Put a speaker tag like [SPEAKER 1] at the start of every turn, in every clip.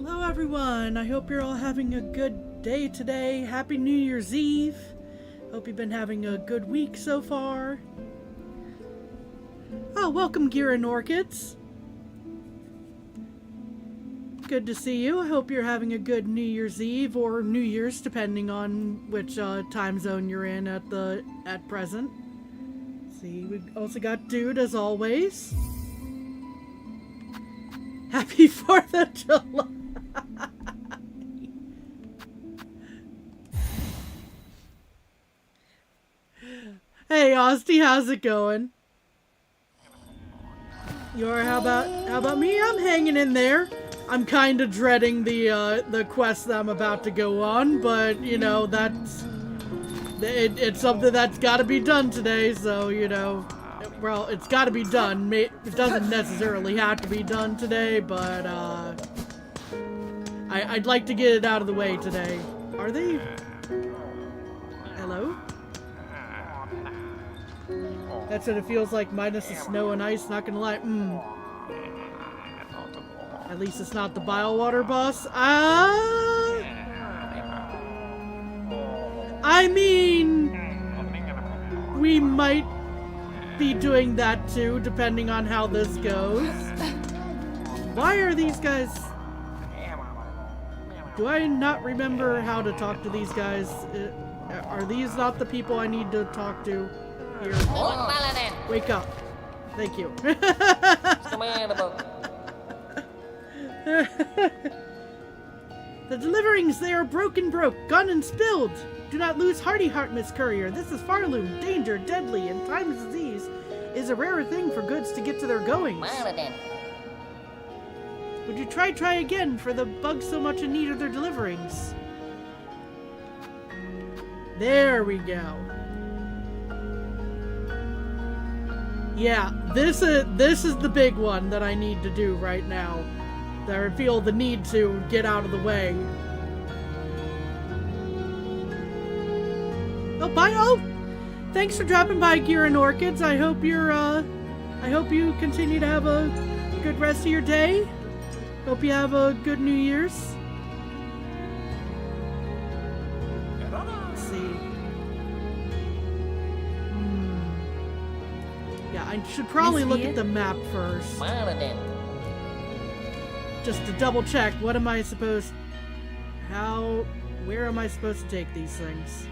[SPEAKER 1] Hello everyone, I hope you're all having a good day today. Happy New Year's Eve. Hope you've been having a good week so far. Oh, welcome Gear and Orchids. Good to see you. I hope you're having a good New Year's Eve or New Year's, depending on which time zone you're in at present. See, we also got Dude as always. Happy 4th of July. Hey Osty, how's it going? How about me? I'm hanging in there. I'm kind of dreading the quest that I'm about to go on, but you know, it's something that's got to be done today, so you know, well, it's got to be done. It doesn't necessarily have to be done today, but I'd like to get it out of the way today. Are they? Hello? That's what it feels like, minus the snow and ice, not gonna lie. At least it's not the Biowater boss. I mean, we might be doing that too, depending on how this goes. Why are these guys... Do I not remember how to talk to these guys? Are these not the people I need to talk to here? Wake up. Thank you. The deliverings, they are broke, gone and spilled. Do not lose hearty heart, Miss Courier. This is Farloom. Danger, deadly, and times as these is a rarer thing for goods to get to their goings. Would you try again, for the bugs so much in need of their deliverings? There we go. Yeah, this is the big one that I need to do right now. That I feel the need to get out of the way. Oh, bye! Oh, thanks for dropping by, Gear and Orchids. I hope you continue to have a good rest of your day. Hope you have a good New Year's. Let's see. Yeah, I should probably look at the map first. Just to double check, where am I supposed to take these things?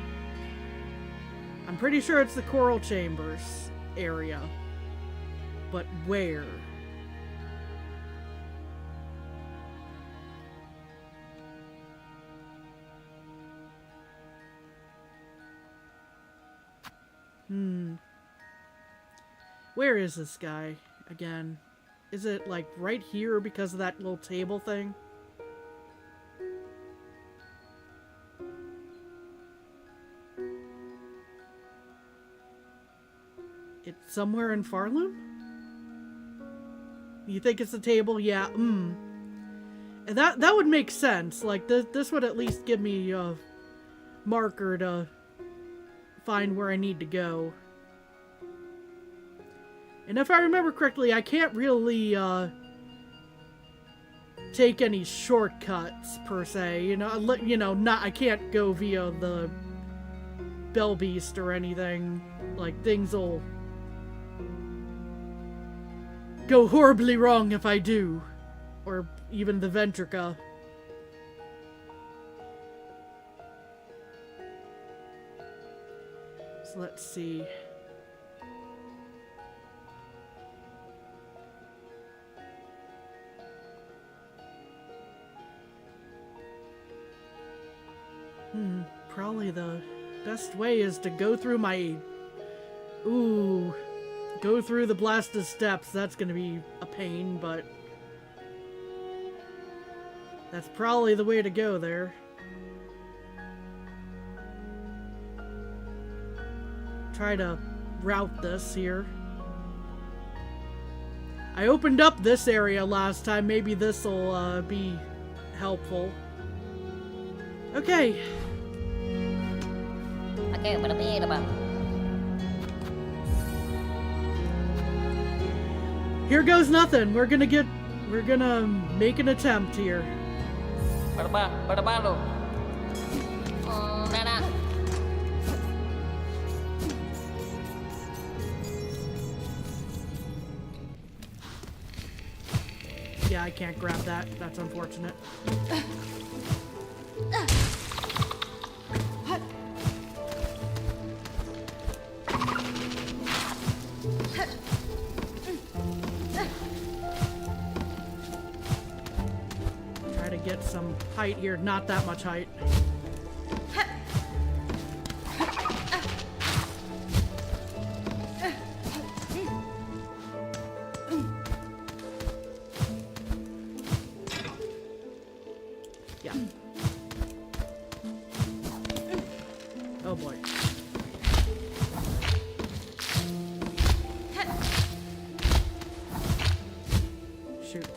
[SPEAKER 1] I'm pretty sure it's the Coral Chambers area. But where? Where is this guy again? Is it, like, right here because of that little table thing? It's somewhere in Farloom? You think it's the table? Yeah, And that would make sense. Like, this would at least give me a marker to find where I need to go. And if I remember correctly, I can't really, take any shortcuts, per se. I can't go via the Bell Beast or anything. Like, things will go horribly wrong if I do. Or even the Ventrica. So let's see. Probably the best way is to go through go through the blasted steps. That's gonna be a pain, but that's probably the way to go there. Try to route this here. I opened up this area last time. Maybe this'll be helpful. Okay. Here goes nothing. We're gonna make an attempt here.
[SPEAKER 2] Pada ba lo? Nana.
[SPEAKER 1] Yeah, I can't grab that. That's unfortunate. Try to get some height here. Not that much height. Yeah. Oh boy. Shoot.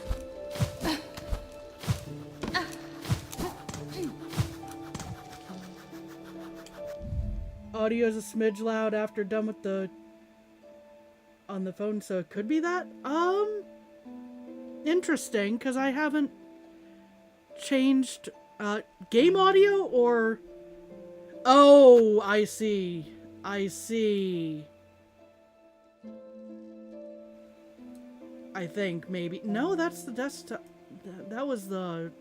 [SPEAKER 1] Audio's a smidge loud after done with the on the phone, so it could be that. Interesting, because I haven't changed game audio or oh, I see. I think maybe no, that's the desktop. That was the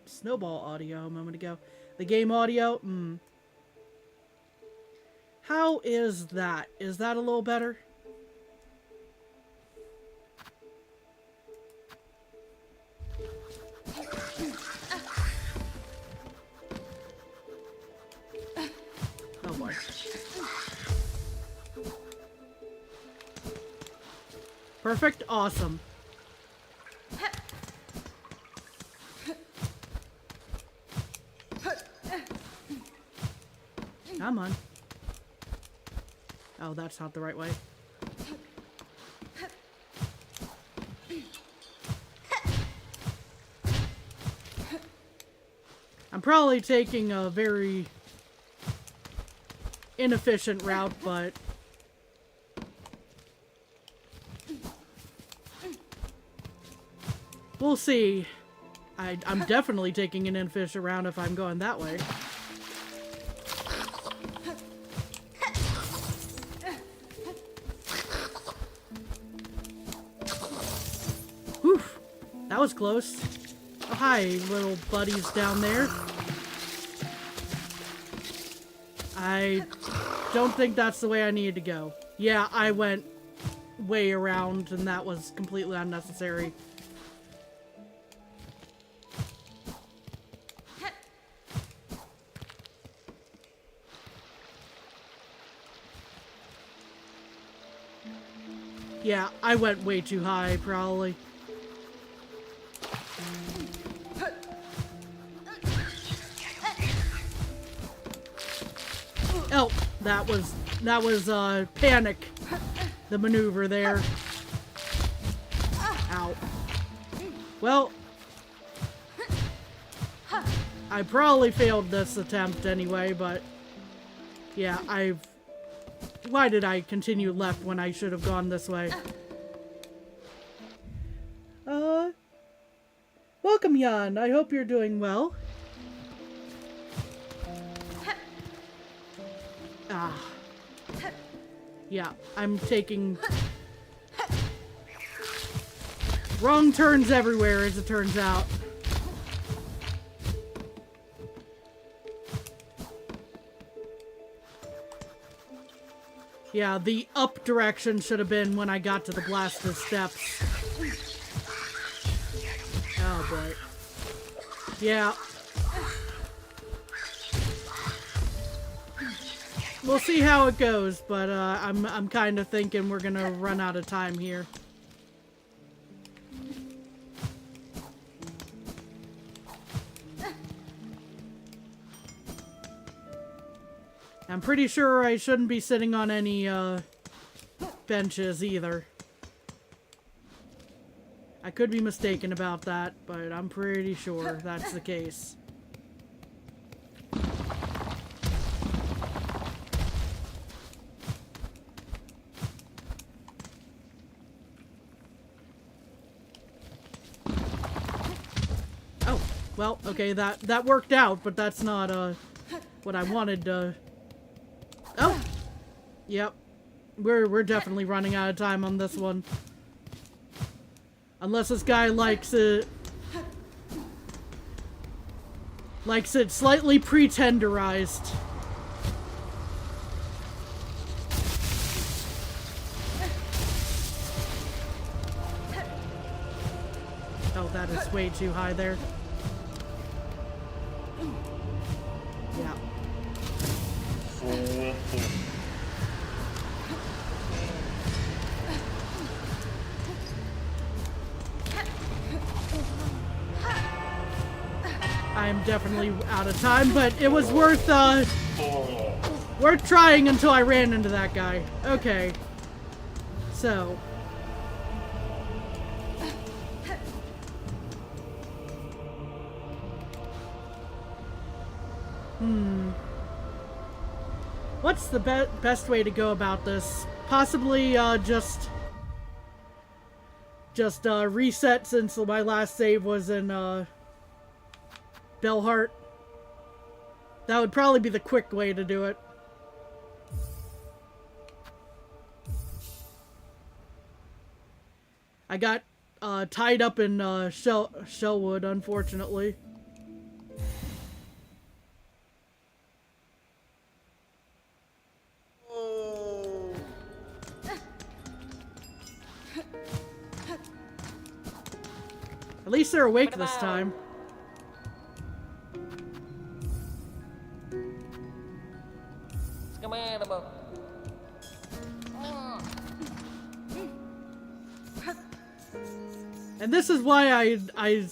[SPEAKER 1] snowball audio a moment ago. The game audio. How is that? Is that a little better? Oh boy. Perfect. Awesome. Come on. Oh, that's not the right way. I'm probably taking a very inefficient route, but we'll see. I'm definitely taking an inefficient route if I'm going that way. Whew, that was close. Oh, hi, little buddies down there. I don't think that's the way I needed to go. Yeah, I went way around, and that was completely unnecessary. Yeah, I went way too high, probably. Oh, that was panic. The maneuver there. Ow. Well, I probably failed this attempt anyway, but yeah, why did I continue left when I should have gone this way? Welcome, Jan. I hope you're doing well. Yeah, I'm taking wrong turns everywhere, as it turns out. Yeah, the up direction should have been when I got to the blasted steps. Oh boy. Yeah. We'll see how it goes, but I'm kind of thinking we're gonna run out of time here. I'm pretty sure I shouldn't be sitting on any benches either. I could be mistaken about that, but I'm pretty sure that's the case. Well, okay, that worked out, but that's not, what I wanted to... Oh! Yep. We're definitely running out of time on this one. Unless this guy likes it... Likes it slightly pre-tenderized. Oh, that is way too high there. Yeah. I'm definitely out of time, but it was worth trying until I ran into that guy. Okay. So. What's the best way to go about this? Possibly, just reset, since my last save was in, Bellheart. That would probably be the quick way to do it. I got, tied up in, Shellwood, unfortunately. At least they're awake this time. And this is why I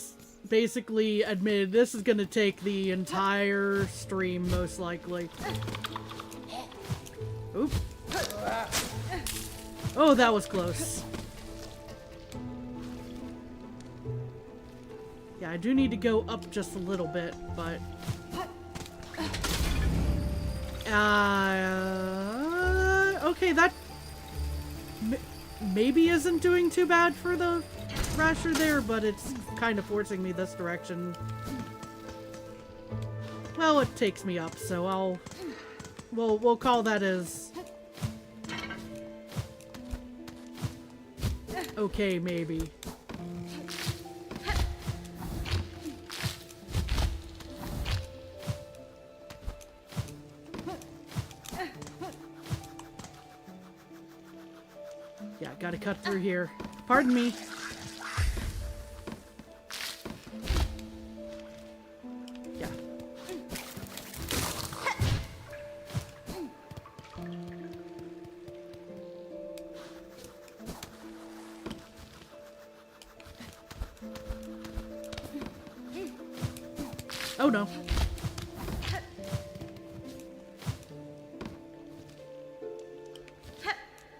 [SPEAKER 1] basically admitted this is gonna take the entire stream, most likely. Oop. Oh, that was close. Yeah, I do need to go up just a little bit, but... okay, that... maybe isn't doing too bad for the Rasher there, but it's kind of forcing me this direction. Well, it takes me up, so we'll call that as... okay, maybe. Yeah, gotta cut through here. Pardon me. Yeah. Oh no.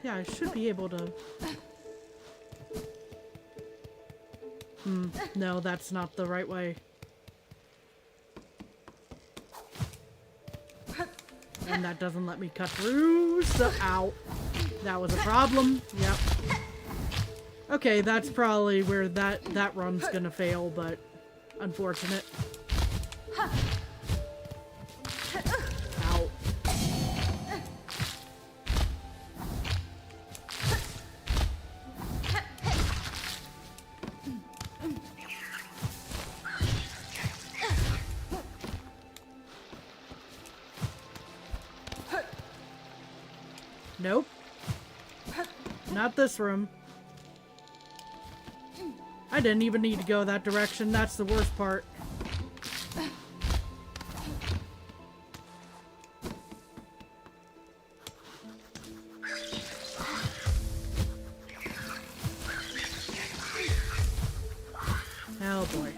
[SPEAKER 1] Yeah, I should be able to... no, that's not the right way. And that doesn't let me cut through, so... ow. That was a problem. Yep. Okay, that's probably where that run's gonna fail, but... unfortunate. Ow. Nope. Not this room. I didn't even need to go that direction. That's the worst part. Oh boy.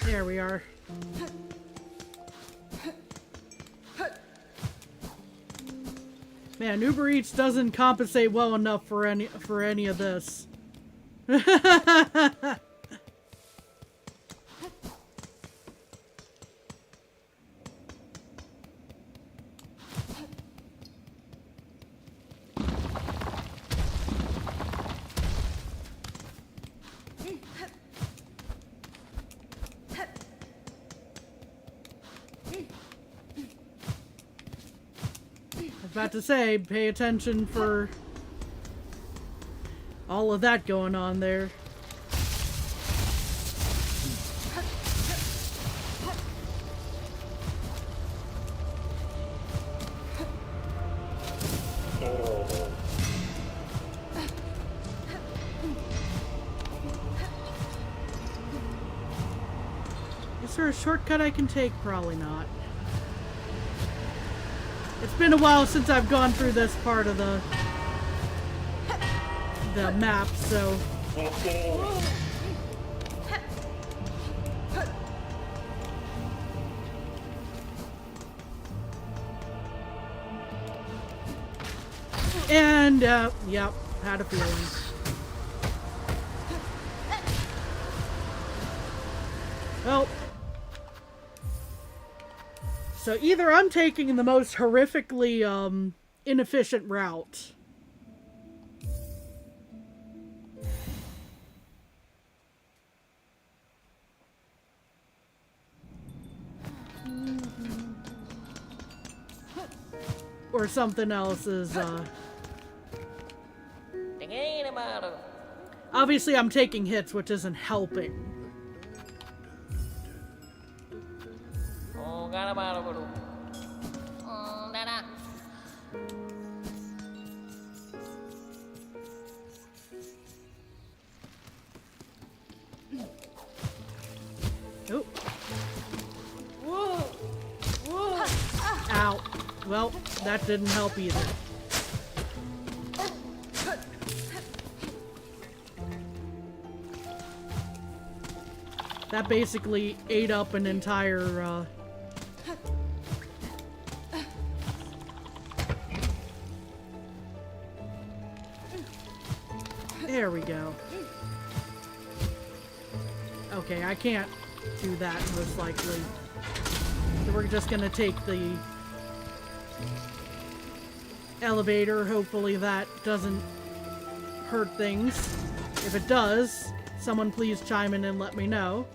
[SPEAKER 1] There we are. Man, Uber Eats doesn't compensate well enough for any of this. was about to say, pay attention for all of that going on there. Is there a shortcut I can take? Probably not. It's been a while since I've gone through this part of the map, so... And, yep, had a feeling. Well... So either I'm taking the most horrifically, inefficient route. Or something else is, obviously I'm taking hits, which isn't helping. Oh. Ow. Well, that didn't help either. That basically ate up an entire, There we go. Okay, I can't do that most likely. So we're just gonna take the elevator. Hopefully that doesn't hurt things. If it does, someone please chime in and let me know.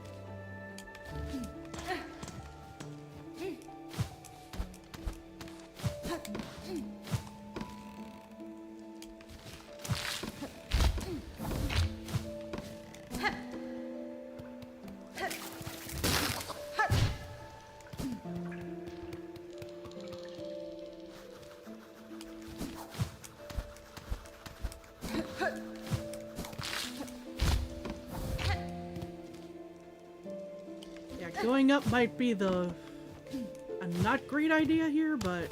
[SPEAKER 1] Going up might be a not great idea here, but...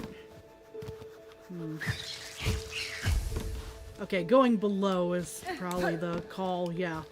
[SPEAKER 1] Okay, going below is probably the call, yeah.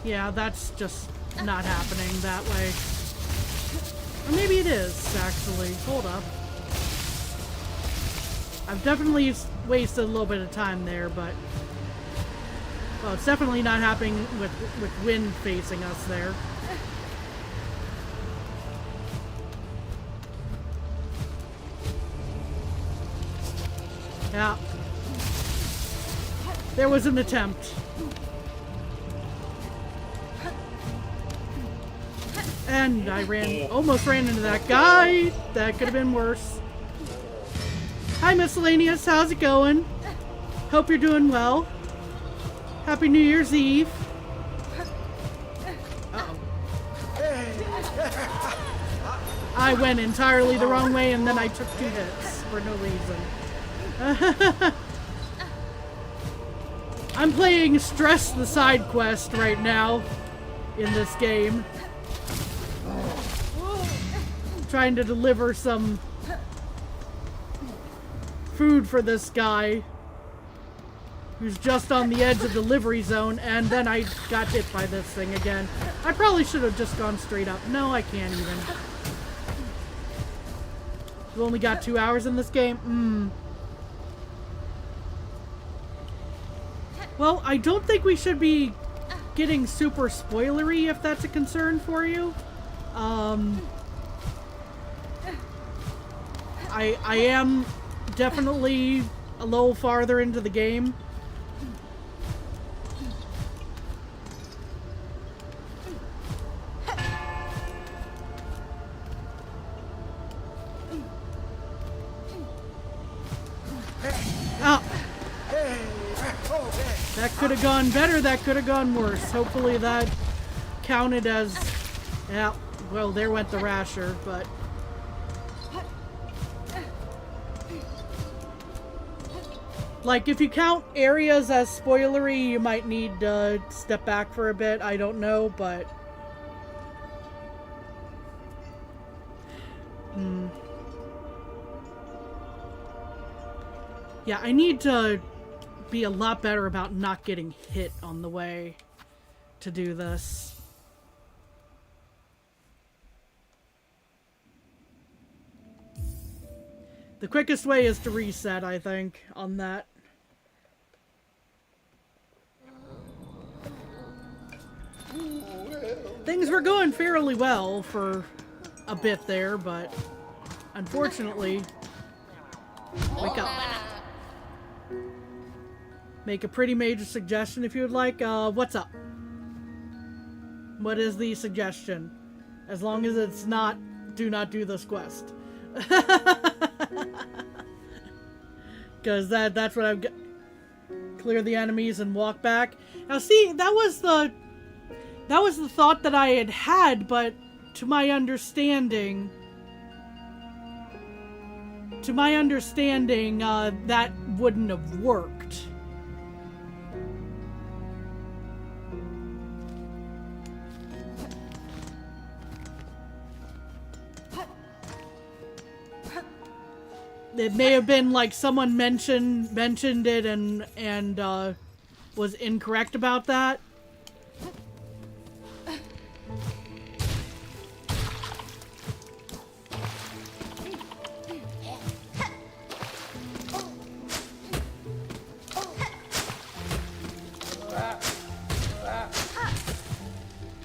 [SPEAKER 1] Yeah, that's just not happening that way. Or maybe it is, actually. Hold up. I've definitely wasted a little bit of time there, but... Well, it's definitely not happening with wind facing us there. Yeah. There was an attempt. And I almost ran into that guy. That could have been worse. Hi, Miscellaneous. How's it going? Hope you're doing well. Happy New Year's Eve. Uh-oh. I went entirely the wrong way and then I took 2 hits for no reason. I'm playing Stress the side quest right now in this game. Trying to deliver some food for this guy who's just on the edge of delivery zone, and then I got hit by this thing again. I probably should have just gone straight up. No, I can't even. We've only got 2 hours in this game? Well, I don't think we should be getting super spoilery if that's a concern for you. I am definitely a little farther into the game. Oh. That could have gone better, that could have gone worse. Hopefully that counted as... Yeah, well, there went the rasher, but... Like, if you count areas as spoilery, you might need to step back for a bit. I don't know, but... Yeah, I need to be a lot better about not getting hit on the way to do this. The quickest way is to reset, I think, on that. Things were going fairly well for a bit there, but unfortunately... Wake up. Make a pretty major suggestion if you would like. What's up? What is the suggestion? As long as it's not, do not do this quest. Because that's what I've got. Clear the enemies and walk back. Now see, that was the thought that I had, but to my understanding, that wouldn't have worked. It may have been like someone mentioned it and was incorrect about that.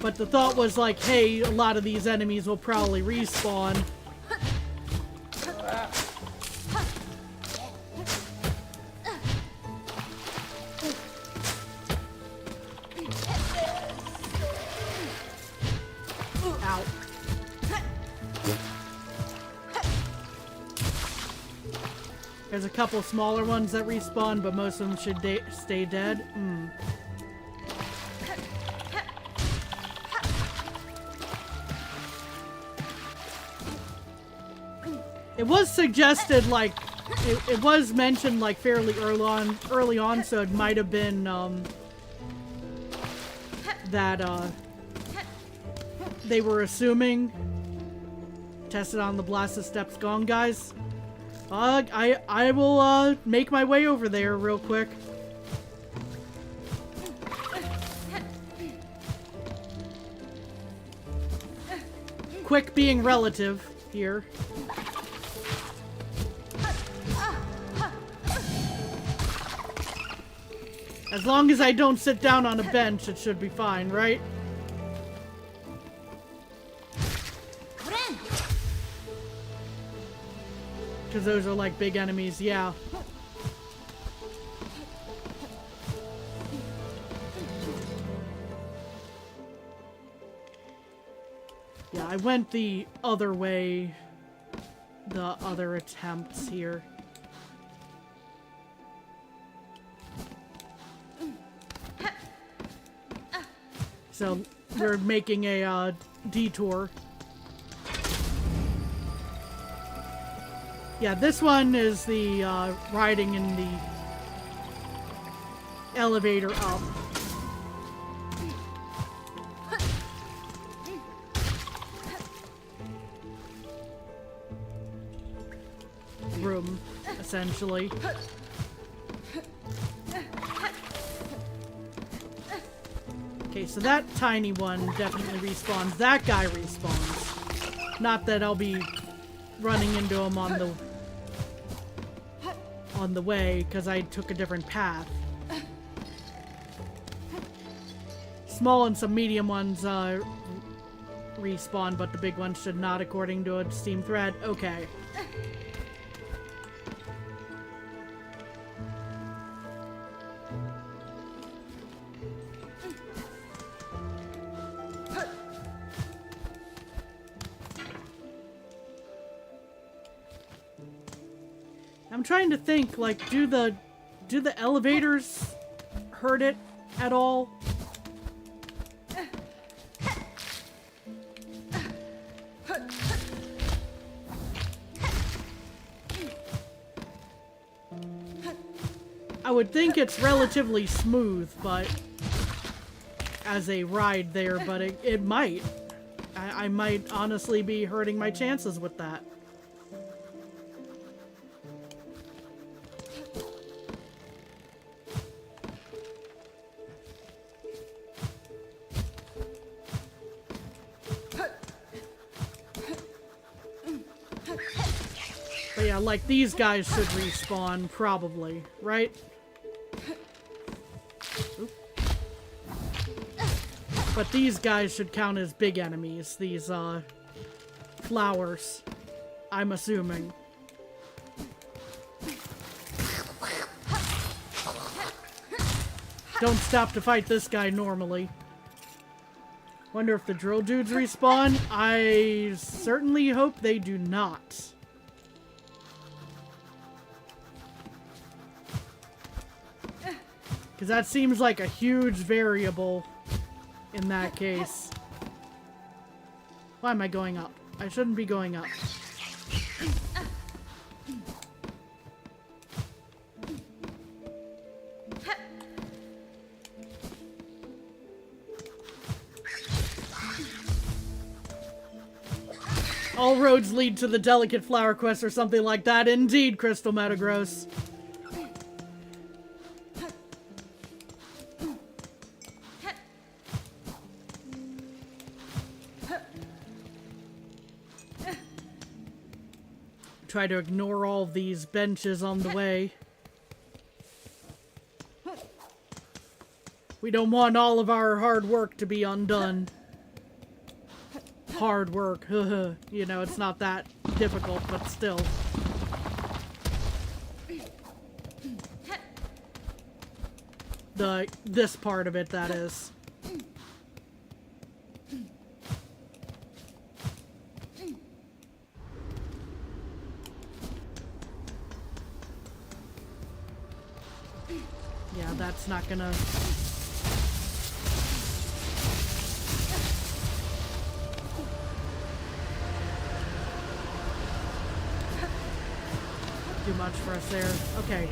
[SPEAKER 1] But the thought was like, hey, a lot of these enemies will probably respawn. There's a couple smaller ones that respawn, but most of them should stay dead. It was suggested, like, it was mentioned, like, fairly early on, so it might have been, that, they were assuming. Tested on the blasted steps gone, guys. I will, make my way over there real quick. Quick being relative here. As long as I don't sit down on a bench, it should be fine, right? Because those are like big enemies, yeah. Yeah, I went the other way, the other attempts here. So we're making a detour. Yeah, this one is the riding in the elevator up. Room, essentially. Okay, so that tiny one definitely respawns. That guy respawns. Not that I'll be running into him on the way, because I took a different path. Small and some medium ones respawn, but the big ones should not, according to a Steam thread. Okay. I'm trying to think, like, do the elevators hurt it at all? I would think it's relatively smooth, but as a ride there, but it might. I might honestly be hurting my chances with that. But yeah, like, these guys should respawn, probably, right? Oop. But these guys should count as big enemies, these, flowers, I'm assuming. Don't stop to fight this guy normally. Wonder if the drill dudes respawn? I certainly hope they do not. Because that seems like a huge variable in that case. Why am I going up? I shouldn't be going up. All roads lead to the delicate flower quest or something like that. Indeed, Crystal Metagross. Try to ignore all these benches on the way. We don't want all of our hard work to be undone. Hard work, you know, it's not that difficult, but still. This part of it, that is. Yeah, that's not gonna... do much for us there. Okay.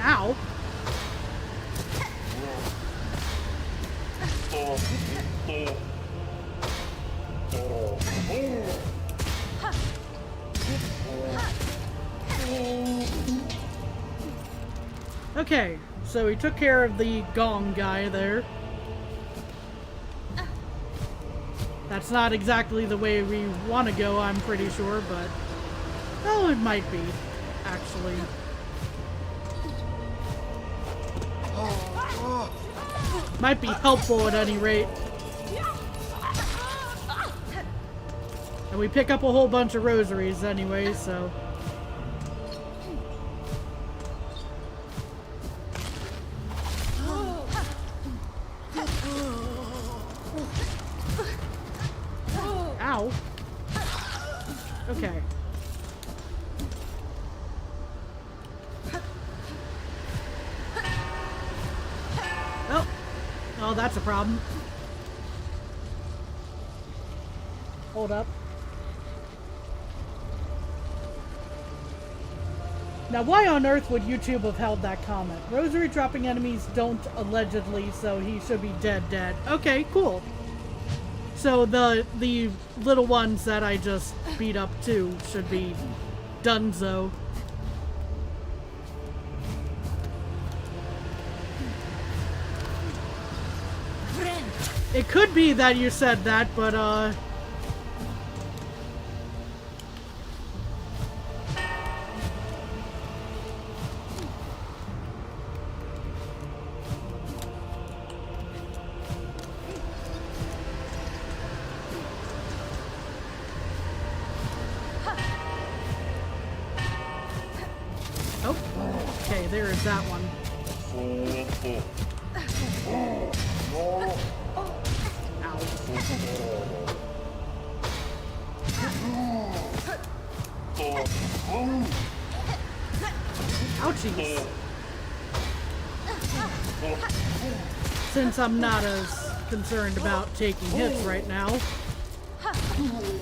[SPEAKER 1] Ow! Okay, so we took care of the gong guy there. That's not exactly the way we want to go, I'm pretty sure, but... oh, it might be, actually. Might be helpful at any rate. And we pick up a whole bunch of rosaries anyway, so... ow. Okay. Oh. Oh, that's a problem. Hold up. Now, why on earth would YouTube have held that comment? Rosary dropping enemies don't allegedly, so he should be dead. Okay, cool. So the little ones that I just beat up too should be donezo. It could be that you said that, but oh, okay, there is that one. Ouchies. Since I'm not as concerned about taking hits right now.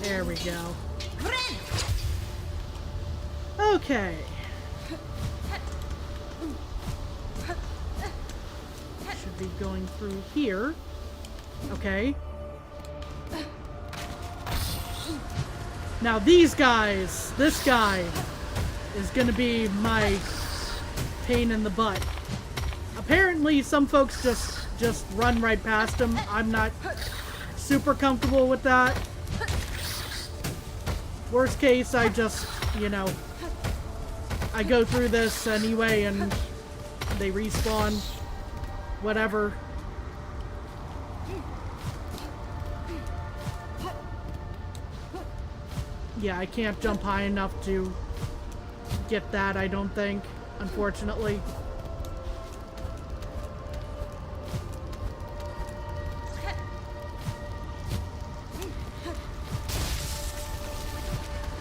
[SPEAKER 1] There we go. Okay. Should be going through here. Okay. Now these guys, this guy is gonna be my pain in the butt. Apparently some folks just run right past him. I'm not super comfortable with that. Worst case, I just, you know, I go through this anyway and they respawn. Whatever. Yeah, I can't jump high enough to get that, I don't think, unfortunately.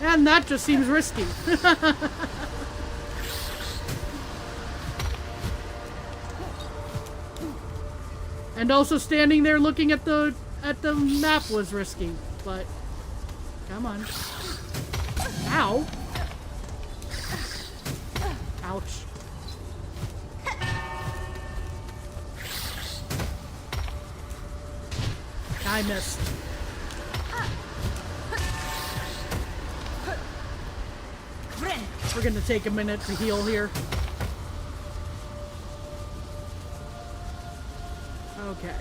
[SPEAKER 1] And that just seems risky. And also standing there looking at the map was risky, but come on. Ow. Ouch. I missed. We're gonna take a minute to heal here. Okay.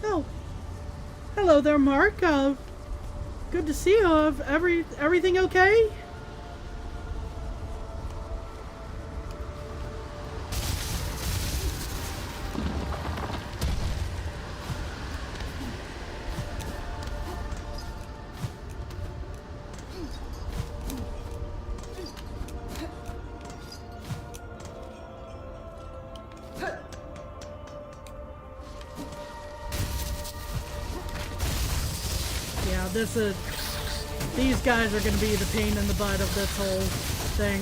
[SPEAKER 1] Oh. Hello there, Mark. Good to see you. Everything okay? These guys are going to be the pain in the butt of this whole thing.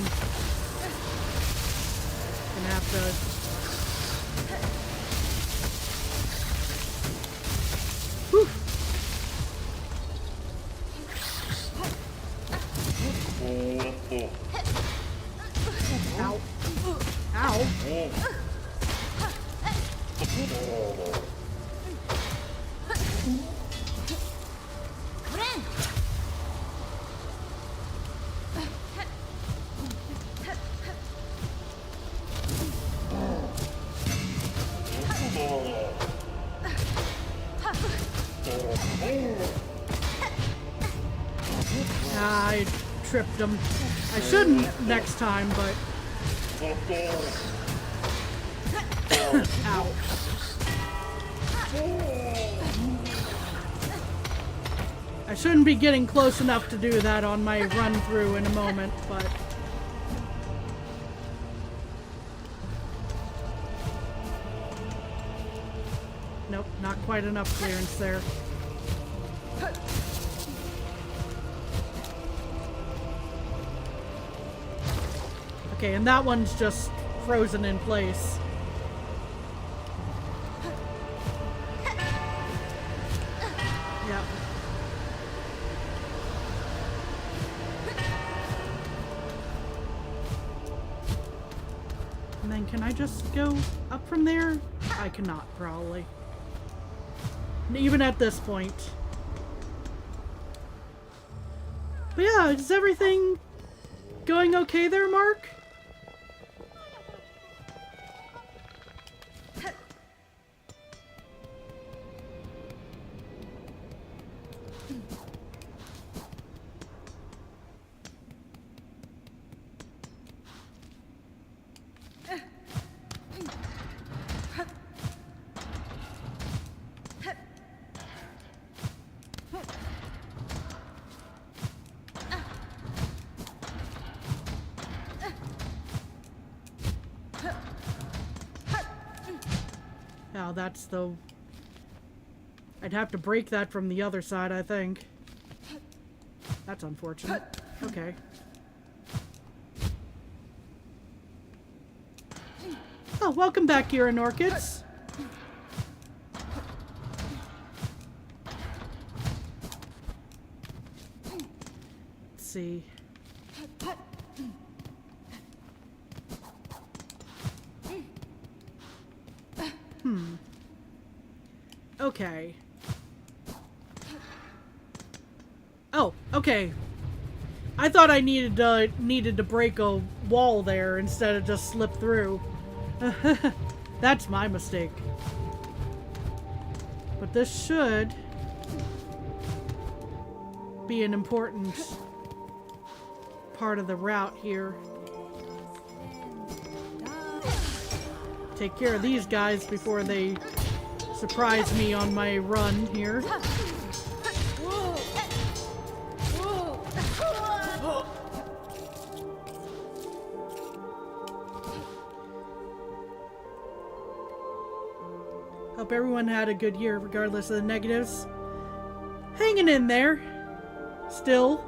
[SPEAKER 1] Gonna have to... Whew. Ow. Ow. I tripped him. I shouldn't next time, but... Ow. I shouldn't be getting close enough to do that on my run through in a moment, but... Nope, not quite enough clearance there. Okay, and that one's just frozen in place. Yep. And then can I just go up from there? I cannot, probably. Even at this point. But yeah, is everything going okay there, Mark? Now that's the... I'd have to break that from the other side, I think. That's unfortunate. Okay. Oh, welcome back, Kira and Orchids. Let's see. Okay. Oh, okay. I thought I needed to break a wall there instead of just slip through. That's my mistake. But this should be an important part of the route here. Take care of these guys before they surprise me on my run here. Hope everyone had a good year regardless of the negatives. Hanging in there. Still.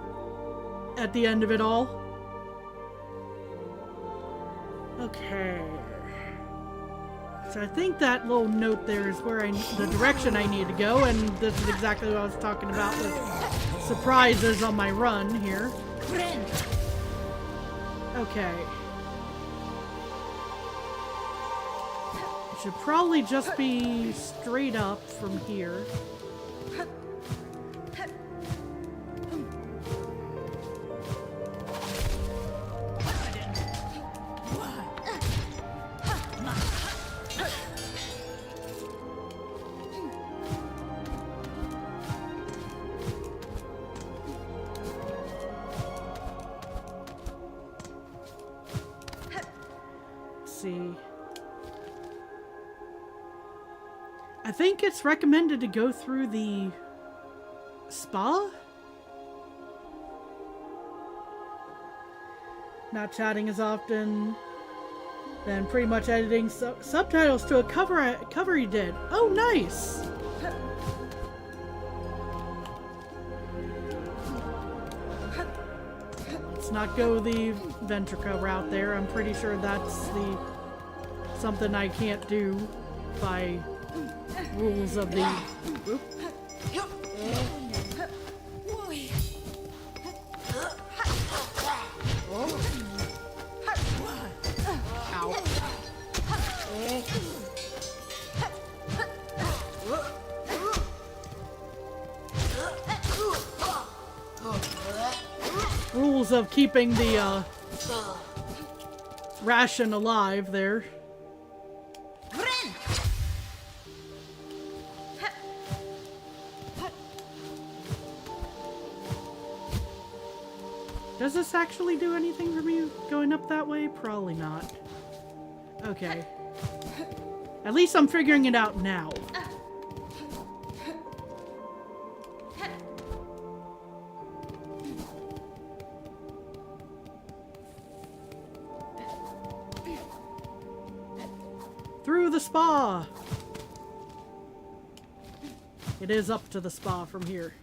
[SPEAKER 1] At the end of it all. Okay. So I think that little note there is where the direction I need to go, and this is exactly what I was talking about with surprises on my run here. Okay. It should probably just be straight up from here. See. I think it's recommended to go through the spa? Not chatting as often. Then pretty much editing subtitles to a cover he did. Oh, nice! Let's not go the Ventrica route there. I'm pretty sure that's something I can't do by rules of the... Oop. Ow. Rules of keeping the ration alive there. Does this actually do anything for me going up that way? Probably not. Okay. At least I'm figuring it out now. Through the spa! It is up to the spa from here.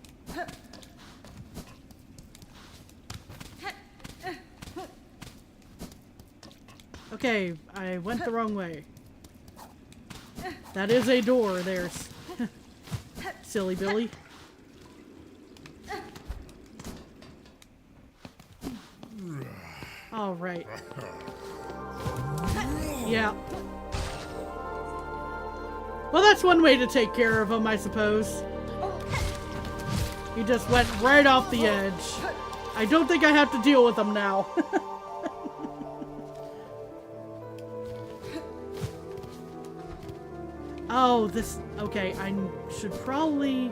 [SPEAKER 1] Okay, I went the wrong way. That is a door, there's silly Billy. All right. Yeah. Well, that's one way to take care of him, I suppose. He just went right off the edge. I don't think I have to deal with him now. Oh, this... Okay, I should probably...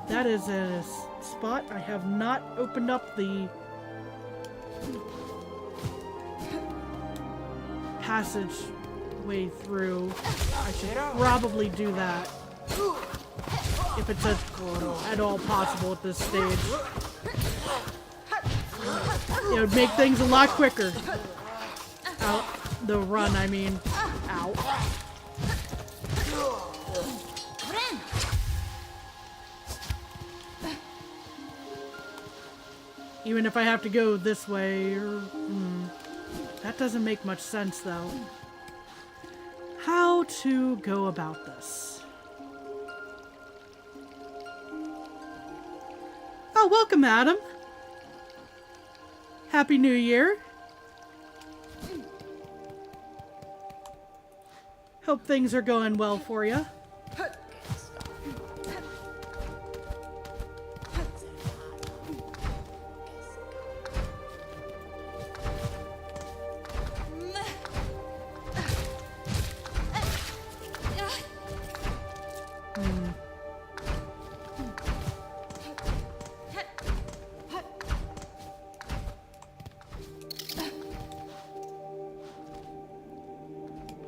[SPEAKER 1] That is a spot I have not opened up the... passage way through. I should probably do that. If it's at all possible at this stage. It would make things a lot quicker. Out the run, I mean. Ow. Even if I have to go this way, or... That doesn't make much sense, though. How to go about this? Oh, welcome, Adam. Happy New Year. Hope things are going well for you.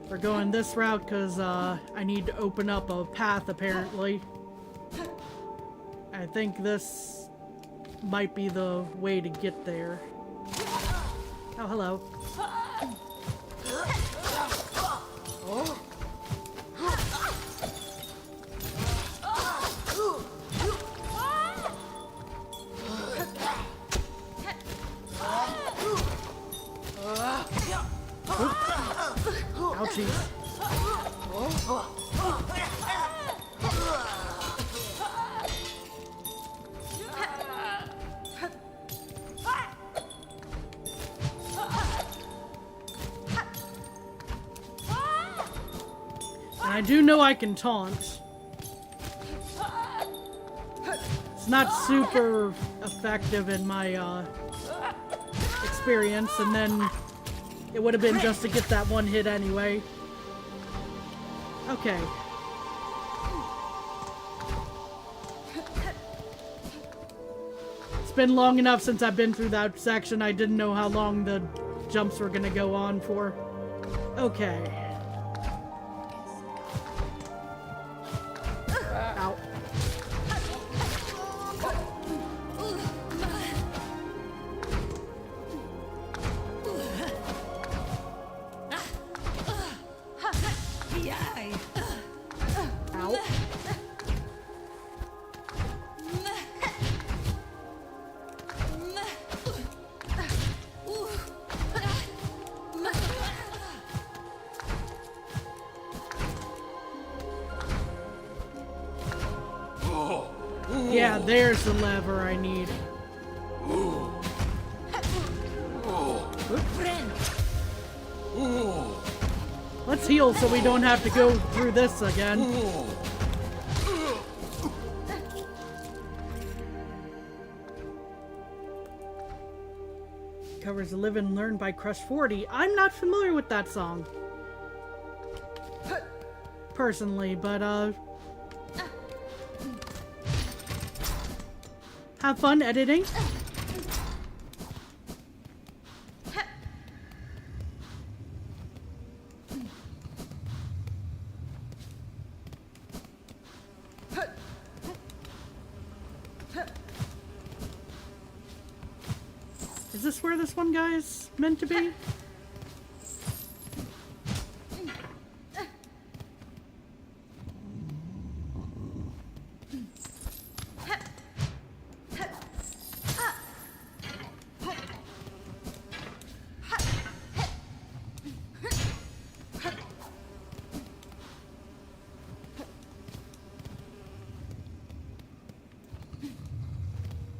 [SPEAKER 1] We're going this route because I need to open up a path, apparently. I think this might be the way to get there. Oh, hello. Oh. Ouchie. And I do know I can taunt. It's not super effective in my experience, and then it would have been just to get that one hit anyway. Okay. It's been long enough since I've been through that section. I didn't know how long the jumps were gonna go on for. Okay. Ow. Yeah, there's the lever I need. Let's heal so we don't have to go through this again. Covers the Live and Learn by Crush 40. I'm not familiar with that song. Personally, but have fun editing. Is this where this one guy is meant to be?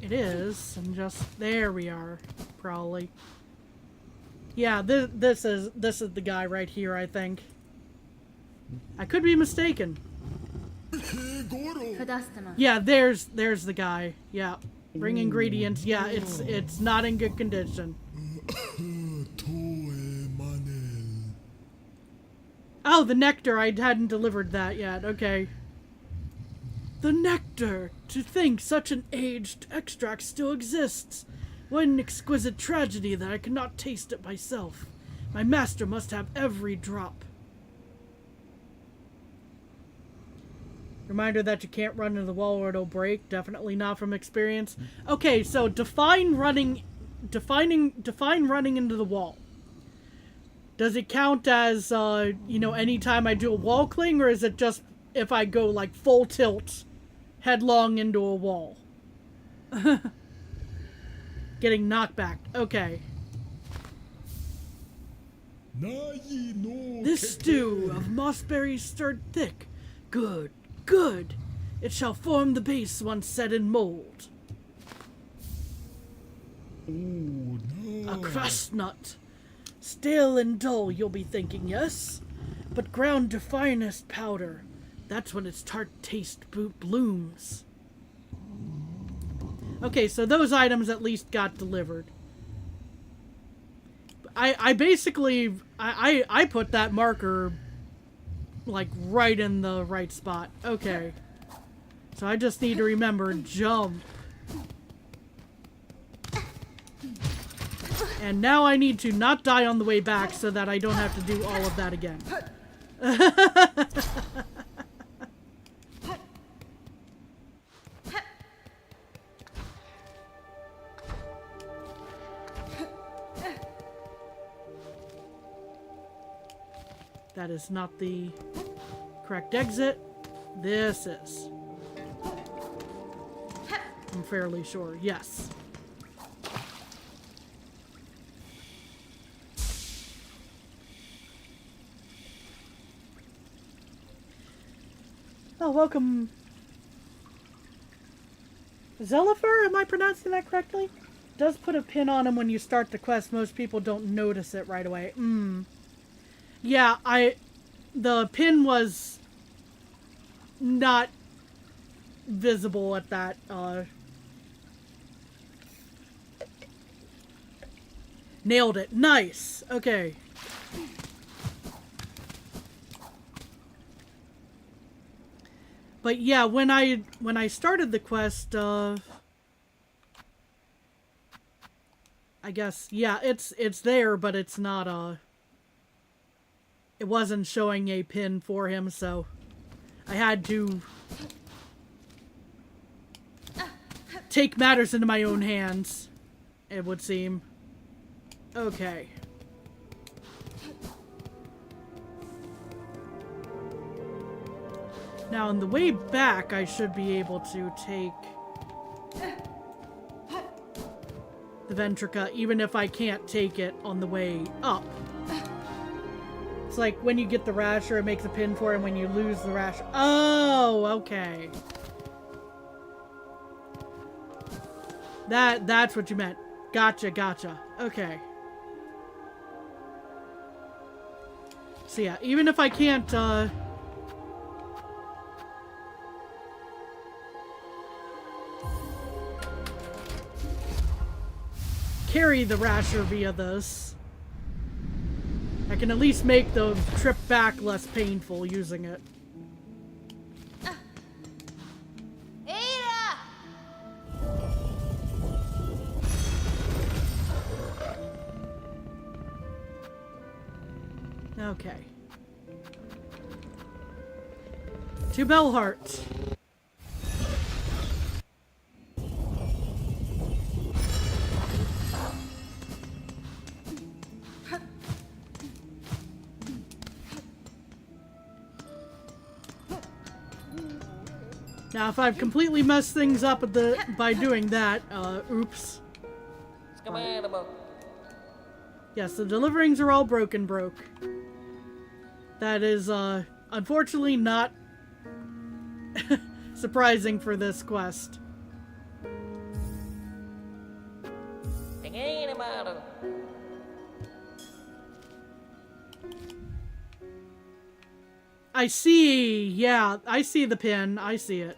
[SPEAKER 1] It it is, and just there we are, probably. Yeah, this is the guy right here, I think. I could be mistaken. Yeah, there's the guy. Yeah, bring ingredients. Yeah, it's not in good condition. Oh, the nectar. I hadn't delivered that yet. Okay. The nectar! To think such an aged extract still exists. What an exquisite tragedy that I could not taste it myself. My master must have every drop. Reminder that you can't run into the wall or it'll break. Definitely not from experience. Okay, so define running into the wall. Does it count as, you know, anytime I do a wall cling, or is it just if I go, like, full tilt, headlong into a wall? Getting knocked back. Okay. This stew of mossberries stirred thick. Good, good. It shall form the base once set in mold. A crust nut. Stale and dull, you'll be thinking, yes? But ground to finest powder. That's when its tart taste blooms. Okay, so those items at least got delivered. I basically, I put that marker, like, right in the right spot. Okay. So I just need to remember, jump. And now I need to not die on the way back so that I don't have to do all of that again. That is not the correct exit. This is. I'm fairly sure. Yes. Oh, welcome. Zellifer, am I pronouncing that correctly? Does put a pin on him when you start the quest. Most people don't notice it right away. Yeah, the pin was not visible at that, nailed it. Nice. Okay. But yeah, when I started the quest, I guess, yeah, it's there, but it's not, it wasn't showing a pin for him, so I had to take matters into my own hands, it would seem. Okay. Now, on the way back, I should be able to take the Ventrica, even if I can't take it on the way up. It's like when you get the Rasher, it makes a pin for it, and when you lose the Rasher... Oh, okay. That's what you meant. Gotcha, gotcha. Okay. So yeah, even if I can't, carry the Rasher via this, I can at least make the trip back less painful using it. Okay. 2 bell hearts. Now, if I've completely messed things up by doing that, oops. Yes, the deliverings are all broke. That is, unfortunately not surprising for this quest. I see. Yeah, I see the pin. I see it.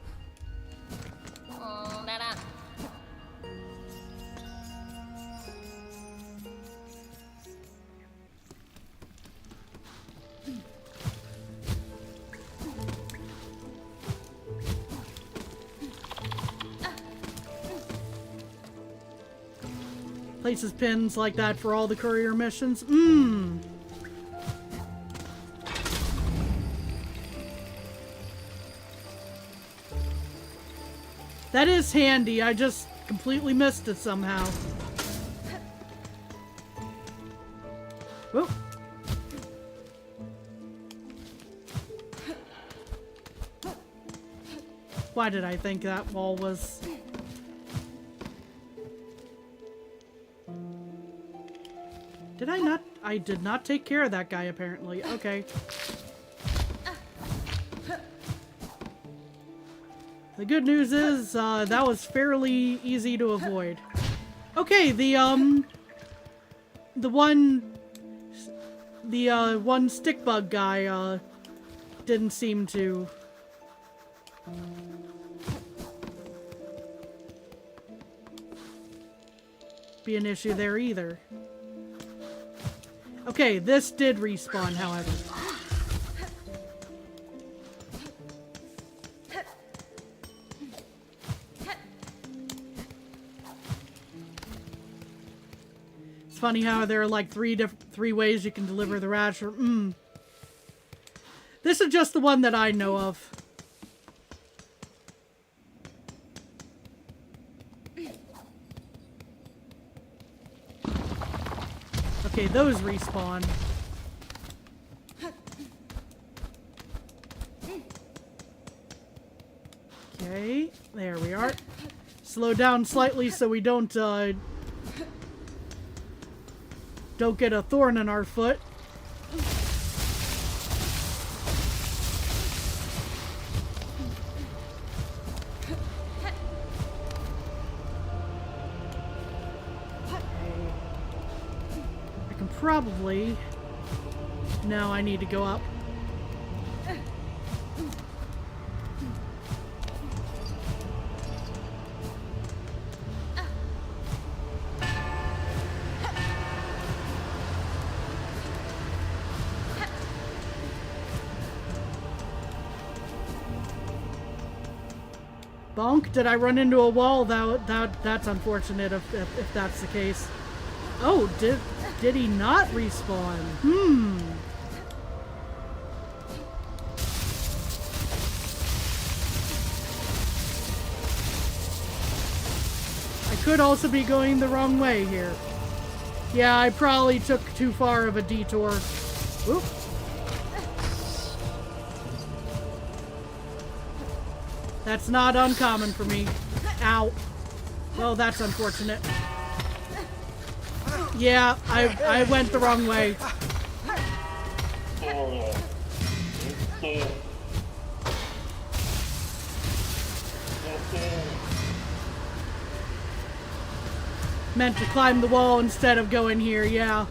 [SPEAKER 1] Places pins like that for all the courier missions. That is handy. I just completely missed it somehow. Whoop. Why did I think that wall was... Did I not? I did not take care of that guy, apparently. Okay. The good news is, that was fairly easy to avoid. Okay, the one stick bug guy, didn't seem to... be an issue there either. Okay, this did respawn, however. It's funny how there are like three ways you can deliver the rasher. This is just the one that I know of. Okay, those respawn. Okay, there we are. Slow down slightly so we don't get a thorn in our foot. Probably. No, I need to go up. Bonk, did I run into a wall? That's unfortunate if that's the case. Oh, did he not respawn? I could also be going the wrong way here. Yeah, I probably took too far of a detour. Oop. That's not uncommon for me. Ow. Well, that's unfortunate. Yeah, I went the wrong way. Meant to climb the wall instead of going here, yeah.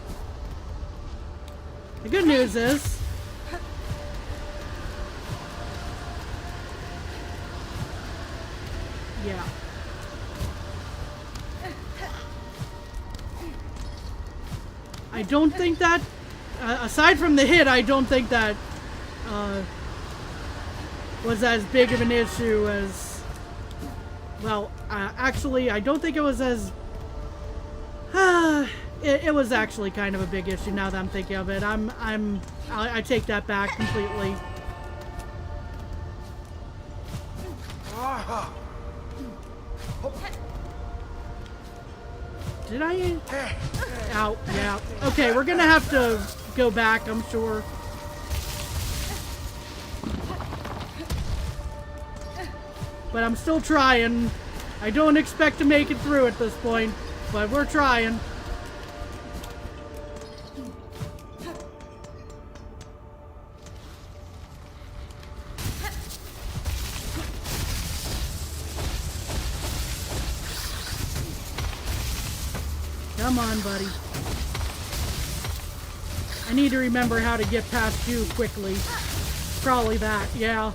[SPEAKER 1] The good news is... yeah. I don't think that, aside from the hit, I don't think that was as big of an issue as, well, actually, I don't think it was as, it was actually kind of a big issue now that I'm thinking of it. I take that back completely. Did I? Ow, yeah. Okay, we're gonna have to go back, I'm sure. But I'm still trying. I don't expect to make it through at this point, but we're trying. Come on, buddy. I need to remember how to get past you quickly. probably that, yeah.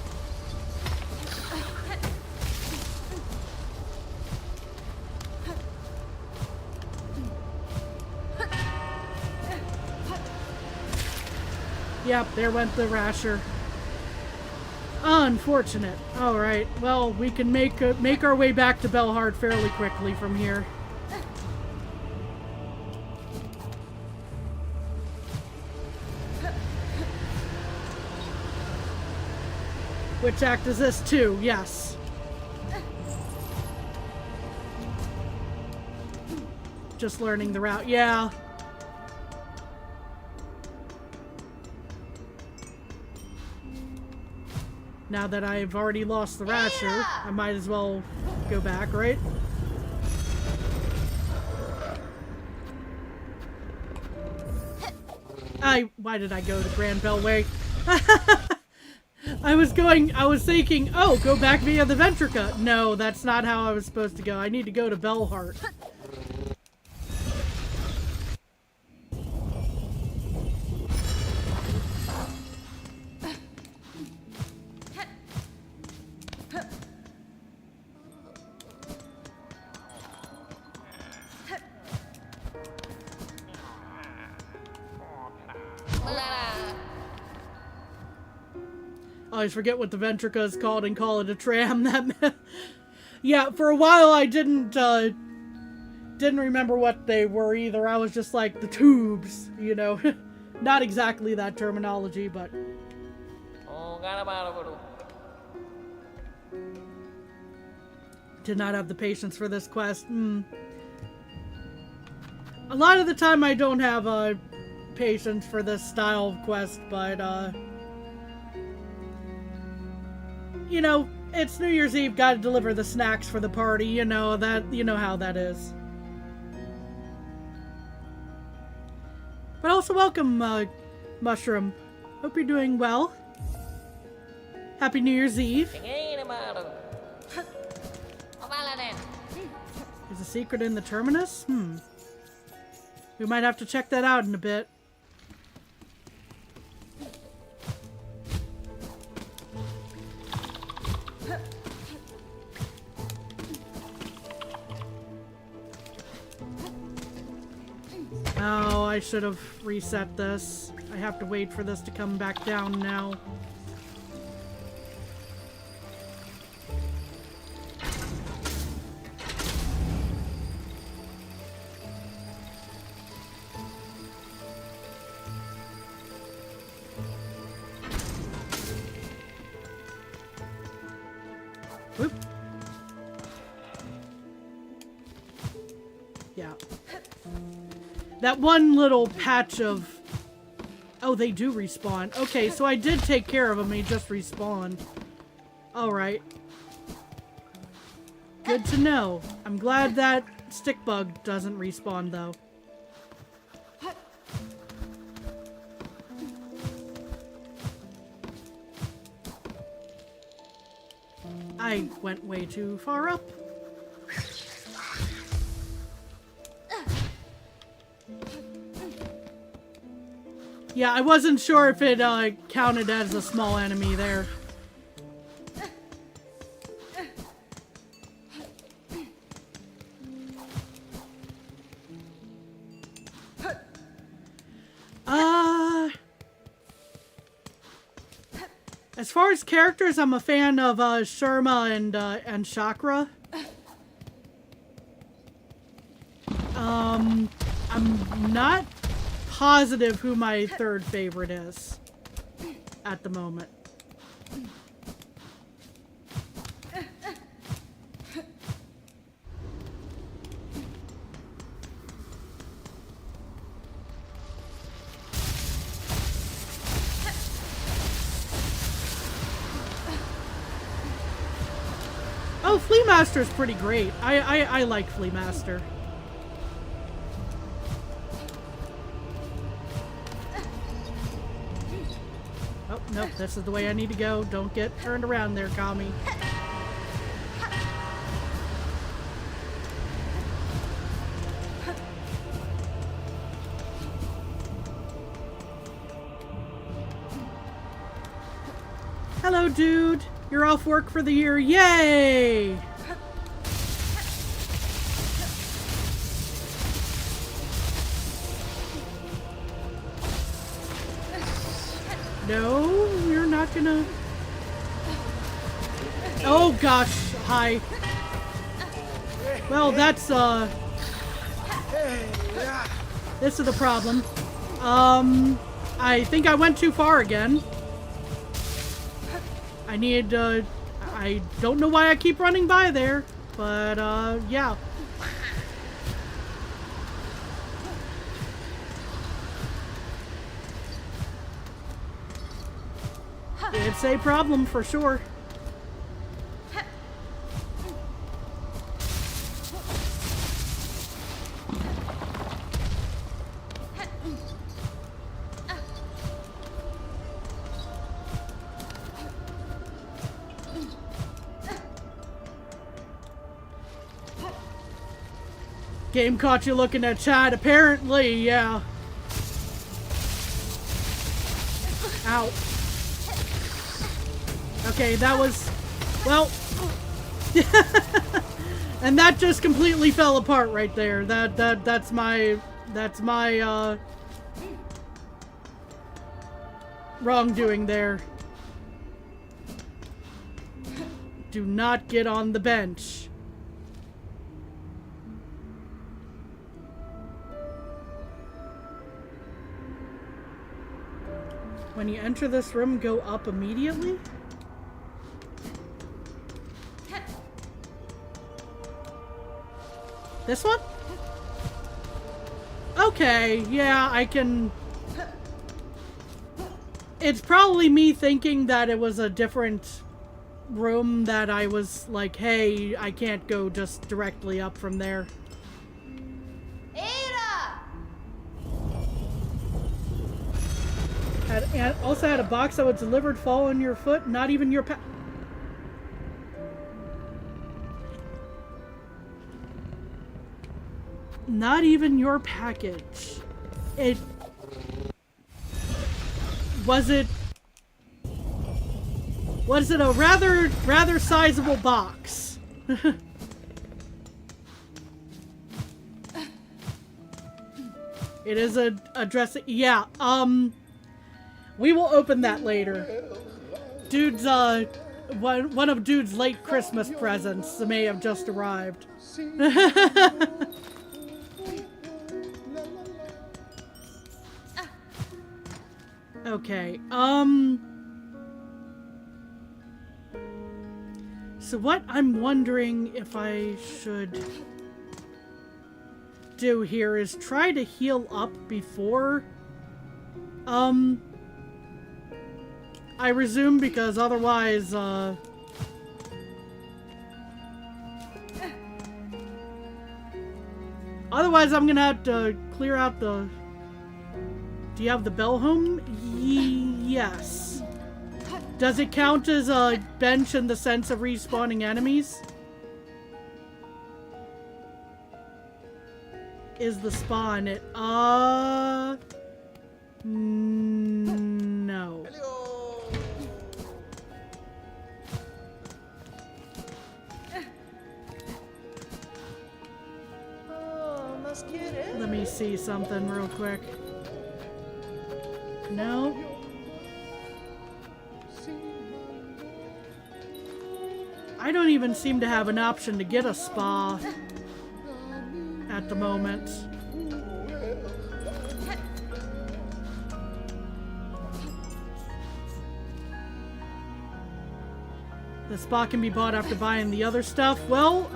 [SPEAKER 1] Yep, there went the rasher. Unfortunate. Alright, well, we can make our way back to Bellheart fairly quickly from here. Which act is this too? Yes. Just learning the route. Yeah. Now that I've already lost the rasher, I might as well go back, right? Why did I go to Grand Bellway? I was thinking, oh, go back via the Ventrica. No, that's not how I was supposed to go. I need to go to Bellheart. I always forget what the Ventrica is called and call it a tram. Yeah, for a while I didn't remember what they were either. I was just like, the tubes, you know. Not exactly that terminology, but... Did not have the patience for this quest. A lot of the time I don't have patience for this style of quest, but you know, it's New Year's Eve, gotta deliver the snacks for the party, you know how that is. But also welcome, Mushroom. Hope you're doing well. Happy New Year's Eve. Is a secret in the terminus? We might have to check that out in a bit. Oh, I should have reset this. I have to wait for this to come back down now. Whoop. Yeah. That one little patch of... Oh, they do respawn. Okay, so I did take care of him. He just respawned. Alright. Good to know. I'm glad that stick bug doesn't respawn, though. I went way too far up. Yeah, I wasn't sure if it counted as a small enemy there. As far as characters, I'm a fan of Sherma and Chakra. I'm not positive who my third favorite is at the moment. Oh, Flea Master's pretty great. I like Flea Master. Oh, nope, this is the way I need to go. Don't get turned around there, Kami. Hello, dude. You're off work for the year. Yay! No, you're not gonna... Oh gosh, hi. Well, that's, this is the problem. I think I went too far again. I need, I don't know why I keep running by there, but, yeah. It's a problem for sure. Game caught you looking at chat, apparently, yeah. Ow. Okay, that was... Well... And that just completely fell apart right there. That's my wrongdoing there. Do not get on the bench. When you enter this room, go up immediately? This one? Okay, yeah, I can... It's probably me thinking that it was a different room that I was like, hey, I can't go just directly up from there. And also had a box that was delivered, fall on your foot, not even your not even your package. Was it a rather sizable box? It is a dressing, yeah, we will open that later. Dude's, one of Dude's late Christmas presents may have just arrived. Okay, so what I'm wondering if I should do here is try to heal up before, I resume, because otherwise, otherwise I'm gonna have to clear out the... Do you have the bell home? Yes. Does it count as a bench in the sense of respawning enemies? Is the spawn it? No. Let me see something real quick. No. I don't even seem to have an option to get a spa at the moment. The spa can be bought after buying the other stuff. Well,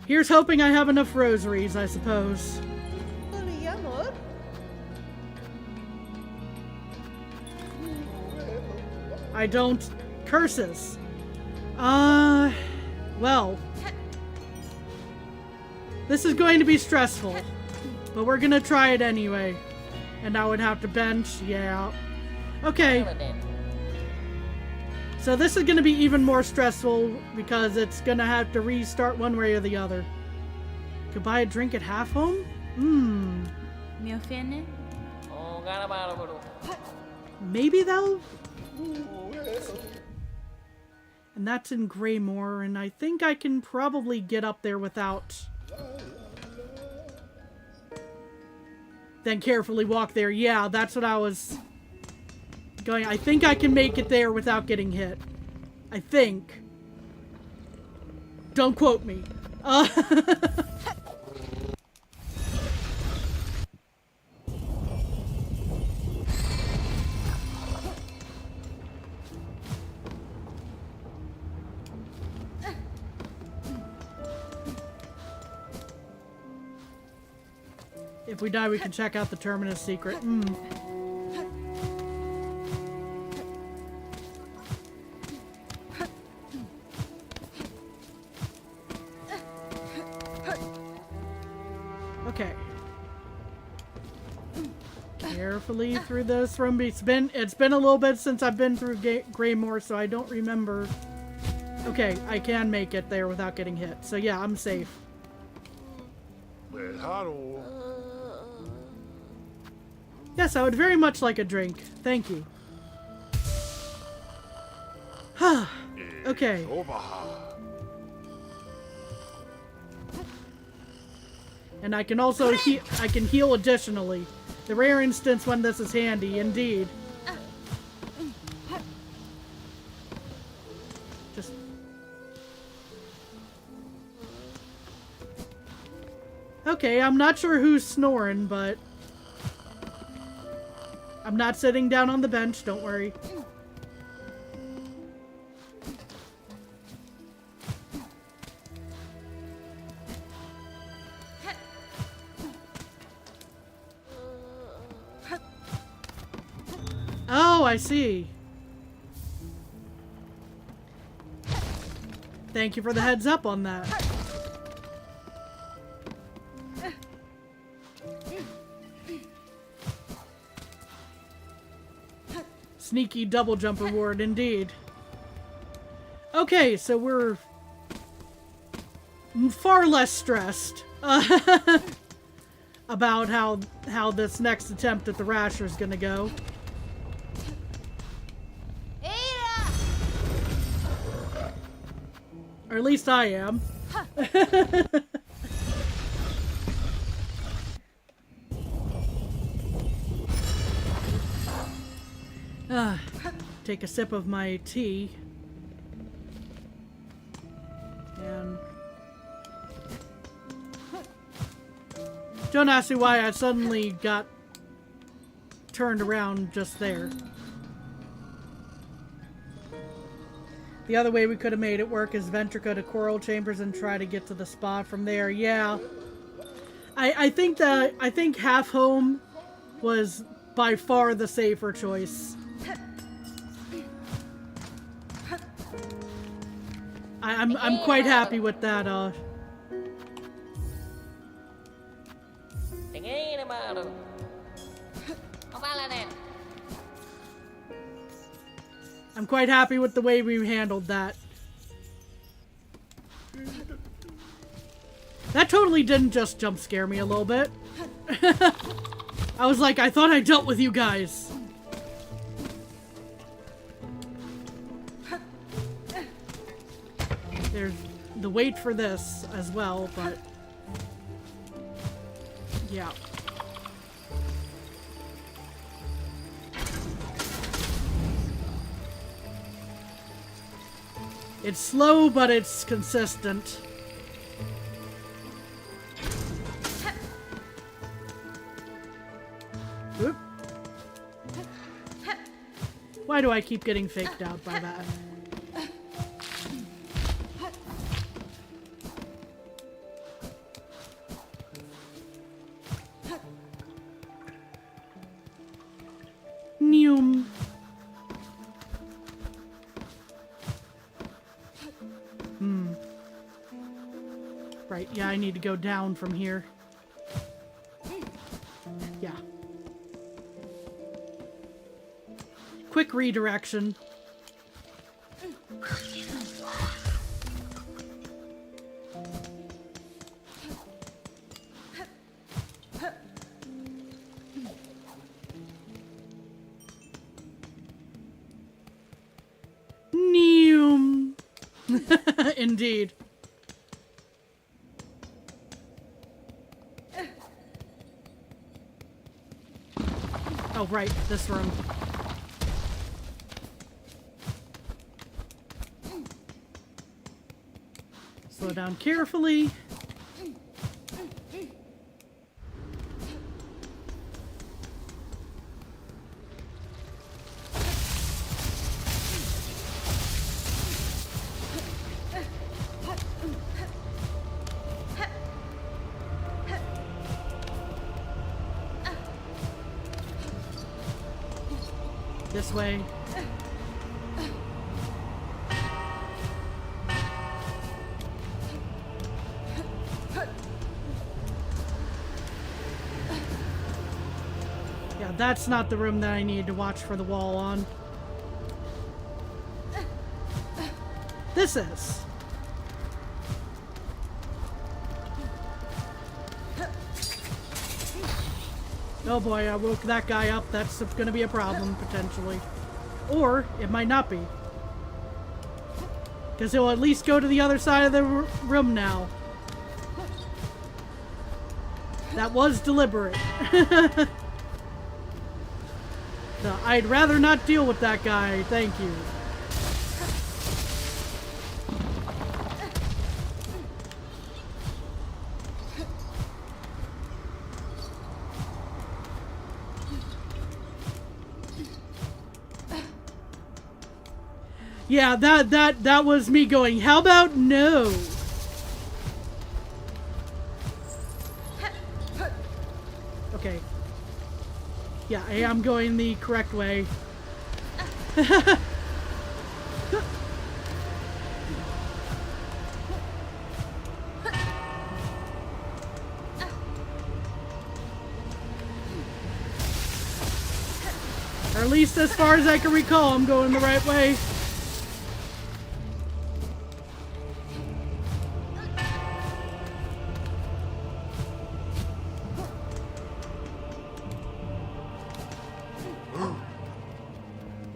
[SPEAKER 1] here's hoping I have enough rosaries, I suppose. I don't. Curses. Well. This is going to be stressful. But we're gonna try it anyway. And I would have to bench, yeah. Okay. So this is gonna be even more stressful because it's gonna have to restart one way or the other. Could buy a drink at half home? Maybe that'll... And that's in Greymoor, and I think I can probably get up there without... Then carefully walk there. Yeah, that's what I was going... I think I can make it there without getting hit. I think. Don't quote me. If we die, we can check out the Terminus secret. Okay. Carefully through this room. It's been a little bit since I've been through Greymoor, so I don't remember. Okay, I can make it there without getting hit. So yeah, I'm safe. Yes, I would very much like a drink. Thank you. Okay. And I can also heal additionally. The rare instance when this is handy, indeed. Just... Okay, I'm not sure who's snoring, but... I'm not sitting down on the bench, don't worry. Oh, I see. Thank you for the heads up on that. Sneaky double jump reward, indeed. Okay, so we're far less stressed about how this next attempt at the Rasher is gonna go. Or at least I am. Take a sip of my tea. And don't ask me why I suddenly got turned around just there. The other way we could have made it work is Ventrica to Coral Chambers and try to get to the spot from there. Yeah. I think Half Home was by far the safer choice. I'm quite happy with that, I'm quite happy with the way we handled that. That totally didn't just jump scare me a little bit. I was like, I thought I dealt with you guys. There's the wait for this as well, but yeah. It's slow, but it's consistent. Oop. Why do I keep getting faked out by that? Neum. Right, yeah, I need to go down from here. Yeah. Quick redirection. Indeed. Oh, right, this room. Slow down carefully. This way. Yeah, that's not the room that I need to watch for the wall on. This is. Oh boy, I woke that guy up. That's gonna be a problem, potentially. Or, it might not be. Because he'll at least go to the other side of the room now. That was deliberate. So, I'd rather not deal with that guy, thank you. Yeah, that was me going, how about no? Okay. Yeah, I am going the correct way. Or at least as far as I can recall, I'm going the right way.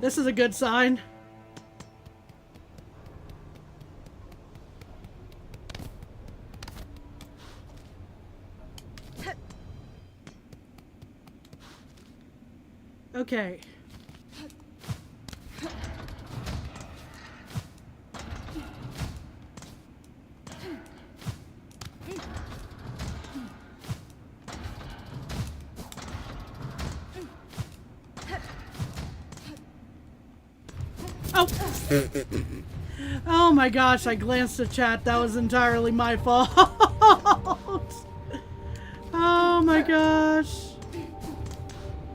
[SPEAKER 1] This is a good sign. Okay. Oh! Oh my gosh, I glanced at chat. That was entirely my fault. Oh my gosh.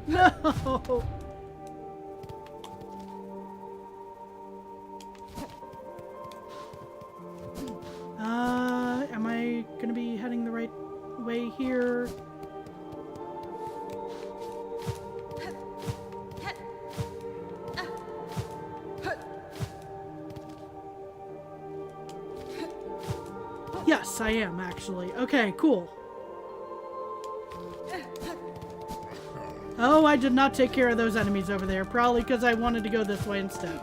[SPEAKER 1] No. Am I gonna be heading the right way here? Yes, I am actually. Okay, cool. Oh, I did not take care of those enemies over there. Probably because I wanted to go this way instead.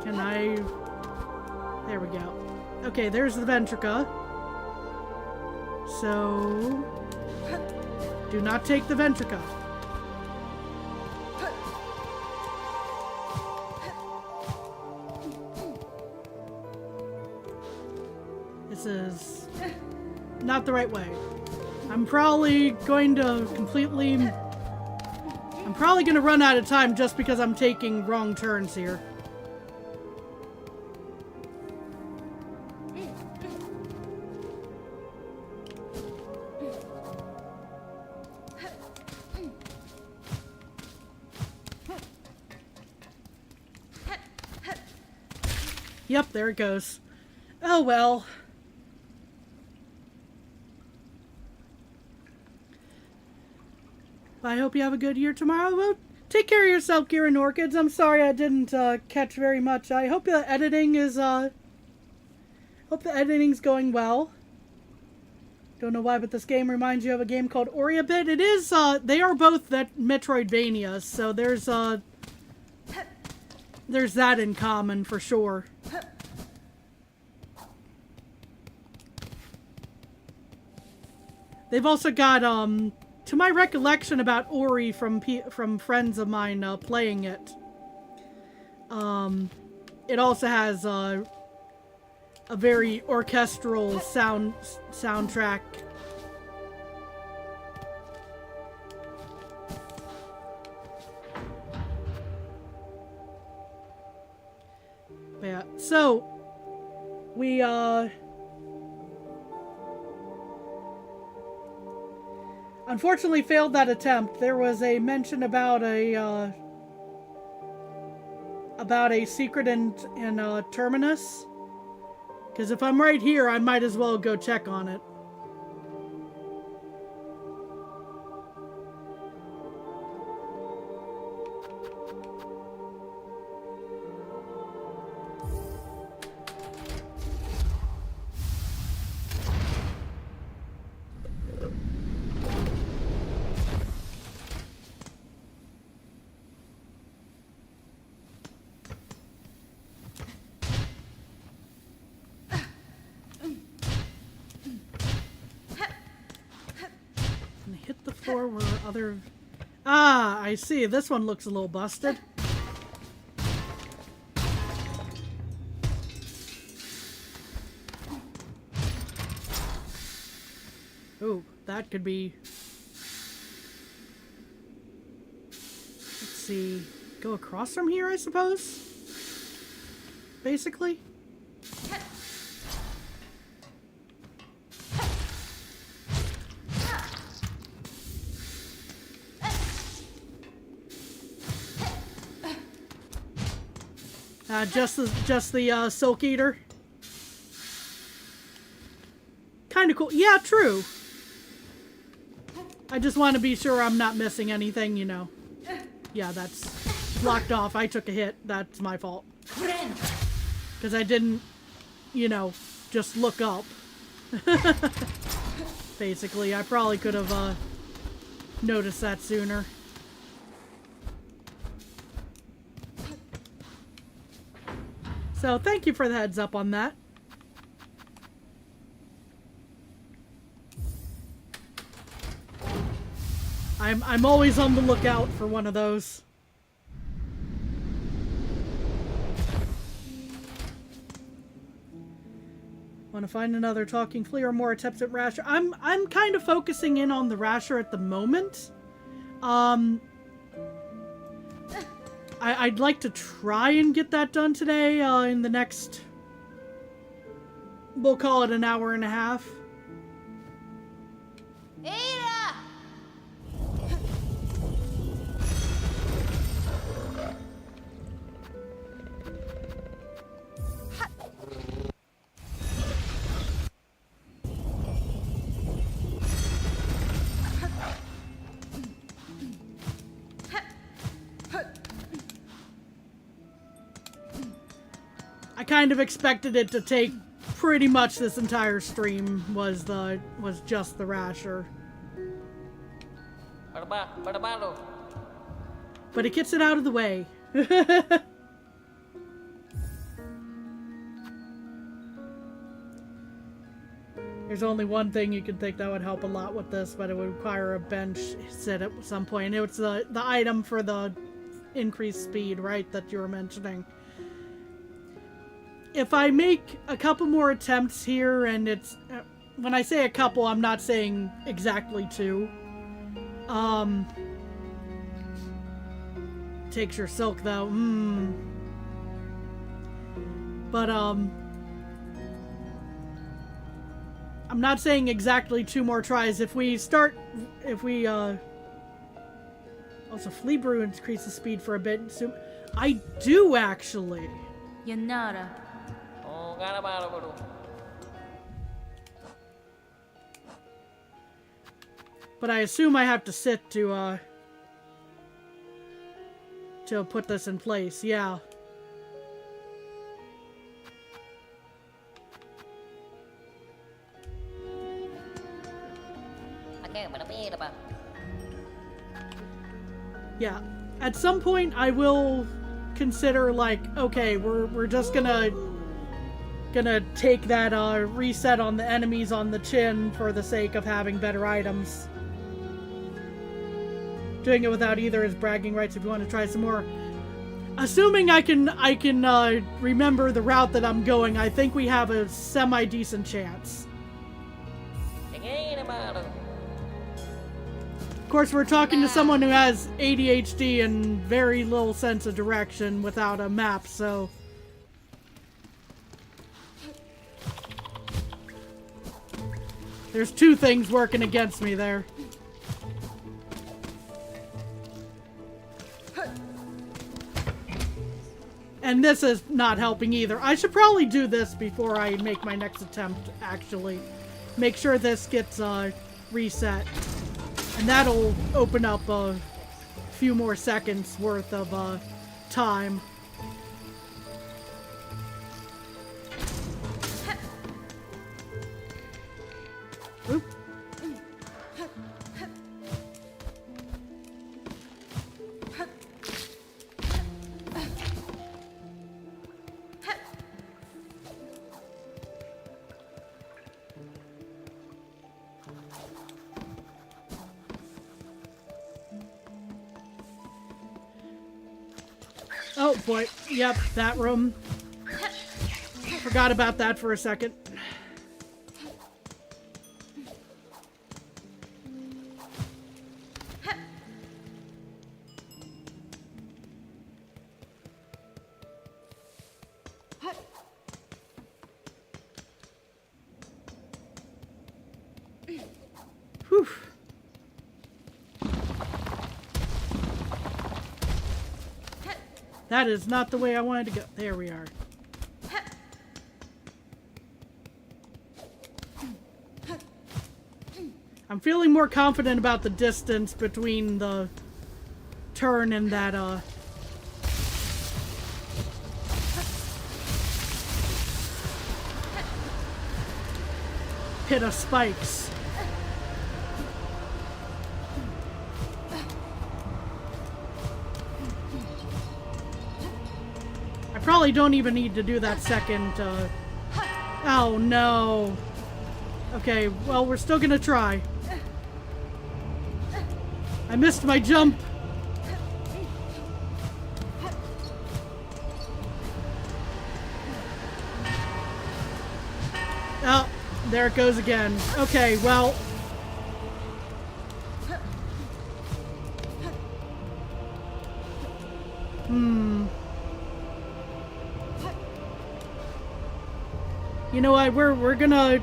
[SPEAKER 1] Can I... There we go. Okay, there's the Ventrica. So... Do not take the Ventrica. This is not the right way. I'm probably going to run out of time just because I'm taking wrong turns here. Yep, there it goes. Oh well. I hope you have a good year tomorrow. Well, take care of yourself, Kira and Orchids. I'm sorry I didn't catch very much. I hope the editing is hope the editing's going well. Don't know why, but this game reminds you of a game called Ori a bit. It is, they are both that Metroidvania, so there's that in common for sure. They've also got, to my recollection about Ori from friends of mine playing it, it also has a very orchestral soundtrack. Yeah, so we unfortunately failed that attempt. There was a mention about a secret in Terminus. Because if I'm right here, I might as well go check on it. Were other... Ah, I see. This one looks a little busted. Ooh, that could be... Let's see. Go across from here, I suppose? Basically? Just the Silk Eater. Kind of cool. Yeah, true. I just want to be sure I'm not missing anything, you know. Yeah, that's blocked off. I took a hit. That's my fault. Because I didn't, you know, just look up. Basically, I probably could have noticed that sooner. So, thank you for the heads up on that. I'm always on the lookout for one of those. Want to find another talking flea or more attempts at Rasher? I'm kind of focusing in on the Rasher at the moment. I'd like to try and get that done today, in the next... We'll call it an hour and a half. I kind of expected it to take pretty much this entire stream was just the Rasher. But it gets it out of the way. There's only one thing you can think that would help a lot with this, but it would require a bench set at some point. It's the item for the increased speed, right, that you were mentioning. If I make a couple more attempts here, and it's... when I say a couple, I'm not saying exactly two. Takes your silk, though. But, I'm not saying exactly two more tries. If we... Also, Flea Brew increases speed for a bit. So I do, actually.
[SPEAKER 2] Yanara.
[SPEAKER 1] But I assume I have to sit to put this in place. Yeah. Yeah. At some point, I will consider, like, okay, we're just gonna take that reset on the enemies on the chin for the sake of having better items. Doing it without either is bragging rights if you want to try some more. Assuming I can remember the route that I'm going, I think we have a semi-decent chance. Of course, we're talking to someone who has ADHD and very little sense of direction without a map, so... There's two things working against me there. And this is not helping either. I should probably do this before I make my next attempt, actually. Make sure this gets reset. And that'll open up a few more seconds worth of time. Oop. Oh boy, yep, that room. Forgot about that for a second. Whew. That is not the way I wanted to go. There we are. I'm feeling more confident about the distance between the turn and that, pit of spikes. I probably don't even need to do that second, oh no. Okay, well, we're still gonna try. I missed my jump. Oh, there it goes again. Okay, well. You know what, we're gonna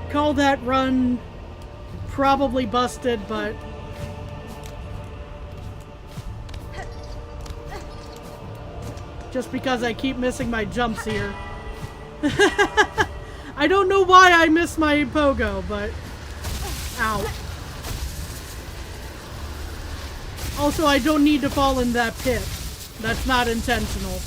[SPEAKER 1] call that run probably busted, but just because I keep missing my jumps here. I don't know why I miss my pogo, but ow. Also, I don't need to fall in that pit. That's not intentional.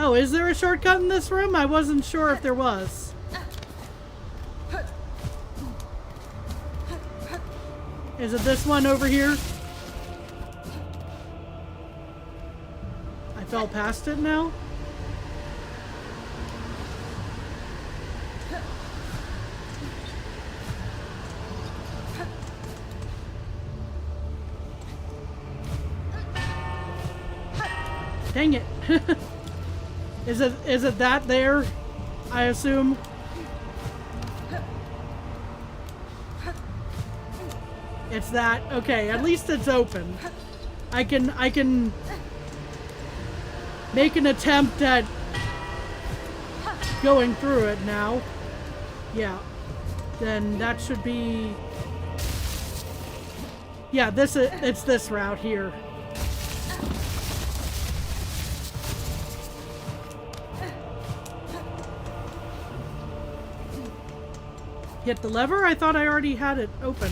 [SPEAKER 1] Oh, is there a shortcut in this room? I wasn't sure if there was. Is it this one over here? I fell past it now? Dang it. Is it that there? I assume. It's that. Okay, at least it's open. I can make an attempt at going through it now. Yeah. Then that should be. Yeah, it's this route here. Hit the lever? I thought I already had it open.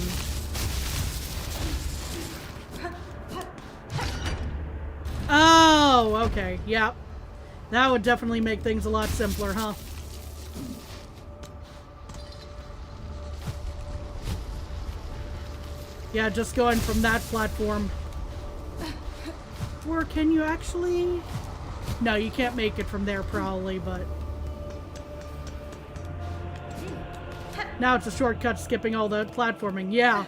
[SPEAKER 1] Oh, okay. Yep. That would definitely make things a lot simpler, huh? Yeah, just going from that platform. Or can you actually... No, you can't make it from there probably, but... Now it's a shortcut skipping all the platforming. Yeah.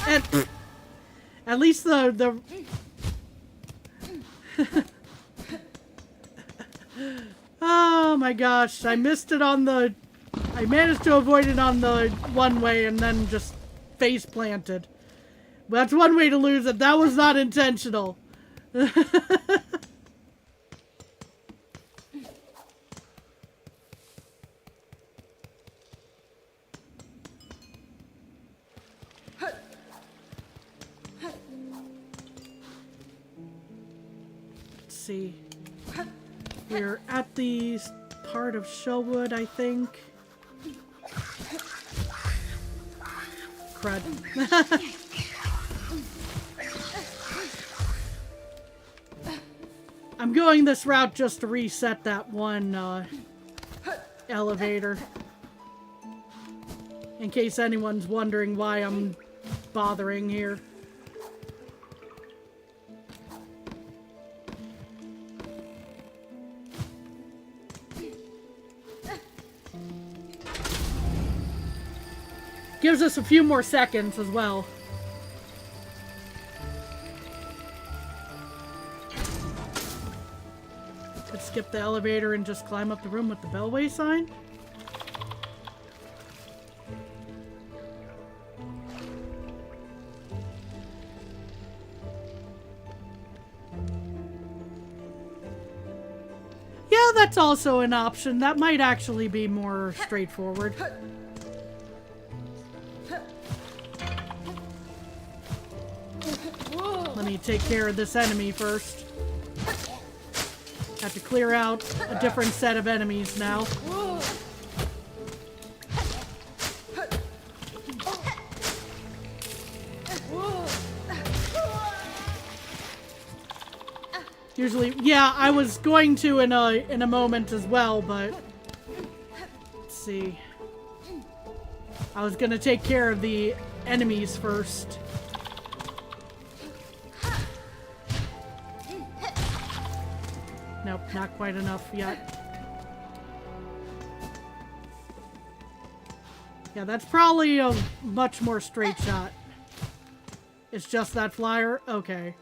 [SPEAKER 1] And at least the Oh my gosh, I missed it on the... I managed to avoid it on the one way and then just face planted. That's one way to lose it. That was not intentional. Let's see. We're at the part of Sherwood, I think. Crud. I'm going this route just to reset that one elevator. In case anyone's wondering why I'm bothering here. Gives us a few more seconds as well. Could skip the elevator and just climb up the room with the bellway sign. Yeah, that's also an option. That might actually be more straightforward. Let me take care of this enemy first. Have to clear out a different set of enemies now. Usually, yeah, I was going to in a moment as well, but let's see. I was gonna take care of the enemies first. Nope, not quite enough yet. Yeah, that's probably a much more straight shot. It's just that flyer? Okay.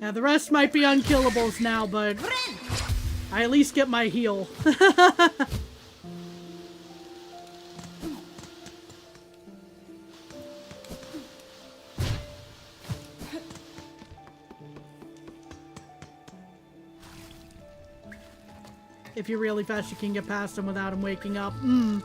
[SPEAKER 1] Yeah, the rest might be unkillables now, but I at least get my heal. If you're really fast, you can get past him without him waking up. You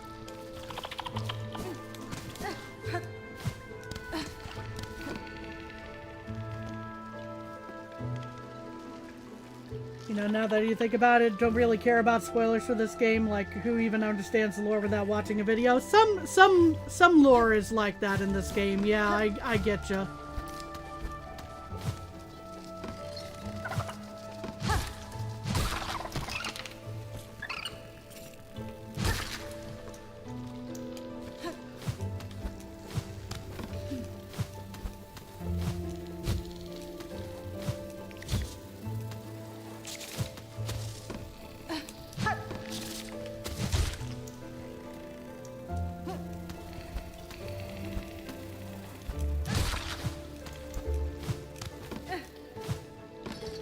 [SPEAKER 1] know, now that you think about it, don't really care about spoilers for this game. Like, who even understands the lore without watching a video? Some lore is like that in this game. Yeah, I get ya.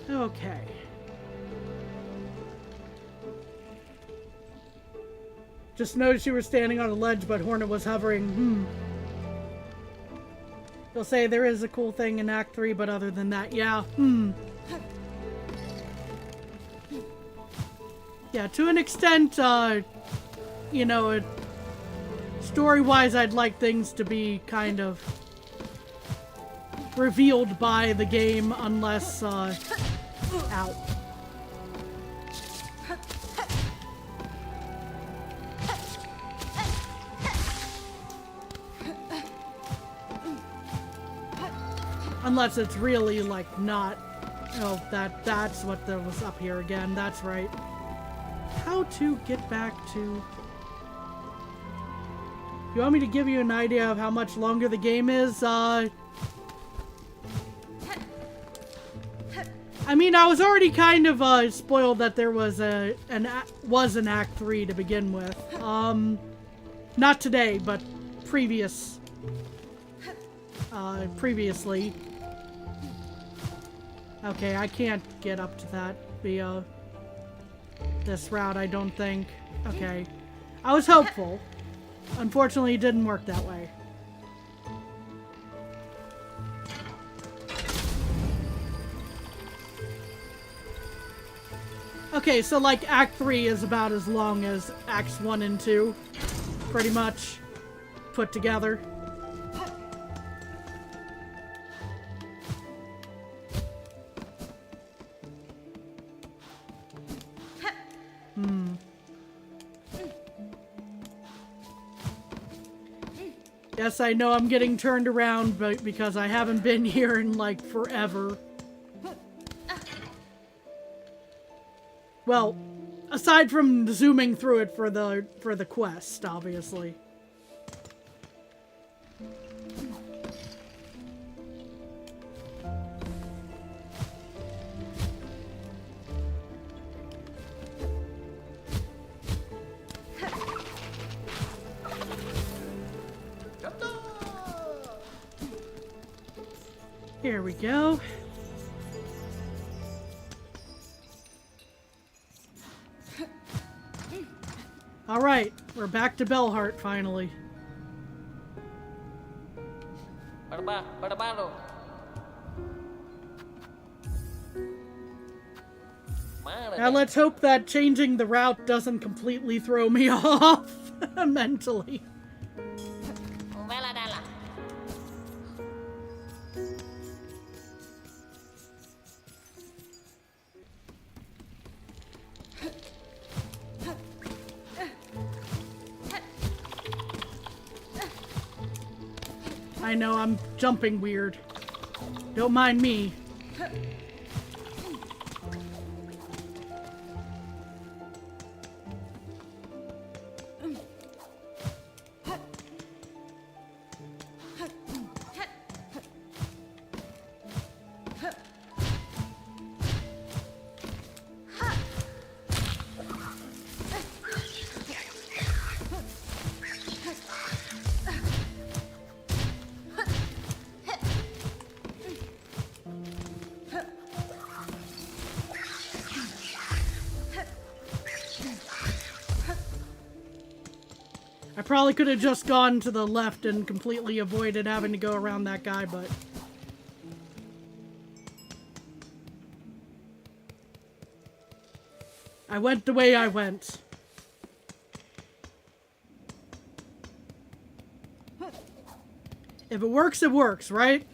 [SPEAKER 1] Okay. Just noticed you were standing on a ledge, but Hornet was hovering. They'll say there is a cool thing in Act 3, but other than that, yeah. Yeah, to an extent, you know, Story-wise, I'd like things to be kind of revealed by the game, unless, ow. Unless it's really, like, not... Oh, that's what there was up here again. That's right. How to get back to... You want me to give you an idea of how much longer the game is? I mean, I was already kind of, spoiled that there was an Act 3 to begin with. Not today, but previously. Okay, I can't get up to that via this route, I don't think. Okay. I was hopeful. Unfortunately, it didn't work that way. Okay, so like Act 3 is about as long as Acts 1 and 2. Pretty much put together. Yes, I know I'm getting turned around, but because I haven't been here in, like, forever. Well, aside from zooming through it for the quest, obviously. Here we go. All right, we're back to Bellheart finally. Now let's hope that changing the route doesn't completely throw me off mentally. I know, I'm jumping weird. Don't mind me. I probably could have just gone to the left and completely avoided having to go around that guy, but... I went the way I went. If it works, right?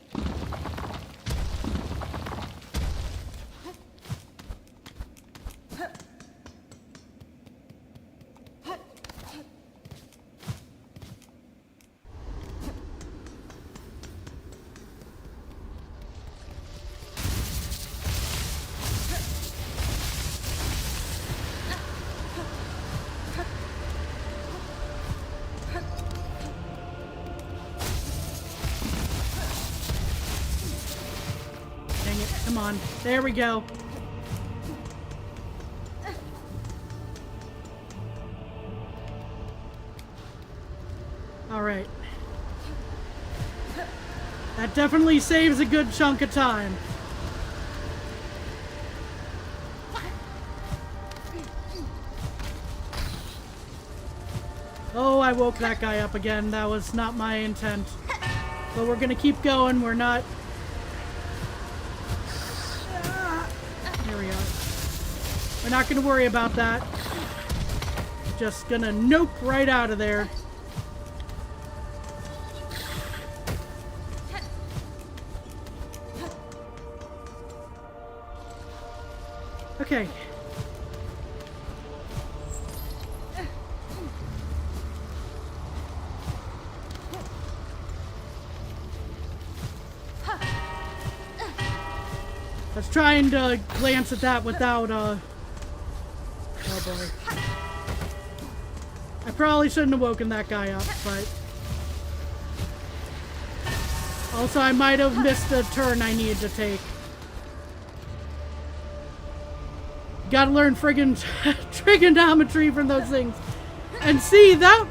[SPEAKER 1] Come on. There we go. Alright. That definitely saves a good chunk of time. Oh, I woke that guy up again. That was not my intent. But we're gonna keep going. We're not... Here we go. We're not gonna worry about that. Just gonna nope right out of there. Okay. I was trying to glance at that without, oh boy. I probably shouldn't have woken that guy up, but... Also, I might have missed a turn I needed to take. Gotta learn friggin' trigonometry from those things. And see, that...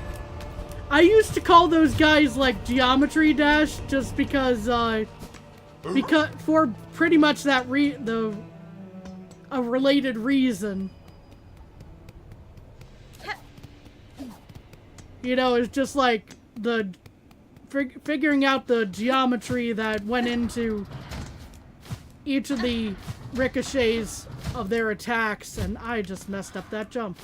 [SPEAKER 1] I used to call those guys, like, Geometry Dash, just because, for pretty much that a related reason. You know, it's just like the figuring out the geometry that went into each of the ricochets of their attacks, and I just messed up that jump.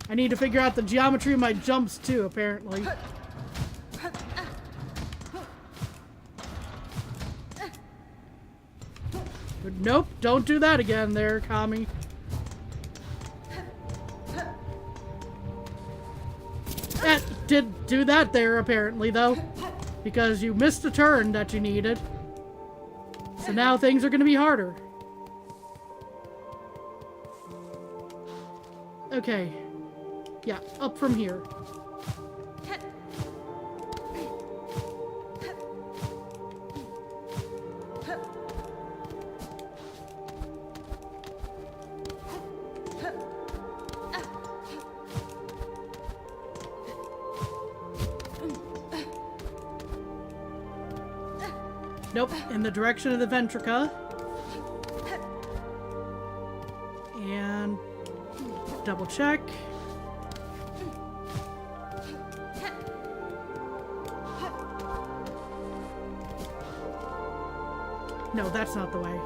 [SPEAKER 1] I need to figure out the geometry of my jumps too, apparently. But nope, don't do that again there, Kami. Did do that there, apparently, though. Because you missed the turn that you needed. So now things are going to be harder. Okay. Yeah, up from here. Nope, in the direction of the Ventrica. And double check. No, that's not the way.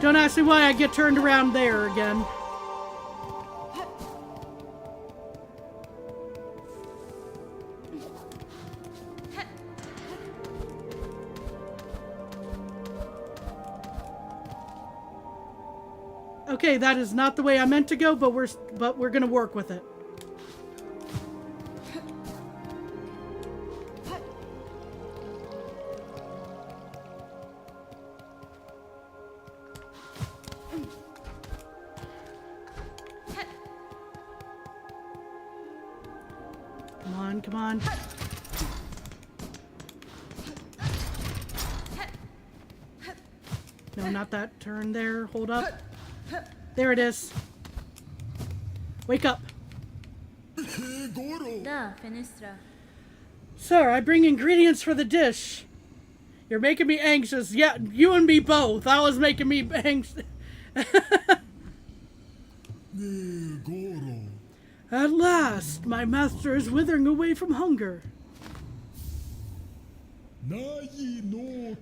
[SPEAKER 1] Don't ask me why I get turned around there again. Okay, that is not the way I meant to go, but we're gonna work with it. Come on, come on. No, not that turn there. Hold up. There it is. Wake up. Sir, I bring ingredients for the dish. You're making me anxious. Yeah, you and me both. That was making me anxious. At last, my master is withering away from hunger.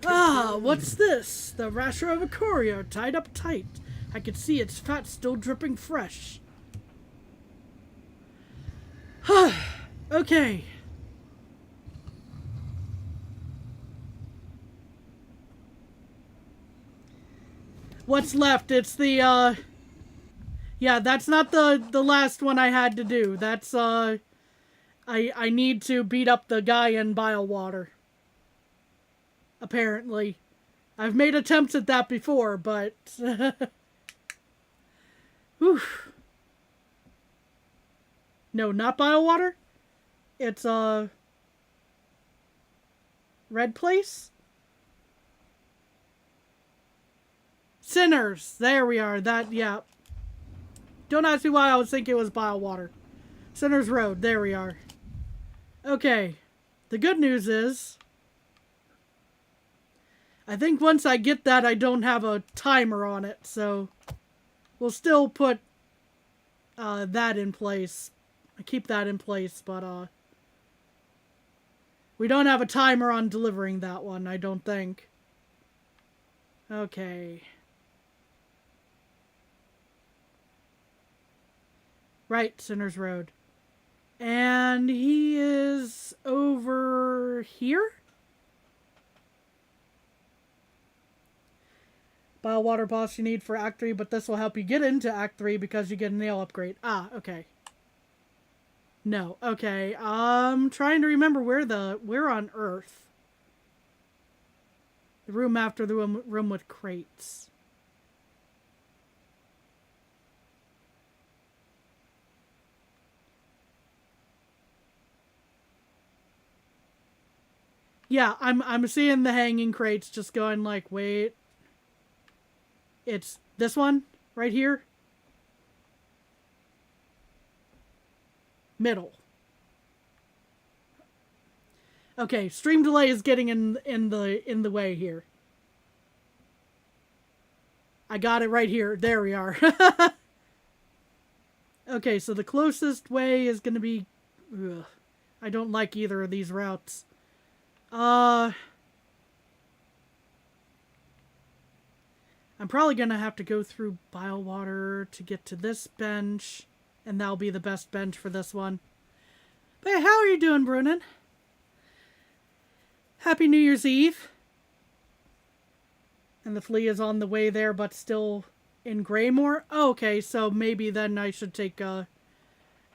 [SPEAKER 1] Ah, what's this? The rasher of a courier tied up tight. I could see its fat still dripping fresh. Okay. What's left? It's the, yeah, that's not the last one I had to do. That's, I need to beat up the guy in bile water. Apparently. I've made attempts at that before, but... Whew. No, not bile water. It's, Red Place? Sinners! There we are. That, yeah. Don't ask me why I was thinking it was bile water. Sinners Road. There we are. Okay. The good news is... I think once I get that, I don't have a timer on it, so we'll still put that in place. I keep that in place, but we don't have a timer on delivering that one, I don't think. Okay. Right, Sinners Road. And he is over here? Bile water boss you need for Act 3, but this will help you get into Act 3 because you get a nail upgrade. Ah, okay. No, okay. I'm trying to remember where on Earth. The room after the room with crates. Yeah, I'm seeing the hanging crates, just going like, wait. It's this one right here. Middle. Okay, stream delay is getting in the way here. I got it right here. There we are. Okay, so the closest way is going to be... Ugh, I don't like either of these routes. I'm probably going to have to go through bile water to get to this bench. And that'll be the best bench for this one. But hey, how are you doing, Brunin? Happy New Year's Eve. And the flea is on the way there, but still in Greymore? Oh, okay, so maybe then I should take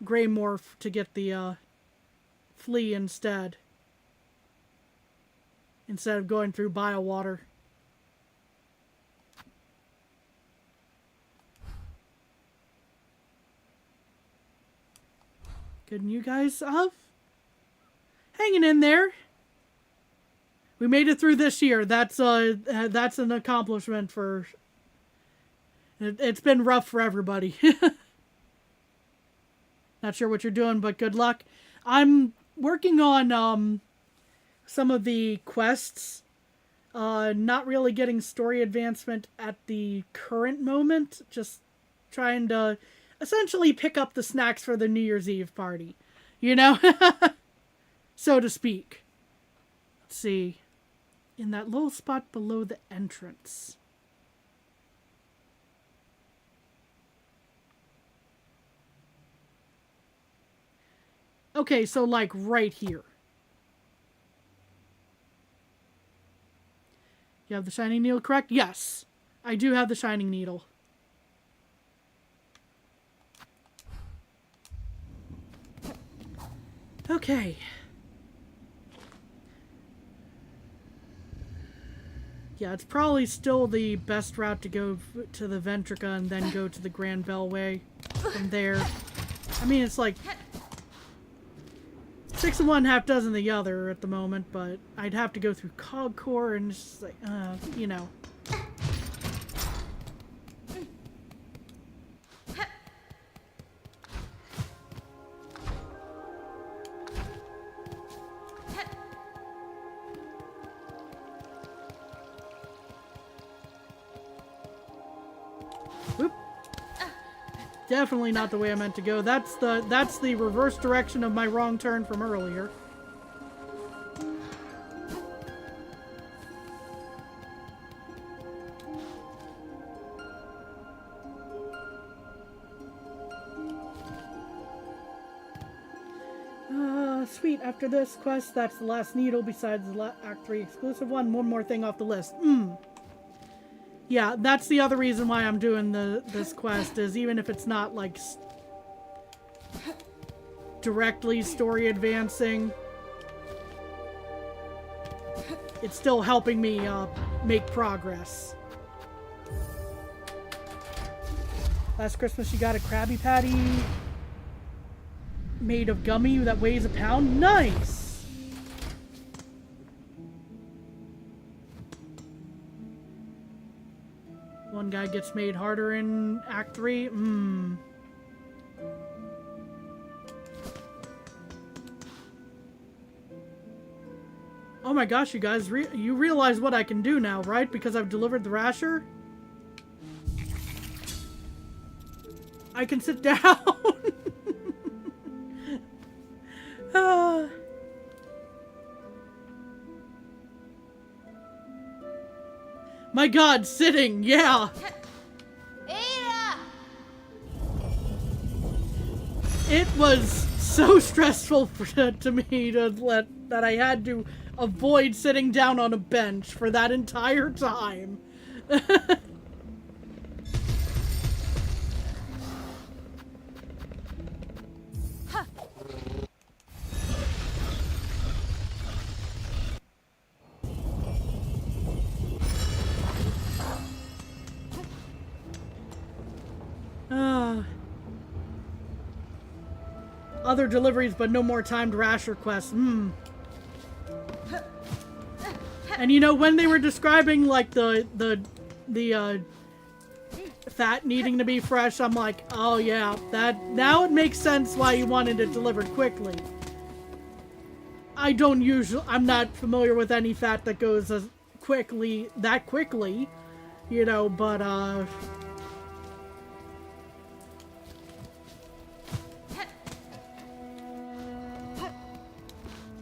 [SPEAKER 1] Greymore to get the flea instead. Instead of going through bile water. Good, and you guys hanging in there. We made it through this year. That's an accomplishment for... It's been rough for everybody. Not sure what you're doing, but good luck. I'm working on some of the quests. Not really getting story advancement at the current moment. Just trying to essentially pick up the snacks for the New Year's Eve party. You know? So to speak. Let's see. In that little spot below the entrance. Okay, so like right here. You have the shining needle, correct? Yes. I do have the shining needle. Okay. Yeah, it's probably still the best route to go to the Ventrica and then go to the Grand Bellway from there. I mean, it's like 6 of one, half dozen the other at the moment, but I'd have to go through Cogcore and it's just like, you know. Definitely not the way I meant to go. That's the reverse direction of my wrong turn from earlier. Sweet. After this quest, that's the last needle besides the Act 3 exclusive one. One more thing off the list. Yeah, that's the other reason why I'm doing this quest, is even if it's not, like, directly story advancing, it's still helping me make progress. Last Christmas you got a Krabby Patty made of gummy that weighs a pound? Nice! One guy gets made harder in Act 3. Oh my gosh, you guys, you realize what I can do now, right? Because I've delivered the rasher? I can sit down! My god, sitting, yeah! It was so stressful to me that I had to avoid sitting down on a bench for that entire time. Other deliveries, but no more timed rash requests. And you know, when they were describing like the fat needing to be fresh, I'm like, oh yeah, that now it makes sense why you wanted it delivered quickly. I'm not familiar with any fat that goes that quickly, you know, but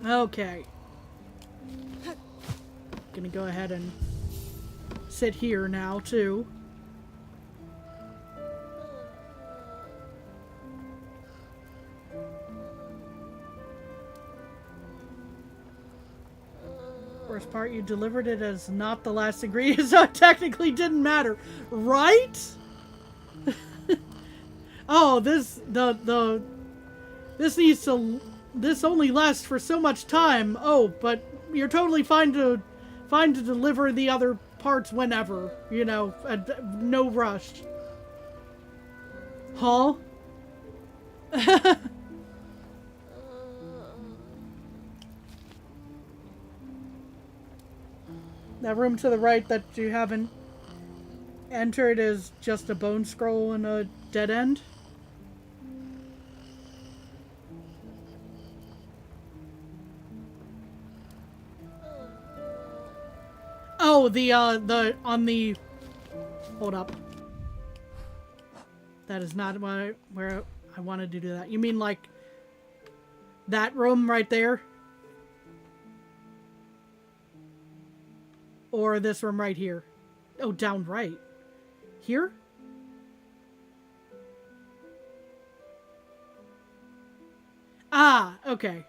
[SPEAKER 1] okay. Gonna go ahead and sit here now too. Worst part, you delivered it as not the last ingredient, so it technically didn't matter, right? Oh, this only lasts for so much time. Oh, but you're totally fine to deliver the other parts whenever, you know, no rush. Huh? That room to the right that you haven't entered is just a bone scroll and a dead end. Oh, hold up. That is not where I wanted to do that. You mean like that room right there? Or this room right here? Oh, down right. Here? Ah, okay.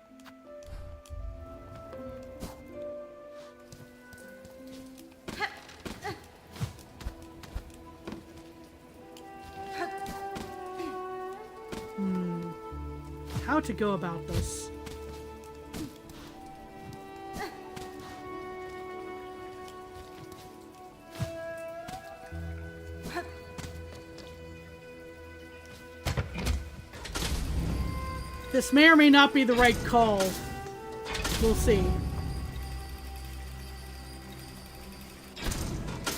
[SPEAKER 1] How to go about this? This may or may not be the right call. We'll see.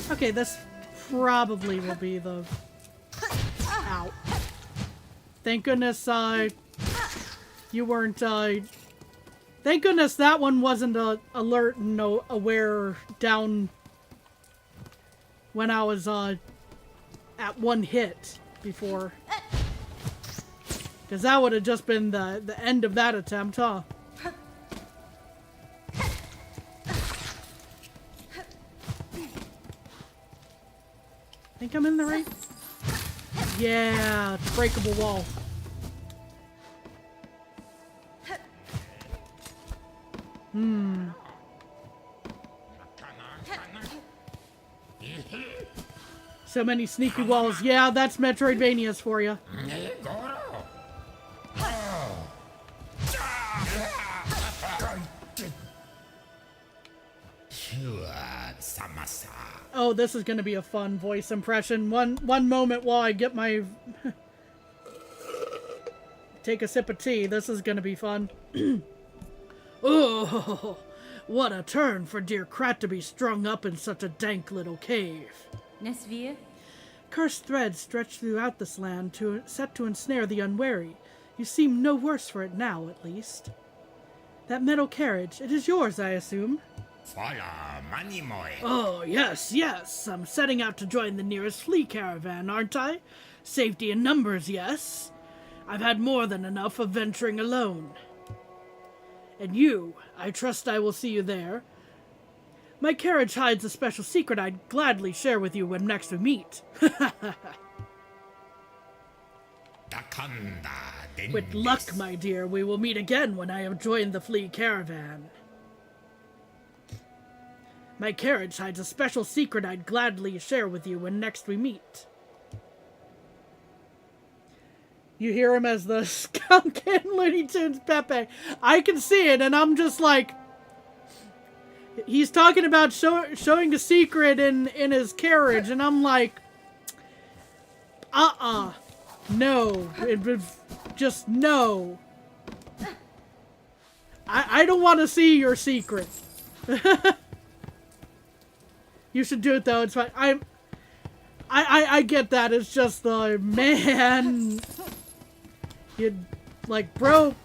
[SPEAKER 1] Okay, this probably will be the... Ow. Thank goodness, you weren't, thank goodness that one wasn't, alert and aware down when I was, at one hit before. Because that would have just been the end of that attempt, huh? Think I'm in the right? Yeah, it's a breakable wall. So many sneaky walls. Yeah, that's Metroidvanias for you. Oh, this is gonna be a fun voice impression. One moment while I get my... Take a sip of tea. This is gonna be fun. Oh, what a turn for dear Krat to be strung up in such a dank little cave.
[SPEAKER 2] Nesvir?
[SPEAKER 1] Cursed threads stretch throughout this land set to ensnare the unwary. You seem no worse for it now, at least. That metal carriage, it is yours, I assume? Oh, yes. I'm setting out to join the nearest flea caravan, aren't I? Safety in numbers, yes. I've had more than enough of venturing alone. And you, I trust I will see you there. My carriage hides a special secret I'd gladly share with you when next we meet. With luck, my dear, we will meet again when I have joined the flea caravan. My carriage hides a special secret I'd gladly share with you when next we meet. You hear him as the skunk in Looney Tunes Pepe. I can see it, and I'm just like... He's talking about showing a secret in his carriage, and I'm like... No. Just no. I don't want to see your secret. You should do it though. It's fine. I get that. It's just the man. You'd like, bro's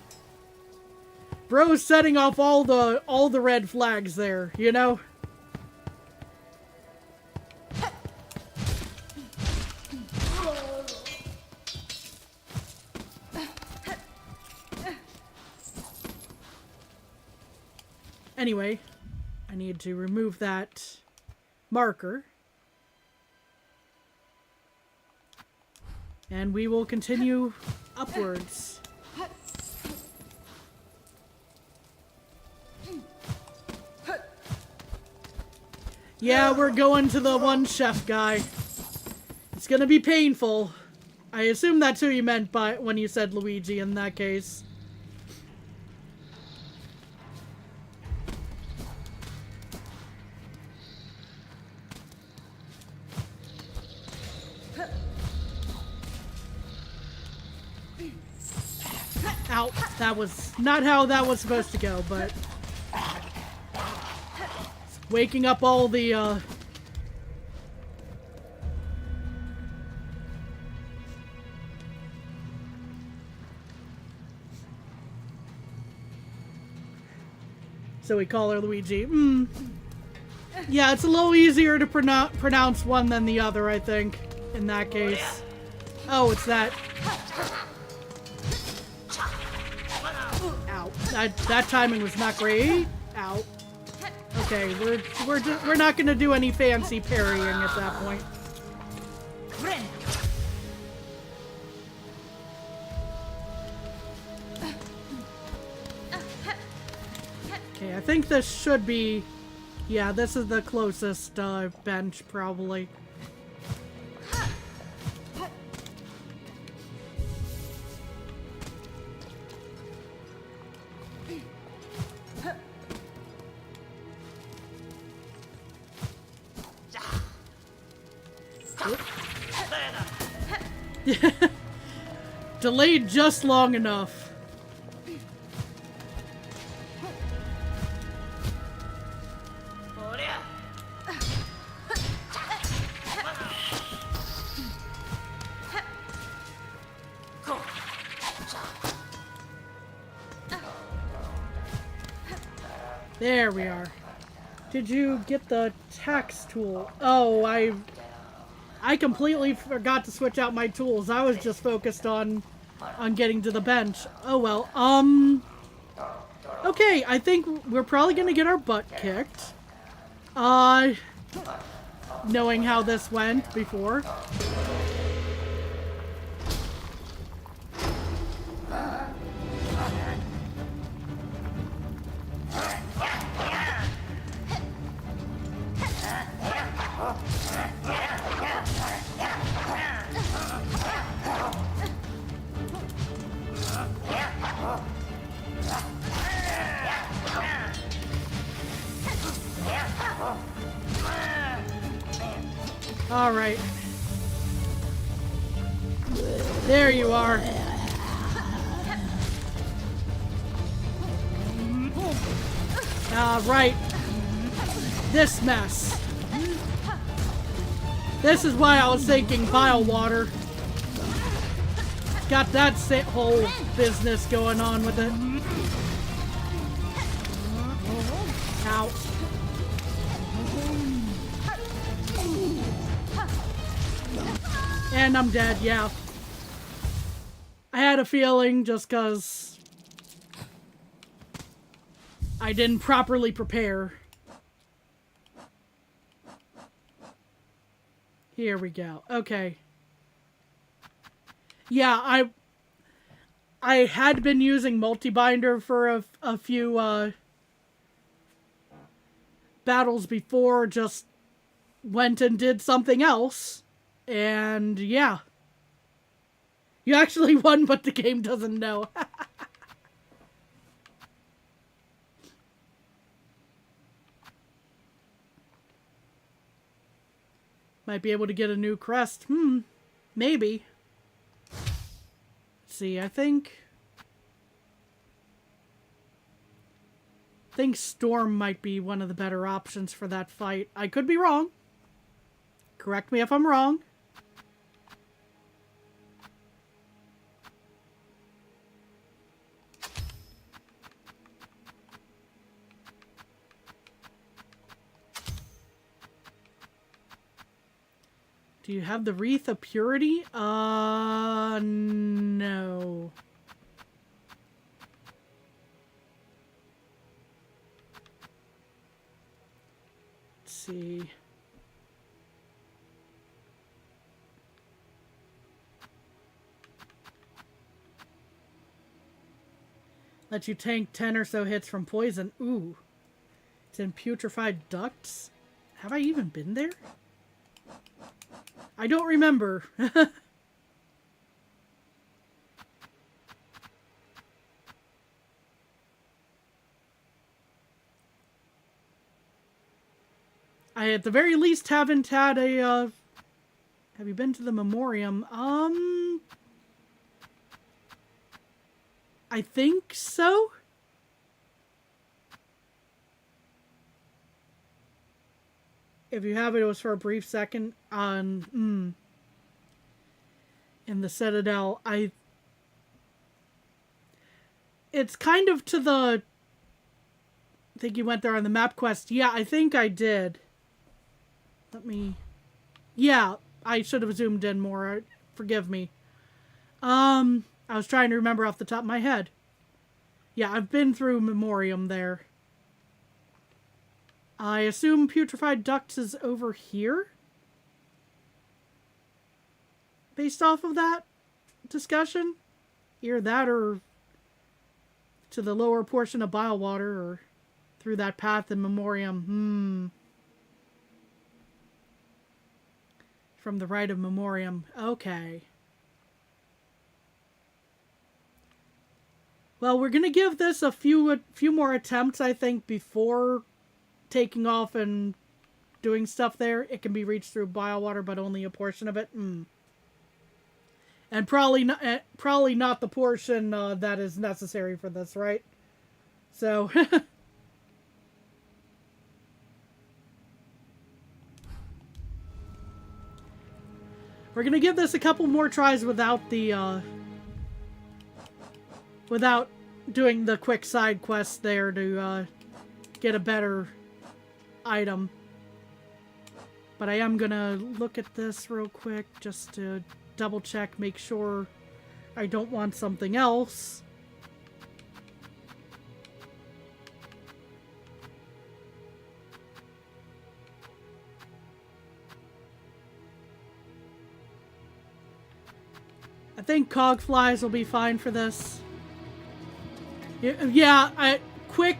[SPEAKER 1] setting off all the red flags there. You know. Anyway, I need to remove that marker. And we will continue upwards. Yeah, we're going to the one chef guy. It's gonna be painful. I assume that's who you meant by when you said Luigi in that case. Ow, that was not how that was supposed to go, but waking up all the so we call her Luigi. Yeah, it's a little easier to pronounce one than the other, I think, in that case. Oh, it's that. Ow. That timing was not great. Ow. Okay, we're not gonna do any fancy parrying at that point. Okay, I think this should be... Yeah, this is the closest bench, probably. Delayed just long enough. There we are. Did you get the tax tool? Oh, I completely forgot to switch out my tools. I was just focused on getting to the bench. Oh well. Okay, I think we're probably gonna get our butt kicked. Knowing how this went before. All right. There you are. Right. This mess. This is why I was thinking bile water. Got that whole business going on with it. Ow. And I'm dead, yeah. I had a feeling just because I didn't properly prepare. Here we go. Okay. Yeah, I had been using multi-binder for a few battles before, just went and did something else. And yeah. You actually won, but the game doesn't know. Might be able to get a new crest. Maybe. Let's see, I think... think Storm might be one of the better options for that fight. I could be wrong. Correct me if I'm wrong. Do you have the Wreath of Purity? No. Let's see. Let you tank 10 or so hits from poison. Ooh. It's in Putrefied Ducts. Have I even been there? I don't remember. I at the very least haven't had a, have you been to the Memoriam? I think so. If you have it, it was for a brief second on in the Citadel. It's kind of to the, I think you went there on the map quest. Yeah, I think I did. Yeah, I should have zoomed in more. Forgive me. I was trying to remember off the top of my head. Yeah, I've been through Memoriam there. I assume Putrefied Ducts is over here? Based off of that discussion? Either that or to the lower portion of Bilewater or through that path in Memoriam. From the right of Memoriam. Okay. Well, we're going to give this a few more attempts, I think, before taking off and doing stuff there. It can be reached through Bilewater, but only a portion of it. And probably not the portion that is necessary for this, right? So we're gonna give this a couple more tries without the without doing the quick side quest there to get a better item. But I am gonna look at this real quick just to double check, make sure I don't want something else. I think cog flies will be fine for this. Yeah, quick.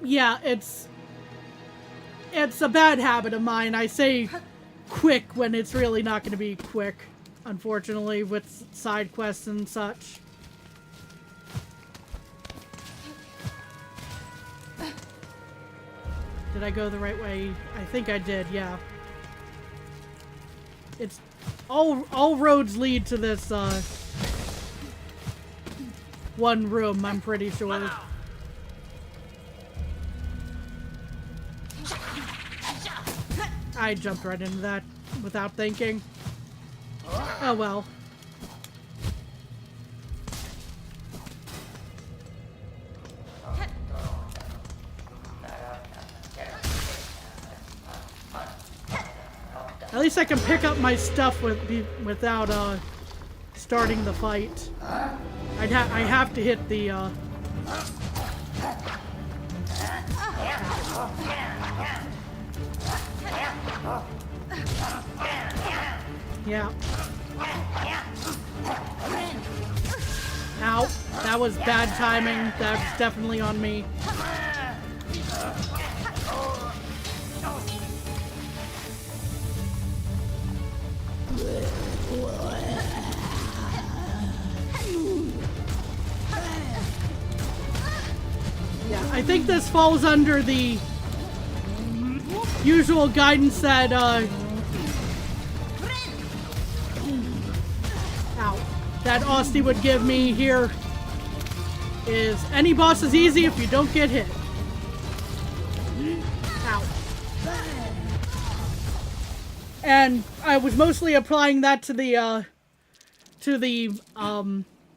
[SPEAKER 1] Yeah, it's a bad habit of mine. I say quick when it's really not going to be quick, unfortunately, with side quests and such. Did I go the right way? I think I did, yeah. It's all roads lead to this one room, I'm pretty sure. I jumped right into that without thinking. Oh well. At least I can pick up my stuff without starting the fight. I have to hit the yeah. Ow. That was bad timing. That's definitely on me. Yeah, I think this falls under the usual guidance that that Austin would give me here is any boss is easy if you don't get hit. Ow. And I was mostly applying that to the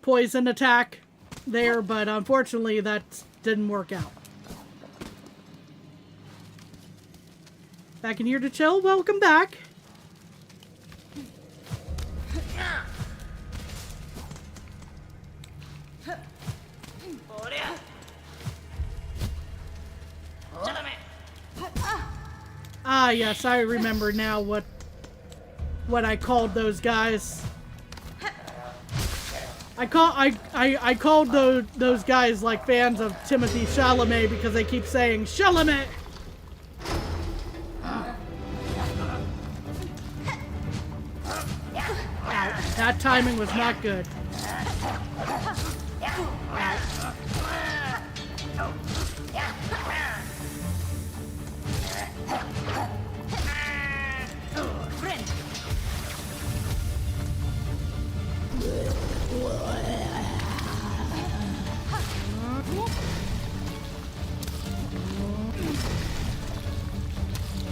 [SPEAKER 1] poison attack there, but unfortunately that didn't work out. Back in here to chill? Welcome back. Ah, yes, I remember now what I called those guys. I called those guys like fans of Timothy Chalamet because they keep saying Chalamet. Ow, that timing was not good.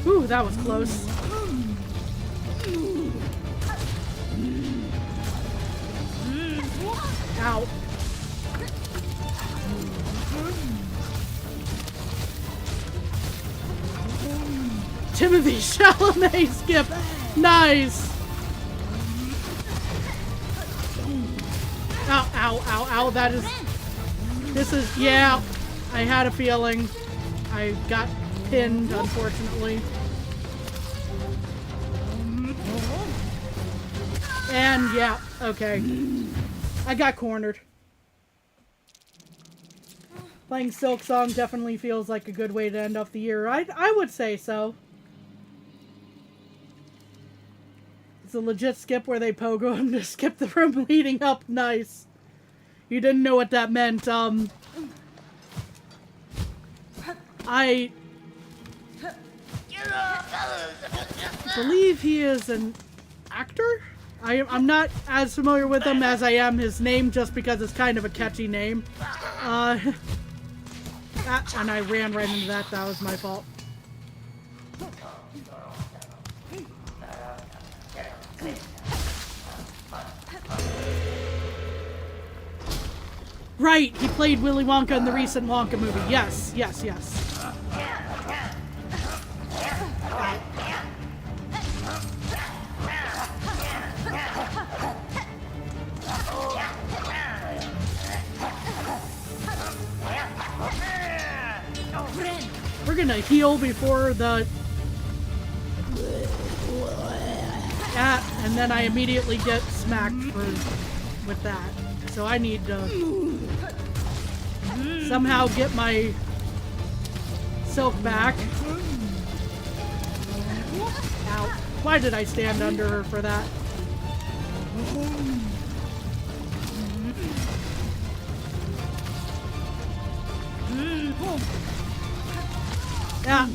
[SPEAKER 1] Ooh, that was close. Ow. Timothy Chalamet skip. Nice. Ow, ow, ow, ow. This is, yeah. I had a feeling. I got pinned, unfortunately. And, yeah, okay. I got cornered. Playing Silksong definitely feels like a good way to end off the year. I would say so. It's a legit skip where they pogo him to skip the room leading up. Nice. You didn't know what that meant. I believe he is an actor? I'm not as familiar with him as I am his name, just because it's kind of a catchy name. And I ran right into that. That was my fault. Right, he played Willy Wonka in the recent Wonka movie. Yes, yes, yes. We're gonna heal before the... and then I immediately get smacked with that. So I need to somehow get my silk back. Ow. Why did I stand under her for that? Yeah.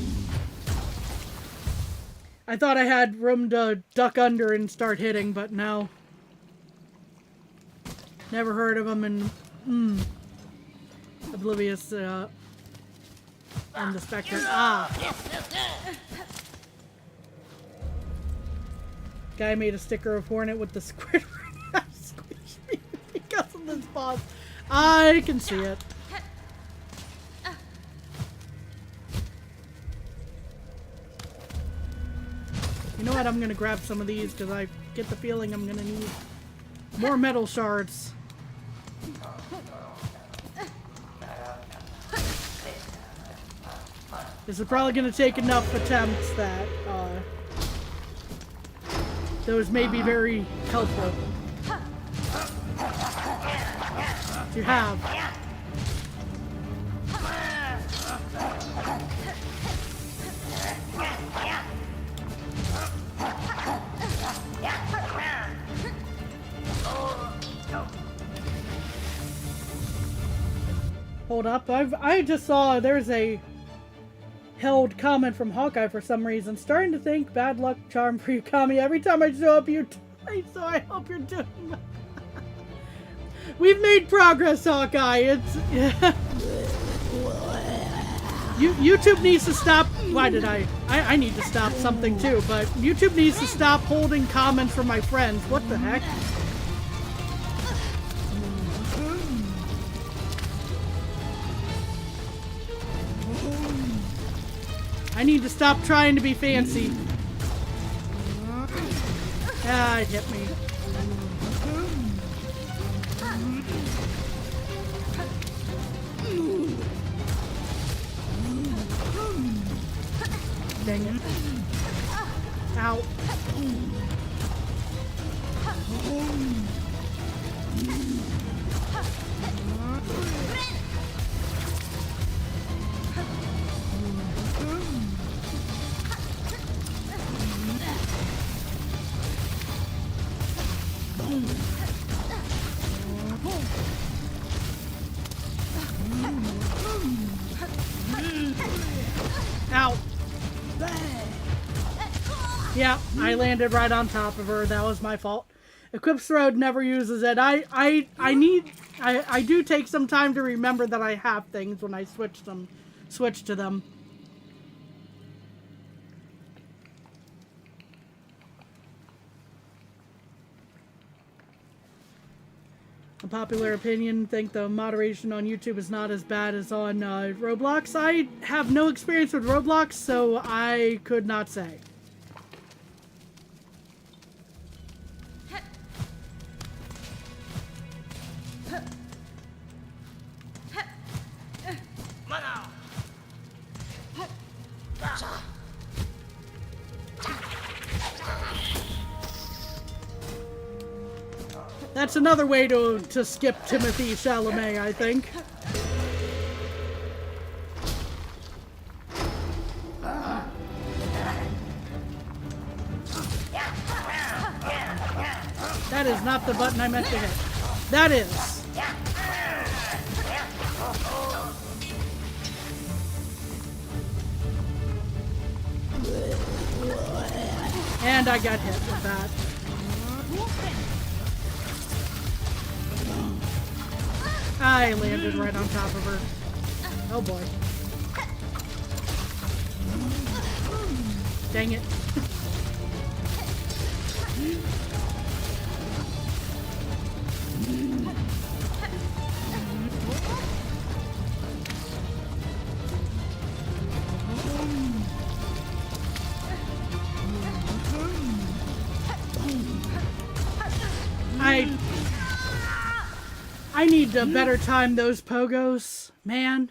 [SPEAKER 1] I thought I had room to duck under and start hitting, but no. Never heard of him, and oblivious on the spectrum. Ah. Guy made a sticker of Hornet with the Squidward squish me because of this boss. I can see it. You know what? I'm gonna grab some of these because I get the feeling I'm gonna need more metal shards. This is probably gonna take enough attempts that those may be very helpful. You have. Hold up, I just saw there's a held comment from Hawkeye for some reason. Starting to think bad luck charm for you, Kami. Every time I show up you die, so I hope you're doing well. We've made progress, Hawkeye. It's YouTube needs to stop. Why did I need to stop something too, but YouTube needs to stop holding comments from my friends. What the heck? I need to stop trying to be fancy. Ah, it hit me. Dang it. Ow. Ow. Yeah, I landed right on top of her. That was my fault. Equips Road never uses it. I do take some time to remember that I have things when I switch to them. A popular opinion, think the moderation on YouTube is not as bad as on Roblox. I have no experience with Roblox, so I could not say. That's another way to skip Timothée Chalamet, I think. That is not the button I meant to hit. That is. And I got hit with that. I landed right on top of her. Oh boy. Dang it. I need to better time those pogos, man.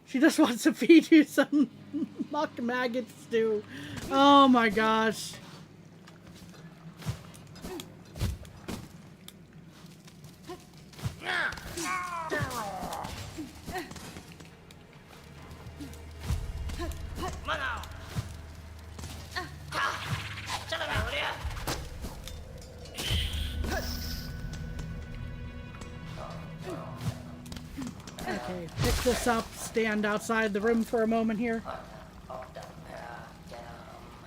[SPEAKER 1] She just wants to feed you some muck maggot stew. Oh my gosh. Okay, pick this up, stand outside the room for a moment here.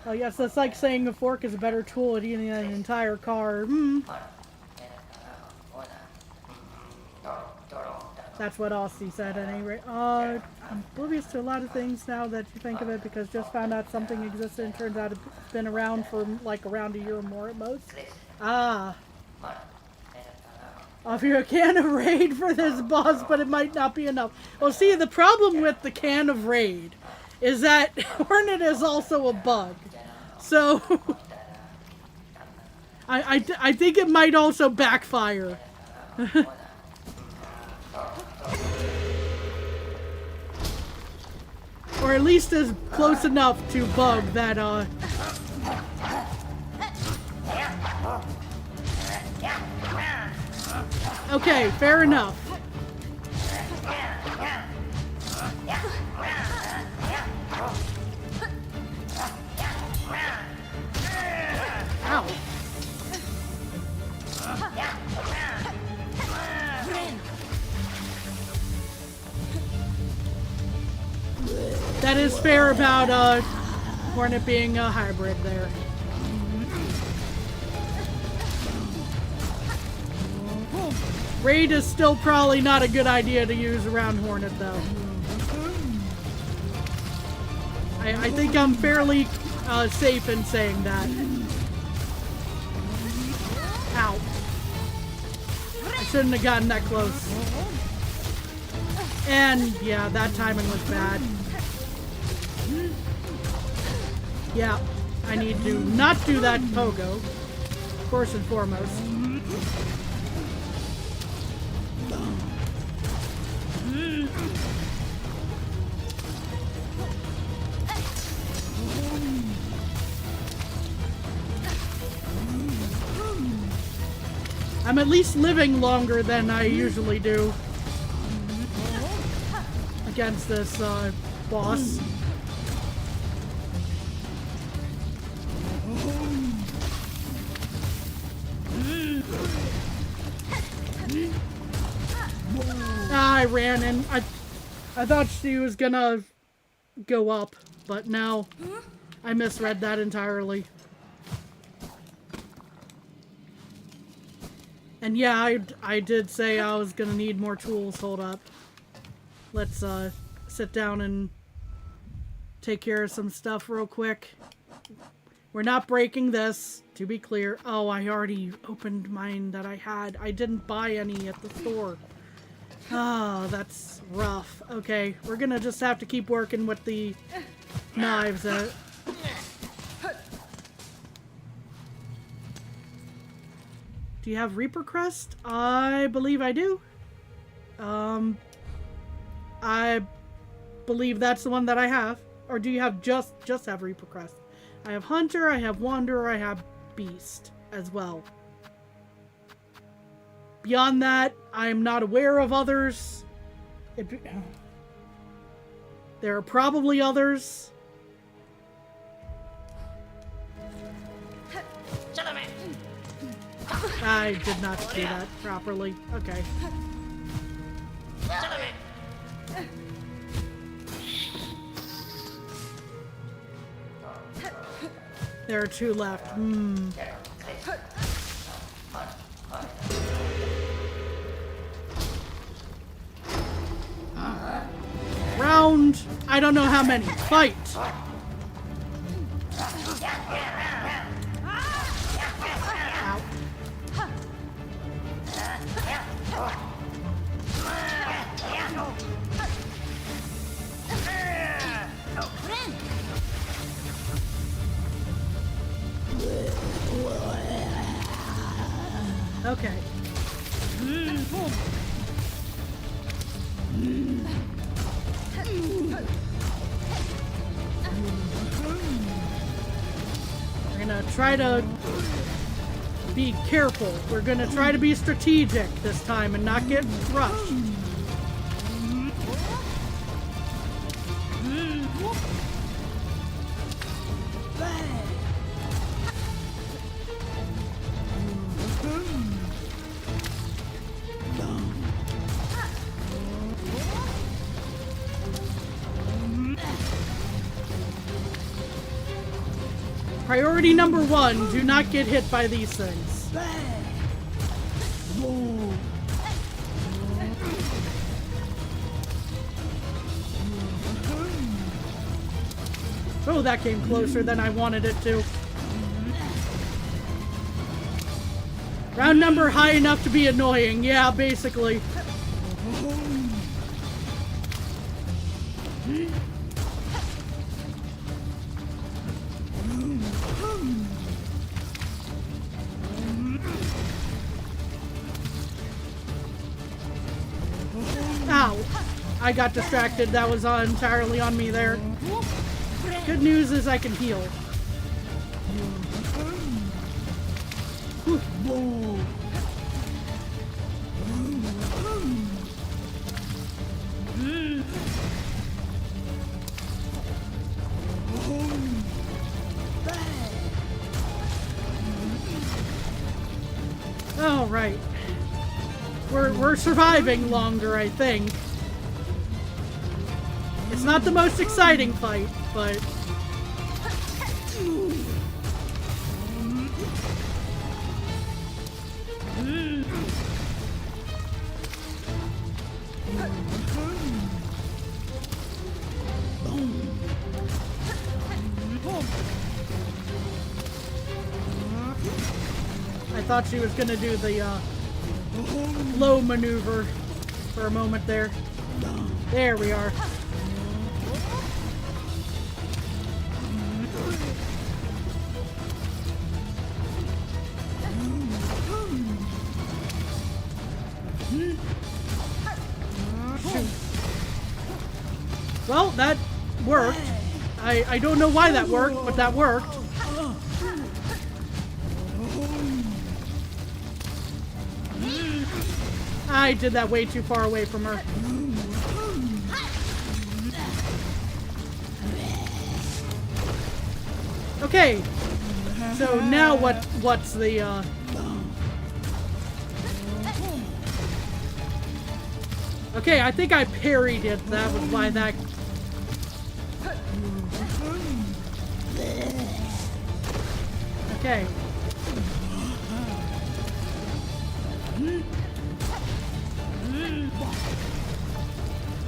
[SPEAKER 1] Oh yes, that's like saying a fork is a better tool at eating an entire car. That's what Aussie said at any rate. I'm oblivious to a lot of things now that you think of it, because just found out something existed and turns out it's been around for like around a year or more at most. Ah. Offer you a can of Raid for this boss, but it might not be enough. Well, see, the problem with the can of Raid is that Hornet is also a bug. So, I think it might also backfire. Or at least is close enough to bug that, okay, fair enough. Ow. That is fair about Hornet being a hybrid there. Raid is still probably not a good idea to use around Hornet, though. I think I'm fairly safe in saying that. Ow. I shouldn't have gotten that close. And, yeah, that timing was bad. Yeah, I need to not do that pogo, first and foremost. I'm at least living longer than I usually do against this boss. I ran and I thought she was gonna go up, but no, I misread that entirely. And yeah, I did say I was gonna need more tools. Hold up. Let's sit down and take care of some stuff real quick. We're not breaking this, to be clear. Oh, I already opened mine that I had. I didn't buy any at the store. Oh, that's rough. Okay, we're gonna just have to keep working with the knives. Do you have Reaper Crest? I believe I do. I believe that's the one that I have. Or do you have just have Reaper Crest? I have Hunter, I have Wanderer, I have Beast as well. Beyond that, I am not aware of others. There are probably others. I did not do that properly. Okay. There are 2 left. Round, I don't know how many. Fight! Okay. We're gonna try to be careful. We're gonna try to be strategic this time and not get rushed. Priority number 1, do not get hit by these things. Oh, that came closer than I wanted it to. Round number high enough to be annoying. Yeah, basically. Ow! I got distracted. That was entirely on me there. Good news is I can heal. All right. We're surviving longer, I think. It's not the most exciting fight, but I thought she was gonna do the low maneuver for a moment there. There we are. Well, that worked. I don't know why that worked, but that worked. I did that way too far away from her. Okay. So now what's the Okay, I think I parried it. That was why that... Okay.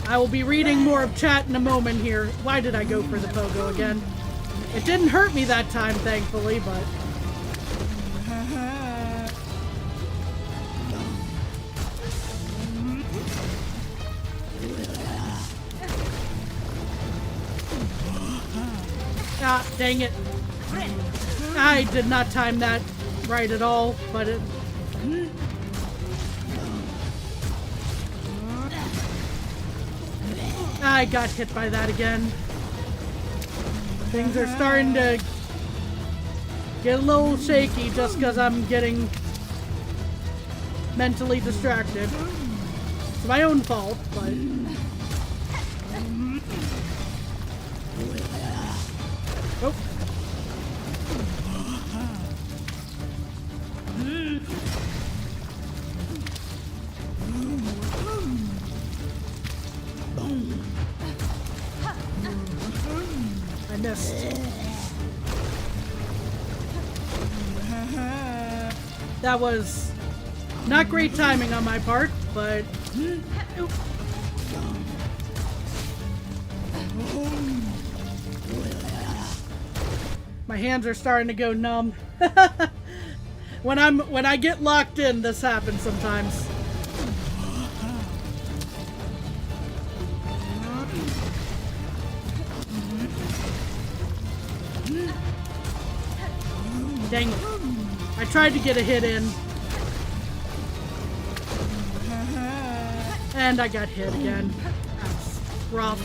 [SPEAKER 1] I will be reading more of chat in a moment here. Why did I go for the pogo again? It didn't hurt me that time, thankfully, but... Ah, dang it. I did not time that right at all, but it... I got hit by that again. Things are starting to get a little shaky just because I'm getting mentally distracted. It's my own fault, but... Oh. I missed. That was not great timing on my part, but... My hands are starting to go numb. When I get locked in, this happens sometimes. Dang it. I tried to get a hit in. And I got hit again. That's rough.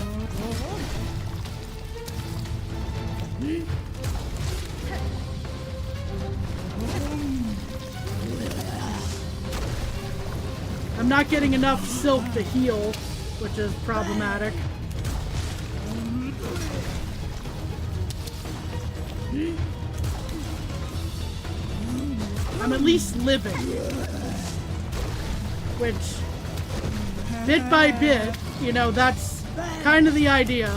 [SPEAKER 1] I'm not getting enough silk to heal, which is problematic. I'm at least living. Which, bit by bit, you know, that's kind of the idea.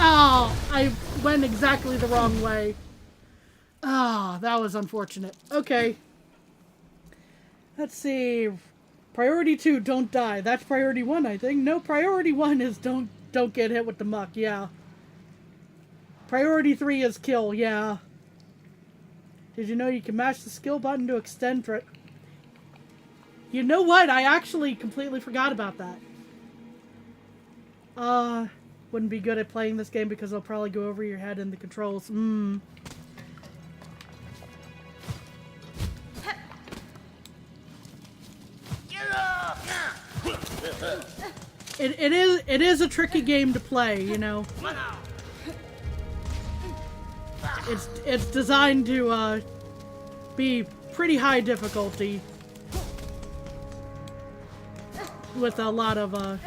[SPEAKER 1] Oh, I went exactly the wrong way. Ah, that was unfortunate. Okay. Let's see. Priority 2, don't die. That's priority 1, I think. No, priority 1 is don't get hit with the muck, yeah. Priority 3 is kill, yeah. Did you know you can mash the skill button to extend for it? You know what? I actually completely forgot about that. Wouldn't be good at playing this game because I'll probably go over your head in the controls. It is a tricky game to play, you know. It's designed to be pretty high difficulty with a lot of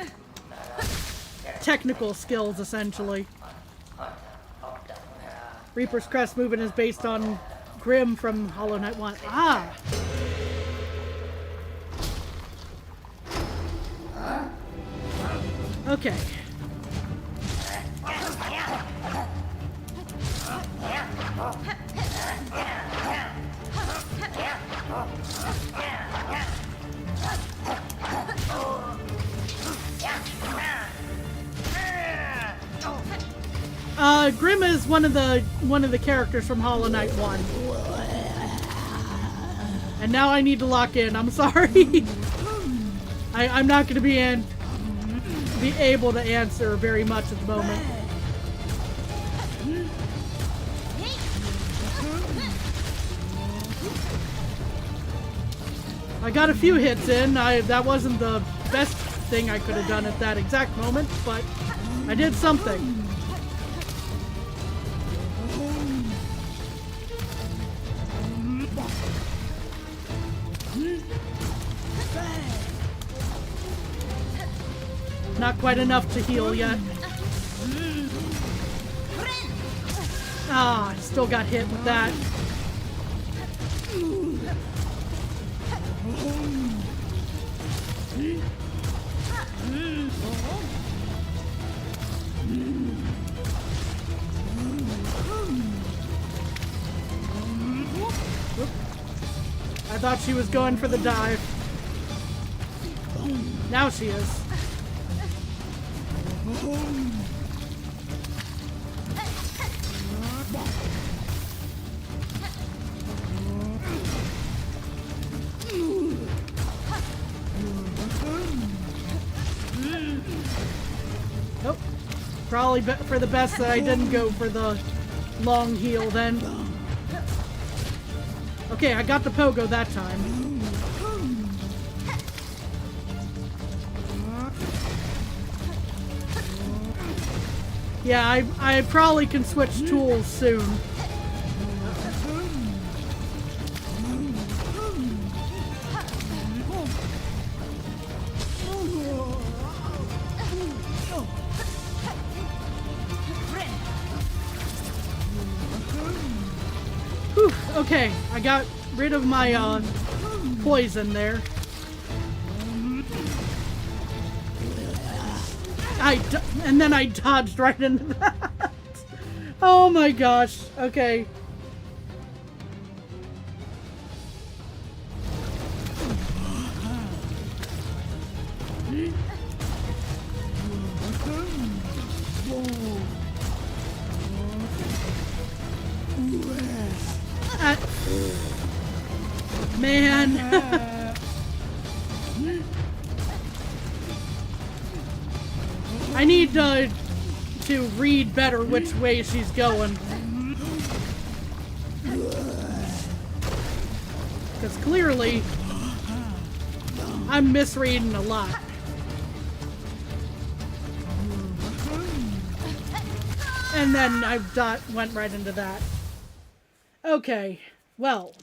[SPEAKER 1] technical skills, essentially. Reaper's Crest movement is based on Grim from Hollow Knight 1. Ah! Okay. Grim is one of the characters from Hollow Knight 1. And now I need to lock in. I'm sorry. I'm not going to be able to answer very much at the moment. I got a few hits in. That wasn't the best thing I could have done at that exact moment, but I did something. Not quite enough to heal yet. Ah, I still got hit with that. I thought she was going for the dive. Now she is. Nope. Probably for the best that I didn't go for the long heal then. Okay, I got the pogo that time. Yeah, I probably can switch tools soon. Whew, okay, I got rid of my poison there. And then I dodged right into that. Oh my gosh. Okay. Man. I need to read better which way she's going. Because clearly, I'm misreading a lot. And then I went right into that. Okay, well.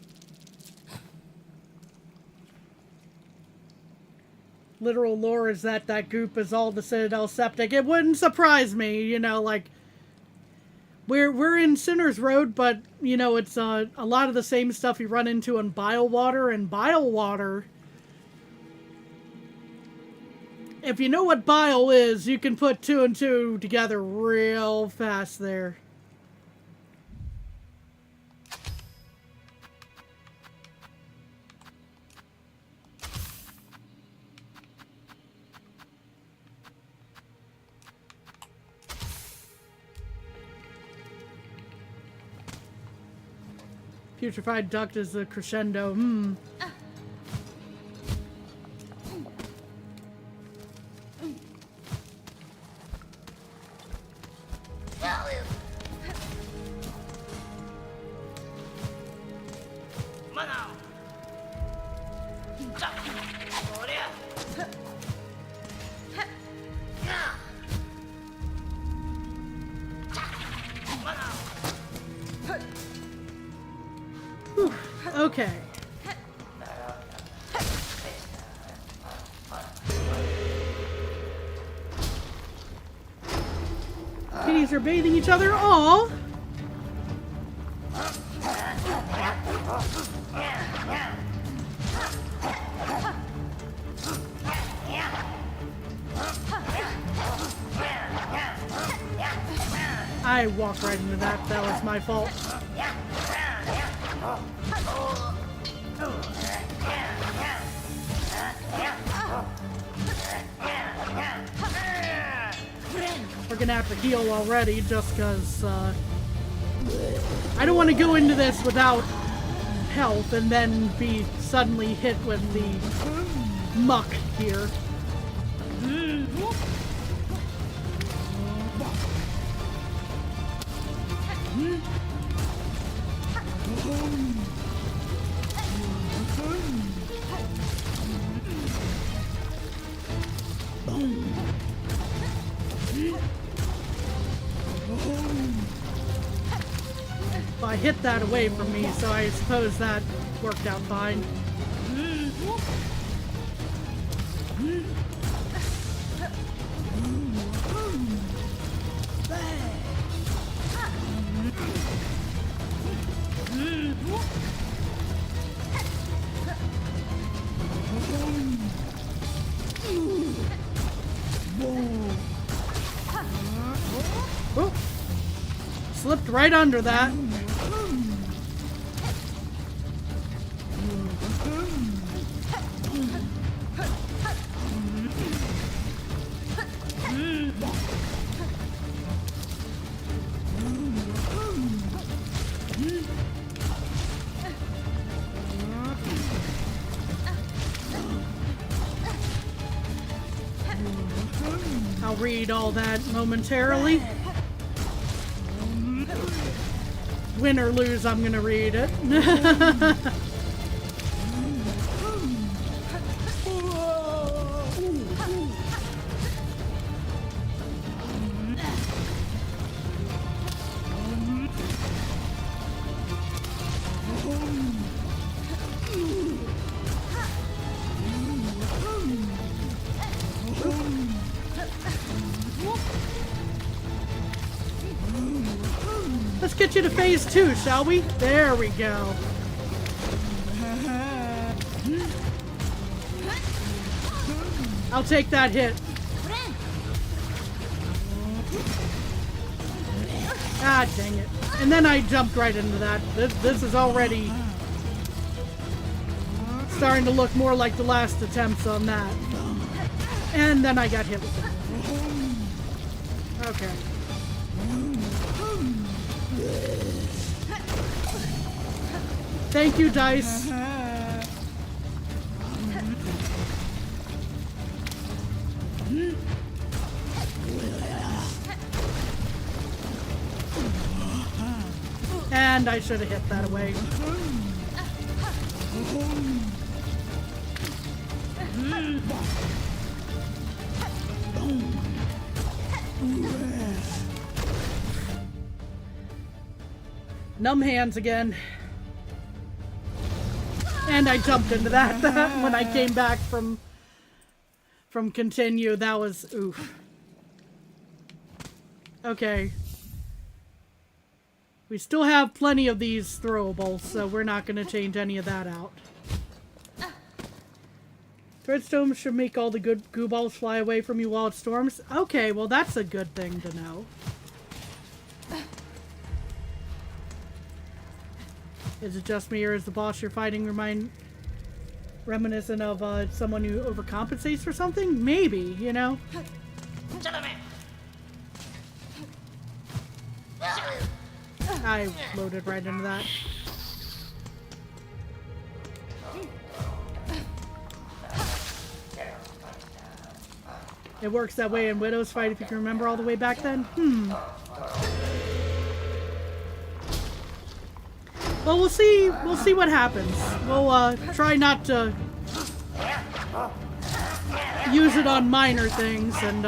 [SPEAKER 1] Literal lore is that group is all the Citadel septic. It wouldn't surprise me, you know, like we're in Sinner's Road, but you know, it's a lot of the same stuff you run into in Bilewater, and Bilewater, if you know what bile is, you can put 2 and 2 together real fast there. Putrefied duct is the crescendo. Okay. Kitties are bathing each other. Aww. I walked right into that. That was my fault. We're gonna have to heal already just because I don't want to go into this without health and then be suddenly hit with the muck here. I hit that away from me, so I suppose that worked out fine. Oh, slipped right under that. I'll read all that momentarily. Win or lose, I'm gonna read it. Let's get you to phase 2, shall we? There we go. I'll take that hit. Ah, dang it. And then I jumped right into that. This is already starting to look more like the last attempts on that. And then I got hit with it. Okay. Thank you, dice. And I should have hit that away. Numb hands again. And I jumped into that when I came back from continue. That was oof. Okay. We still have plenty of these throwables, so we're not going to change any of that out. Threadstone should make all the good goo balls fly away from you while it storms. Okay, well that's a good thing to know. Is it just me, or is the boss you're fighting reminiscent of someone who overcompensates for something? Maybe, you know? I loaded right into that. It works that way in Widow's Fight, if you can remember all the way back then. Well, we'll see what happens. We'll try not to use it on minor things and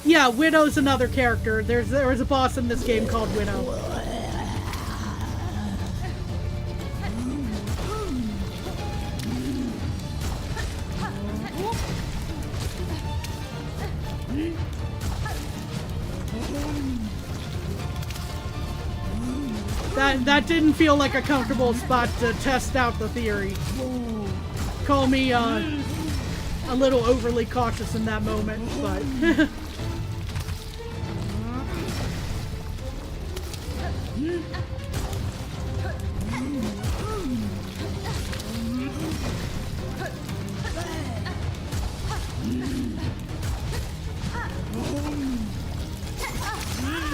[SPEAKER 1] yeah, Widow's another character. There was a boss in this game called Widow. That didn't feel like a comfortable spot to test out the theory. Call me a little overly cautious in that moment, but...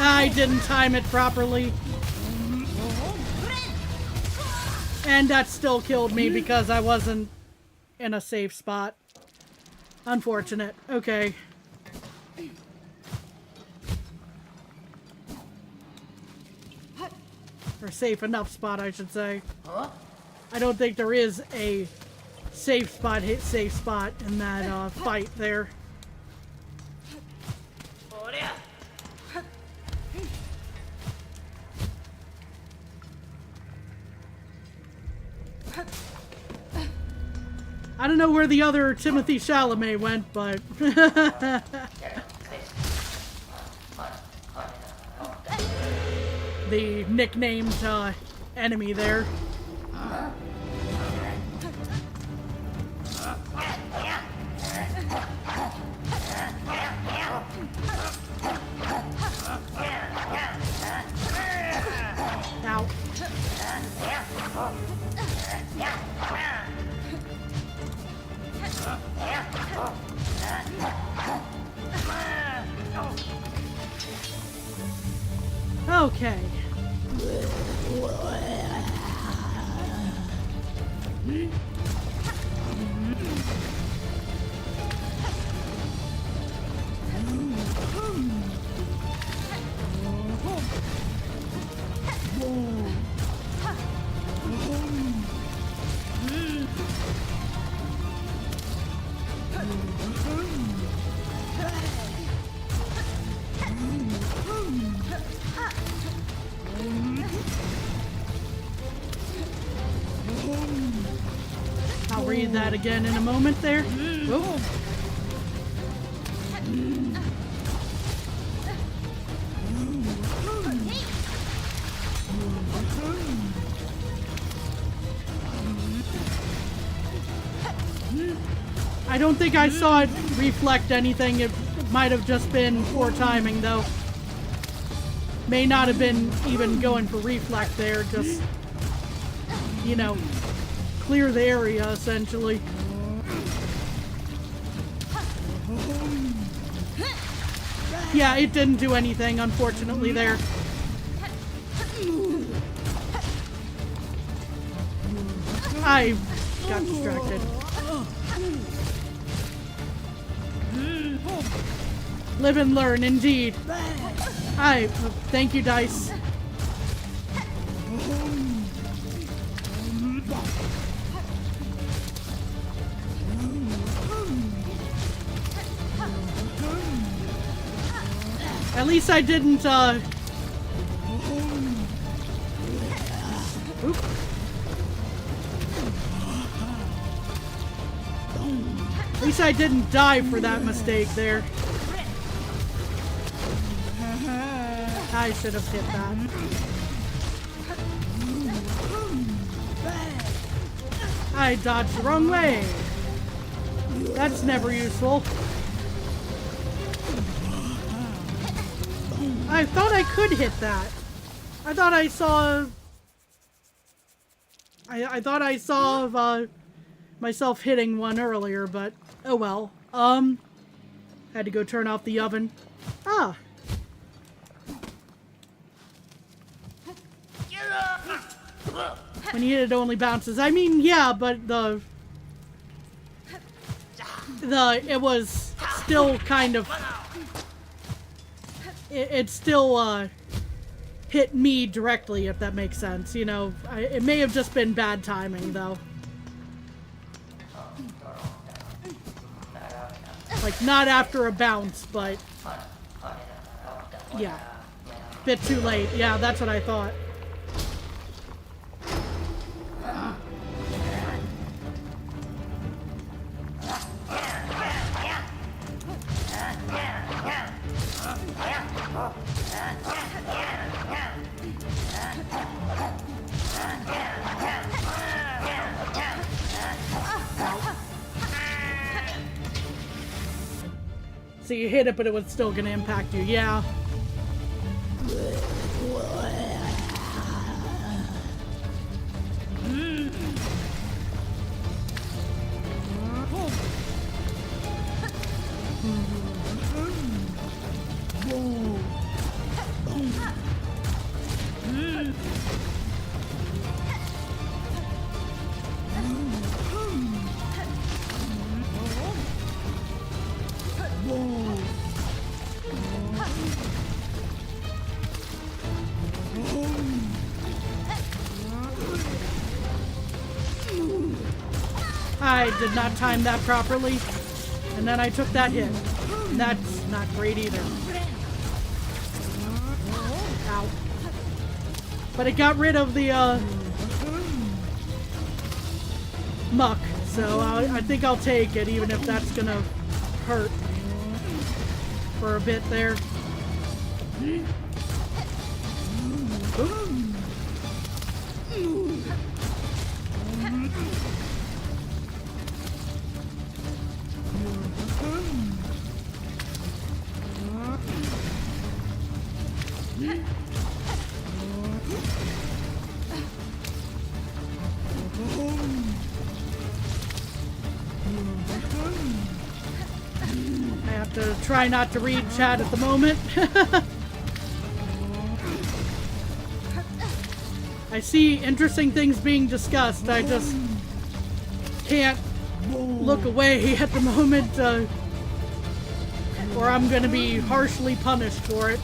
[SPEAKER 1] I didn't time it properly. And that still killed me because I wasn't in a safe spot. Unfortunate. Okay. Or safe enough spot, I should say. I don't think there is a safe spot in that fight there. I don't know where the other Timothy Chalamet went, but... the nicknamed enemy there. Ow. Okay. I'll read that again in a moment there. Oh. I don't think I saw it reflect anything. It might have just been poor timing, though. May not have been even going for reflect there, just, you know, clear the area, essentially. Yeah, it didn't do anything, unfortunately, there. I got distracted. Live and learn, indeed. Thank you, Dice. At least I didn't, Oop. At least I didn't die for that mistake there. I should have hit that. I dodged the wrong way. That's never useful. I thought I could hit that. I thought I saw... I thought I saw myself hitting one earlier, but oh well. Had to go turn off the oven. Ah. When you hit it, only bounces. I mean, yeah, but it was still kind of... It still hit me directly, if that makes sense. You know, it may have just been bad timing, though. Like, not after a bounce, but... yeah. Bit too late. Yeah, that's what I thought. So you hit it, but it was still gonna impact you. Yeah. I did not time that properly, and then I took that hit. And that's not great either. Ow. But it got rid of the muck, so I think I'll take it, even if that's gonna hurt for a bit there. I have to try not to read chat at the moment. I see interesting things being discussed. I just can't look away at the moment, or I'm going to be harshly punished for it.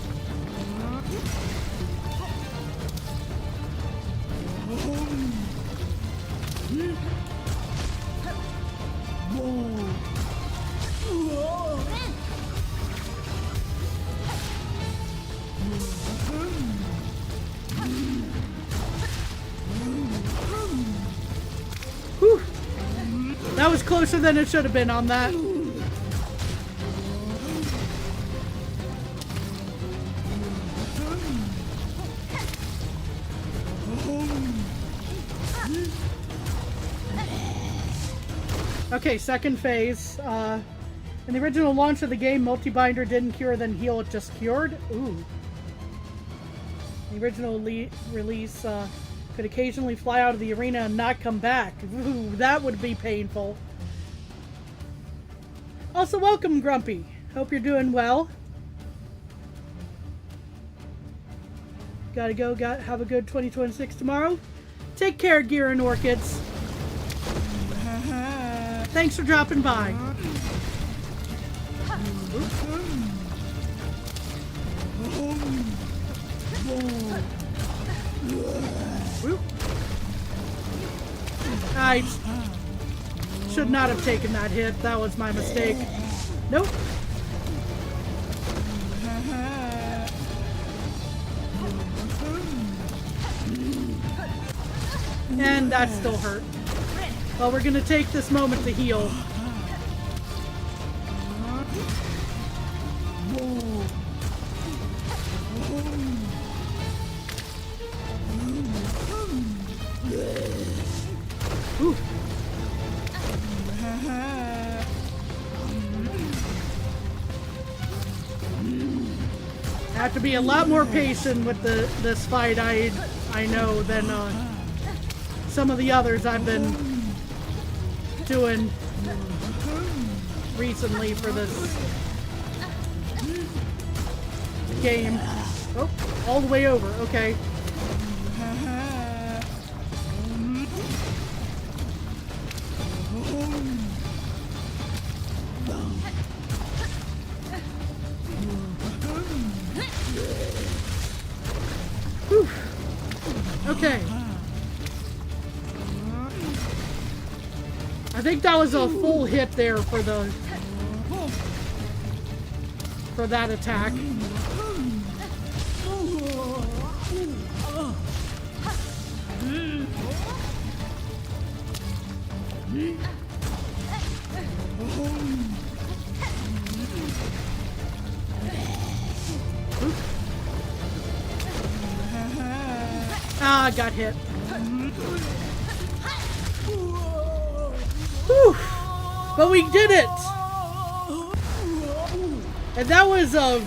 [SPEAKER 1] Whew. That was closer than it should have been on that. Okay, second phase. In the original launch of the game, multi-binder didn't cure then heal, it just cured. Ooh. The original release could occasionally fly out of the arena and not come back. Ooh, that would be painful. Also, welcome, Grumpy. Hope you're doing well. Gotta go, have a good 2026 tomorrow. Take care, Gear and Orchids. Thanks for dropping by. I should not have taken that hit. That was my mistake. Nope. And that still hurt. Well, we're gonna take this moment to heal. Ooh. I have to be a lot more patient with this fight. I know than some of the others I've been doing recently for this game. Oh, all the way over. Okay. Whew. Okay. I think that was a full hit there for that attack. Ah, got hit. Whew. But we did it! And that was a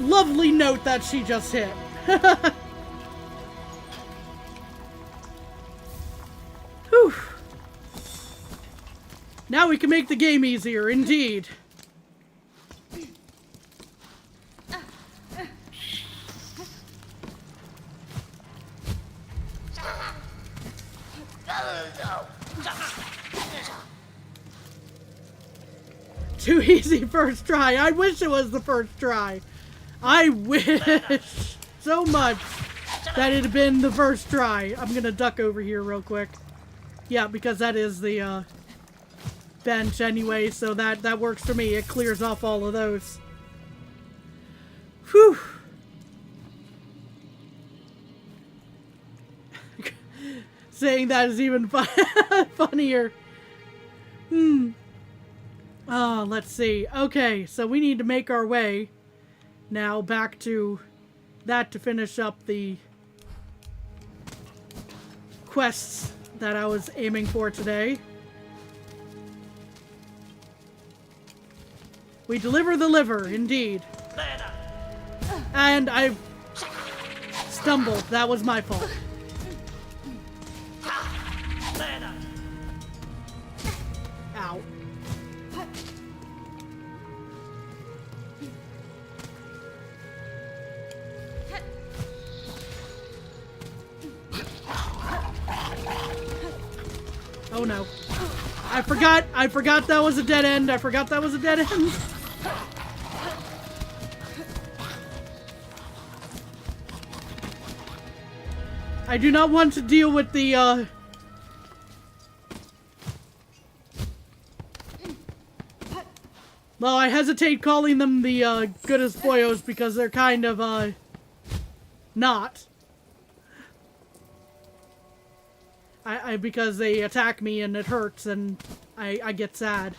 [SPEAKER 1] lovely note that she just hit. Whew. Now we can make the game easier, indeed. Too easy first try. I wish it was the first try. I wish so much that it had been the first try. I'm gonna duck over here real quick. Yeah, because that is the bench anyway, so that works for me. It clears off all of those. Whew. Saying that is even funnier. Oh, let's see. Okay, so we need to make our way now back to that to finish up the quests that I was aiming for today. We deliver the liver, indeed. And I stumbled. That was my fault. Ow. Oh no. I forgot that was a dead end. I forgot that was a dead end. I do not want to deal with the, well, I hesitate calling them the, good as boyos because they're kind of, not. Because they attack me and it hurts and I get sad.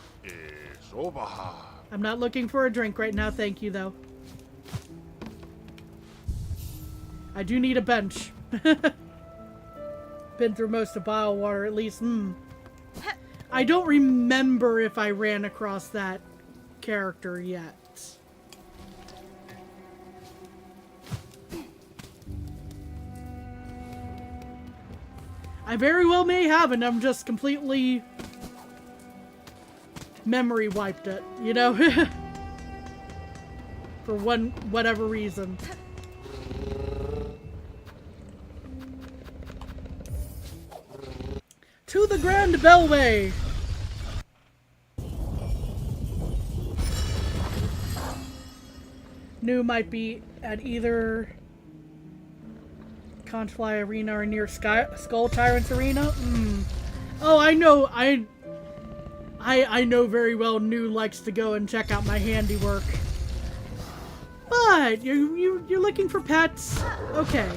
[SPEAKER 1] I'm not looking for a drink right now, thank you, though. I do need a bench. Been through most of bottled water, at least. I don't remember if I ran across that character yet. I very well may have, and I'm just completely memory wiped it, you know? For whatever reason. To the Grand Bellway! New might be at either Conchfly Arena or near Skull Tyrant's Arena? Oh, I know. I know very well New likes to go and check out my handiwork. But you're looking for pets? Okay.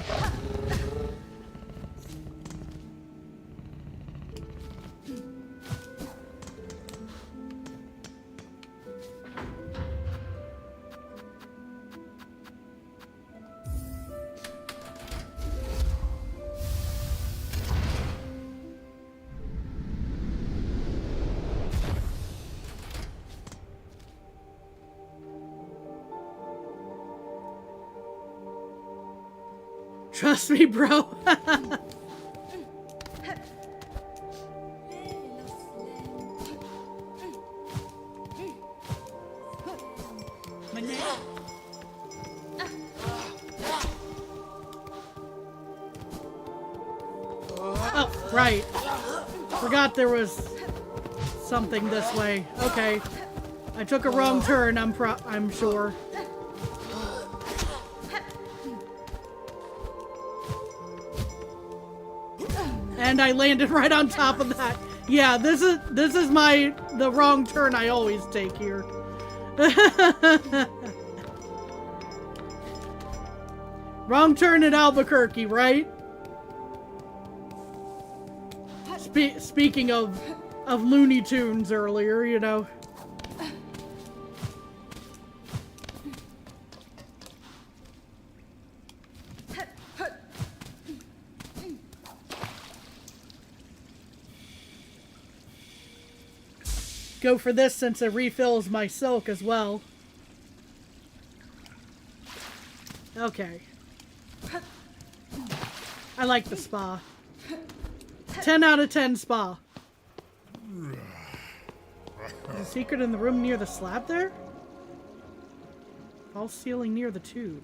[SPEAKER 1] Trust me, bro. Oh, right. Forgot there was something this way. Okay. I took a wrong turn, I'm sure. And I landed right on top of that. Yeah, this is the wrong turn I always take here. Wrong turn at Albuquerque, right? Speaking of Looney Tunes earlier, you know. Go for this since it refills my silk as well. Okay. I like the spa. 10 out of 10 spa. There's a secret in the room near the slab there? False ceiling near the tube.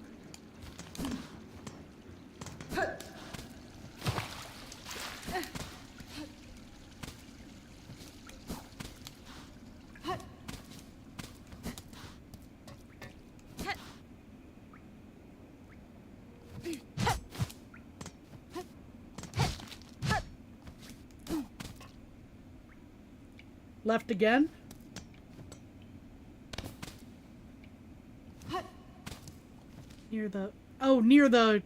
[SPEAKER 1] Left again? Near the... Oh, near the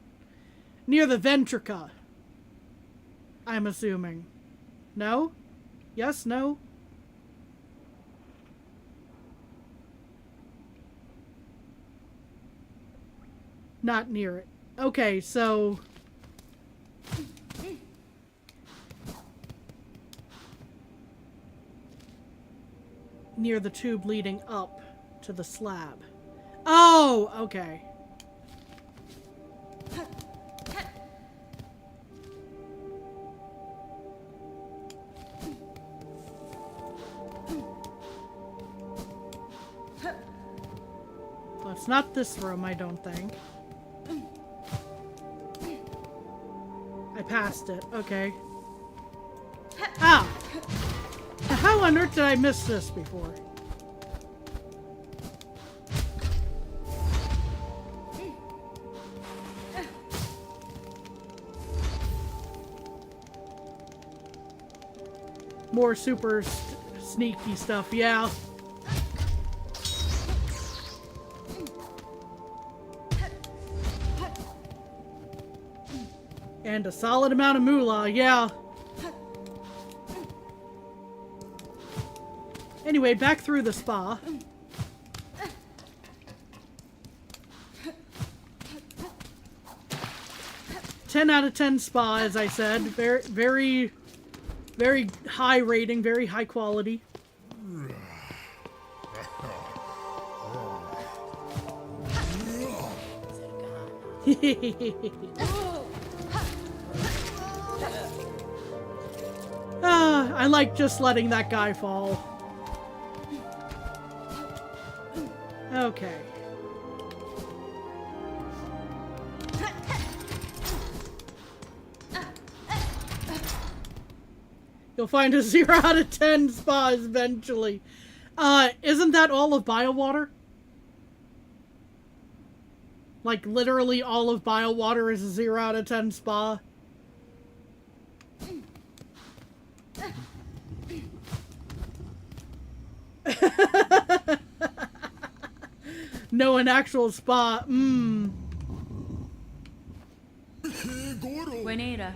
[SPEAKER 1] ventrica. I'm assuming. No? Yes? No? Not near it. Okay, so... near the tube leading up to the slab. Oh, okay. Well, it's not this room, I don't think. I passed it. Okay. Ah! How on earth did I miss this before? More super sneaky stuff, yeah. And a solid amount of moolah, yeah. Anyway, back through the spa. Ten out of 10 spa, as I said. Very, very, very high rating, very high quality. I like just letting that guy fall. Okay. You'll find a 0 out of 10 spas eventually. Isn't that all of BioWater? Like, literally all of BioWater is a 0 out of 10 spa? No, an actual spa.
[SPEAKER 2] Buenera.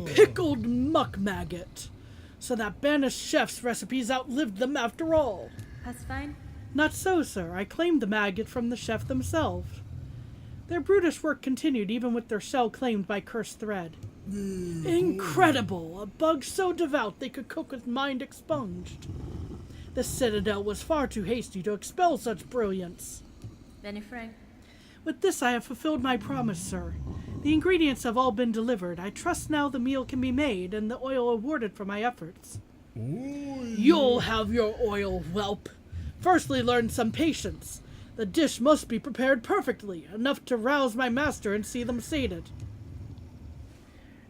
[SPEAKER 1] Pickled muck maggot. So that banished chef's recipes outlived them after all.
[SPEAKER 2] That's fine.
[SPEAKER 1] Not so, sir. I claimed the maggot from the chef themselves. Their brutish work continued even with their shell claimed by cursed thread. Incredible! A bug so devout they could cook with mind expunged. The Citadel was far too hasty to expel such brilliance.
[SPEAKER 2] Very frank.
[SPEAKER 1] With this I have fulfilled my promise, sir. The ingredients have all been delivered. I trust now the meal can be made and the oil awarded for my efforts. You'll have your oil, whelp. Firstly, learn some patience. The dish must be prepared perfectly, enough to rouse my master and see them sated.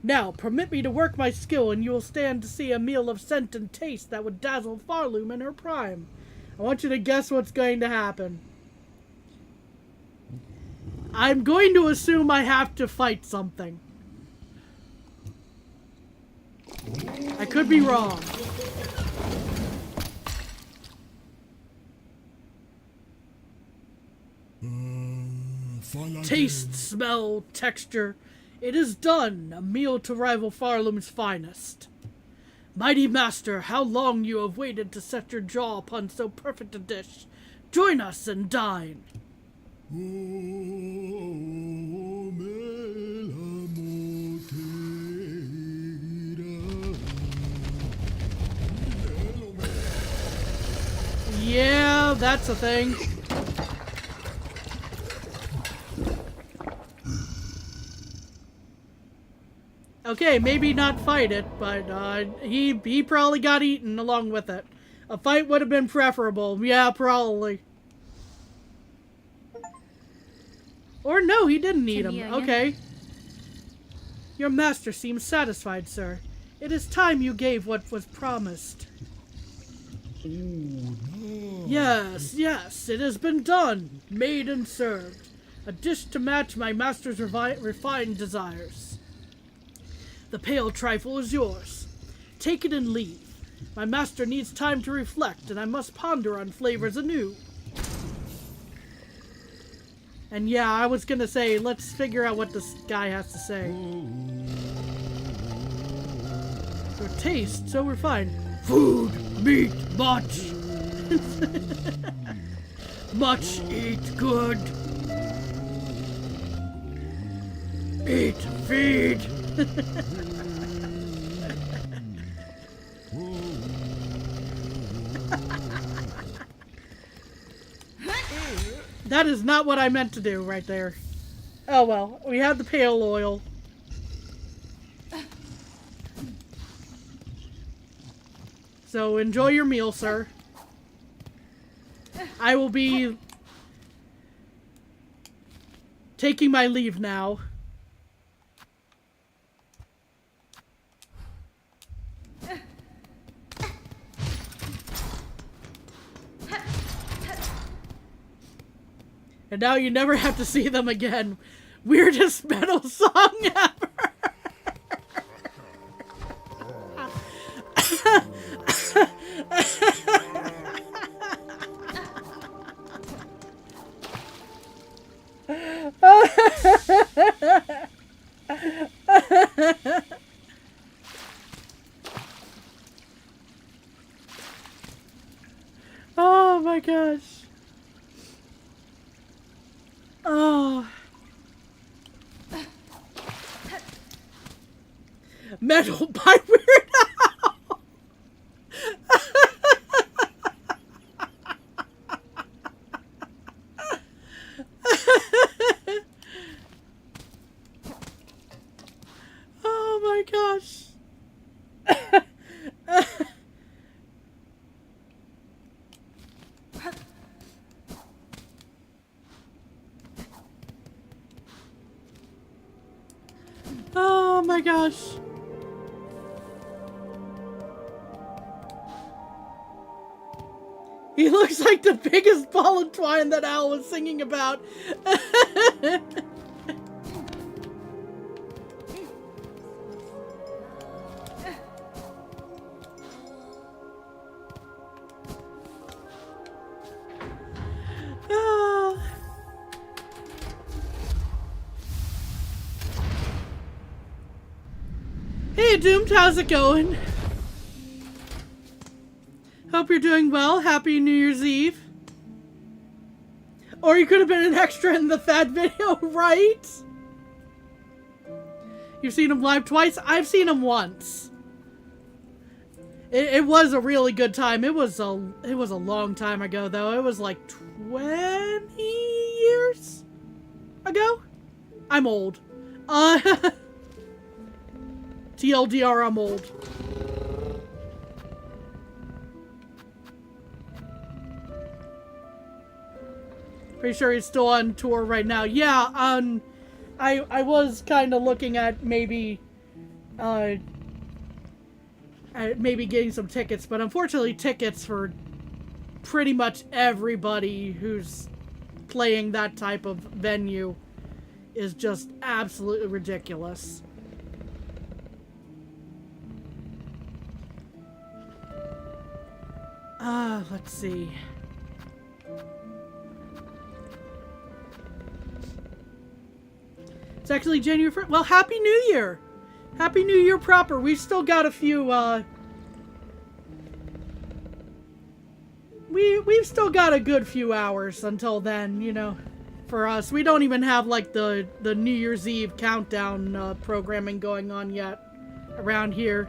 [SPEAKER 1] Now, permit me to work my skill, and you will stand to see a meal of scent and taste that would dazzle Farloom in her prime. I want you to guess what's going to happen. I'm going to assume I have to fight something. I could be wrong. Taste, smell, texture. It is done, a meal to rival Farloom's finest. Mighty master, how long you have waited to set your jaw upon so perfect a dish. Join us and dine. Yeah. that's a thing. Okay, maybe not fight it, but he probably got eaten along with it. A fight would have been preferable. Yeah, probably. Or no, he didn't eat him. Okay. Your master seems satisfied, sir. It is time you gave what was promised. Yes, yes, it has been done. Made and served. A dish to match my master's refined desires. The pale trifle is yours. Take it and leave. My master needs time to reflect, and I must ponder on flavors anew. And yeah, I was gonna say, let's figure out what this guy has to say. Your taste so refined. Food, meat, much. Much eat good. Eat, feed. That is not what I meant to do right there. Oh well, we have the pale oil. So enjoy your meal, sir. I will be taking my leave now. And now you never have to see them again. Weirdest metal song ever. Oh my gosh. Oh. Metal by Weird Al. Oh my gosh. Oh my gosh. He looks like the biggest ball of twine that Al was singing about. Hey Doomed, how's it going? Hope you're doing well. Happy New Year's Eve. Or you could have been an extra in the Thad video, right? You've seen him live twice? I've seen him once. It was a really good time. It was a long time ago though. It was like 20 years ago? I'm old. TLDR, I'm old. Pretty sure he's still on tour right now. Yeah, I was kind of looking at maybe getting some tickets, but unfortunately tickets for pretty much everybody who's playing that type of venue is just absolutely ridiculous. Let's see. It's actually January 1st. Well, Happy New Year! Happy New Year proper. We've still got a few, We've still got a good few hours until then, you know, for us. We don't even have, like, the New Year's Eve countdown, programming going on yet around here.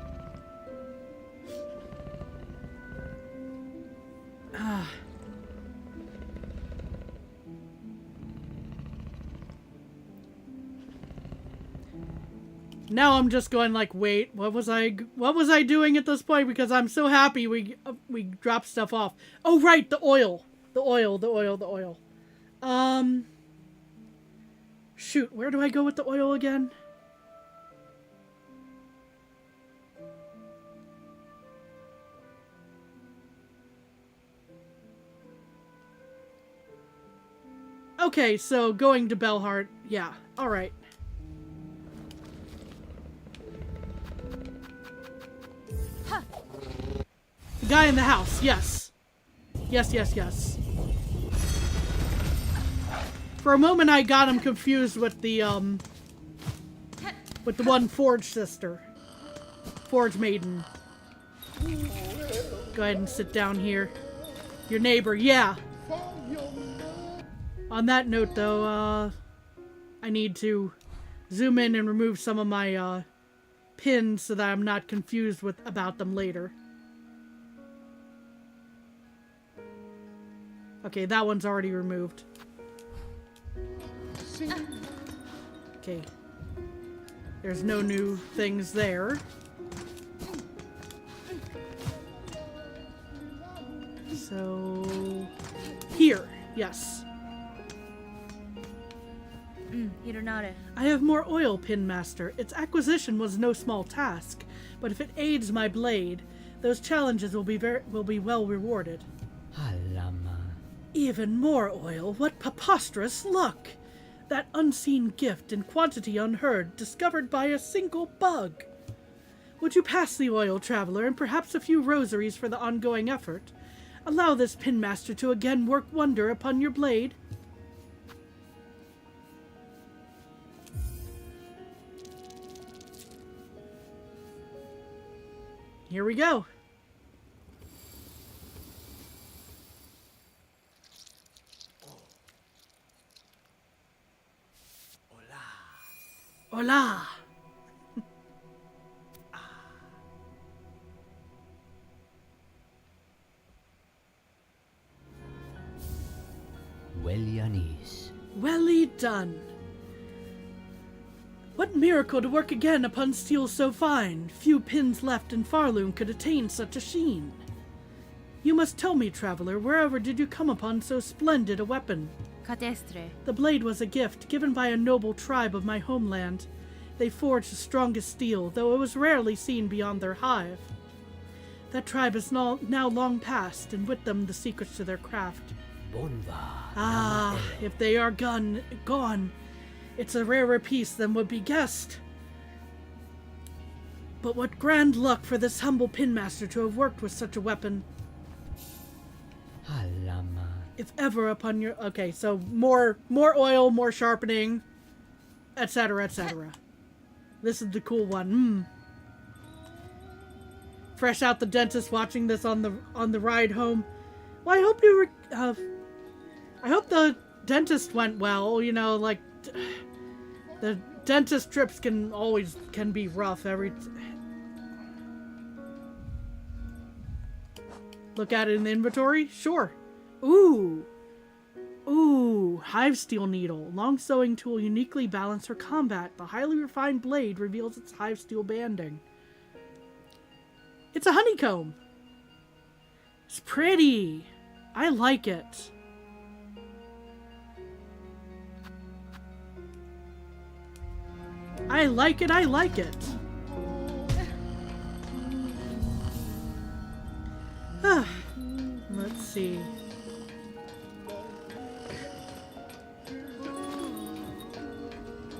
[SPEAKER 1] Now I'm just going like, wait, what was I doing at this point? Because I'm so happy we dropped stuff off. Oh, right, the oil. Shoot, where do I go with the oil again? Okay, so going to Bellheart. Yeah, alright. The guy in the house, yes. Yes. For a moment I got him confused with the one Forge sister. Forge maiden. Go ahead and sit down here. Your neighbor, yeah. On that note, though, I need to zoom in and remove some of my pins so that I'm not confused about them later. Okay, that one's already removed. Okay. There's no new things there. So... here, yes. I have more oil, Pin Master. Its acquisition was no small task, but if it aids my blade, those challenges will be well rewarded.
[SPEAKER 3] Halama.
[SPEAKER 1] Even more oil? What preposterous luck! That unseen gift in quantity unheard, discovered by a single bug. Would you pass the oil, traveler, and perhaps a few rosaries for the ongoing effort? Allow this Pin Master to again work wonder upon your blade. Here we go. Hola.
[SPEAKER 3] Well, Yanis.
[SPEAKER 1] Welly done. What miracle to work again upon steel so fine. Few pins left in Farloom could attain such a sheen. You must tell me, traveler, wherever did you come upon so splendid a weapon?
[SPEAKER 2] Cadestre.
[SPEAKER 1] The blade was a gift given by a noble tribe of my homeland. They forged the strongest steel, though it was rarely seen beyond their hive. That tribe is now long past, and with them the secrets to their craft.
[SPEAKER 3] Bonva.
[SPEAKER 1] Ah, if they are gone, it's a rarer piece than would be guessed. But what grand luck for this humble pinmaster to have worked with such a weapon.
[SPEAKER 3] Halama.
[SPEAKER 1] If ever upon your... Okay, so more oil, more sharpening, etc., etc. This is the cool one. Fresh out the dentist watching this on the ride home. Well, I hope you were... I hope the dentist went well. You know, like... The dentist trips can be rough Look at it in the inventory? Sure. Ooh, hive steel needle. Long sewing tool uniquely balanced for combat. The highly refined blade reveals its hive steel banding. It's a honeycomb. It's pretty. I like it. I like it. Let's see.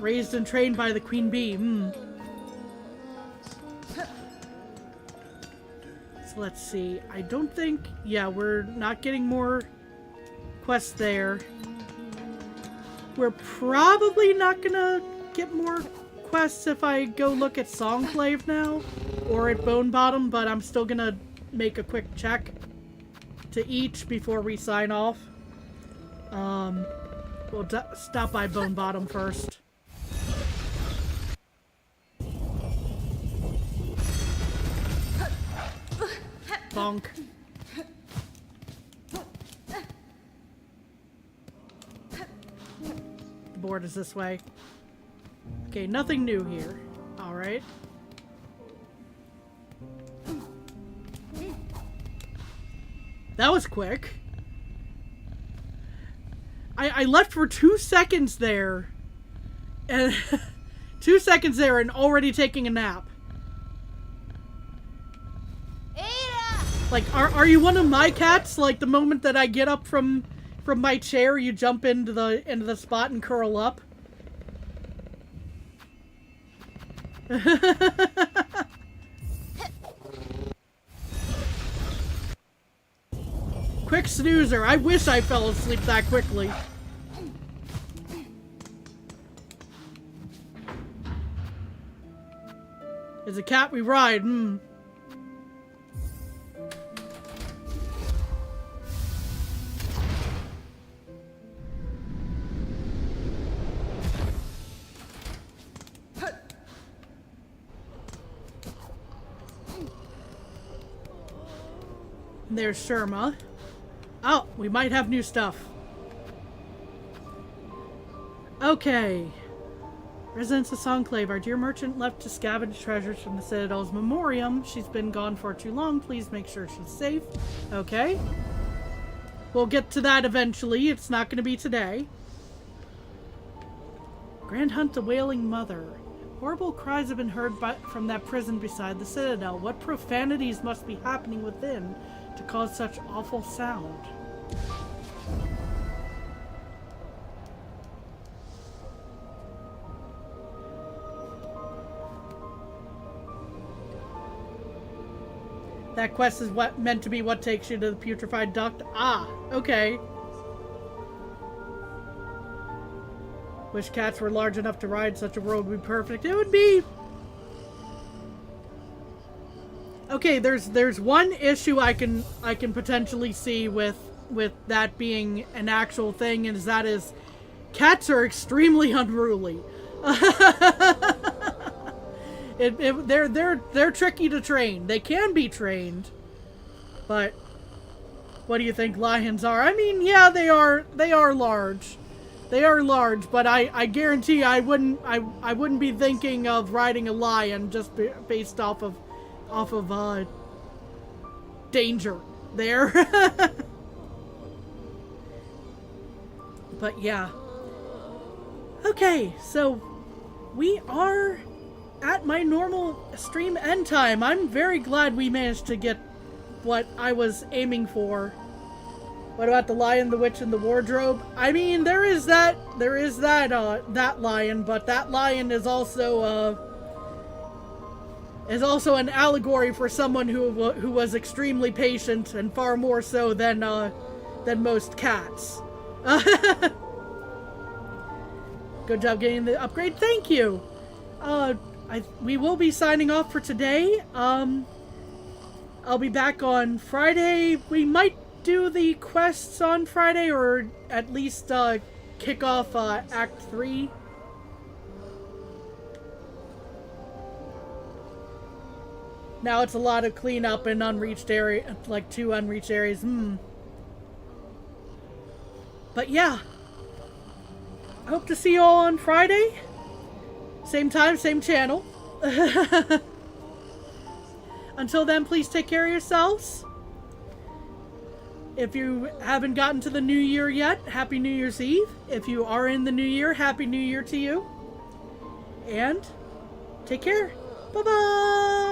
[SPEAKER 1] Raised and trained by the queen bee. So let's see. I don't think... Yeah, we're not getting more quests there. We're probably not gonna get more quests if I go look at Songclave now. Or at Bone Bottom, but I'm still gonna make a quick check to each before we sign off. We'll stop by Bone Bottom first. Bonk. The board is this way. Okay, nothing new here. Alright. That was quick. I left for 2 seconds there. And 2 seconds there and already taking a nap. Like, are you one of my cats? Like, the moment that I get up from my chair, you jump into the spot and curl up? Quick snoozer. I wish I fell asleep that quickly. As a cat we ride, There's Sherma. Oh, we might have new stuff. Okay. Residents of Songclave, our dear merchant left to scavenge treasures from the Citadel's memoriam. She's been gone for too long. Please make sure she's safe. Okay. We'll get to that eventually. It's not going to be today. Grand Hunt the Wailing Mother. Horrible cries have been heard from that prison beside the Citadel. What profanities must be happening within to cause such awful sound? That quest is what meant to be what takes you to the putrefied duct. Ah, okay. Wish cats were large enough to ride. Such a world would be perfect. It would be. Okay, there's one issue I can potentially see with that being an actual thing, and that is cats are extremely unruly. They're tricky to train. They can be trained, but what do you think lions are? I mean, yeah, they are large. They are large, but I guarantee I wouldn't be thinking of riding a lion just based off of danger there. But yeah. Okay, so we are at my normal stream end time. I'm very glad we managed to get what I was aiming for. What about the lion, the witch, and the wardrobe? I mean, there is that lion, but that lion is also an allegory for someone who was extremely patient and far more so than most cats. Good job getting the upgrade. Thank you. We will be signing off for today. I'll be back on Friday. We might do the quests on Friday, or at least kick off Act 3. Now it's a lot of cleanup and unreached area, like 2 unreached areas. But yeah, I hope to see you all on Friday. Same time, same channel. Until then, please take care of yourselves. If you haven't gotten to the new year yet, Happy New Year's Eve. If you are in the new year, Happy New Year to you. And take care. Bye-bye.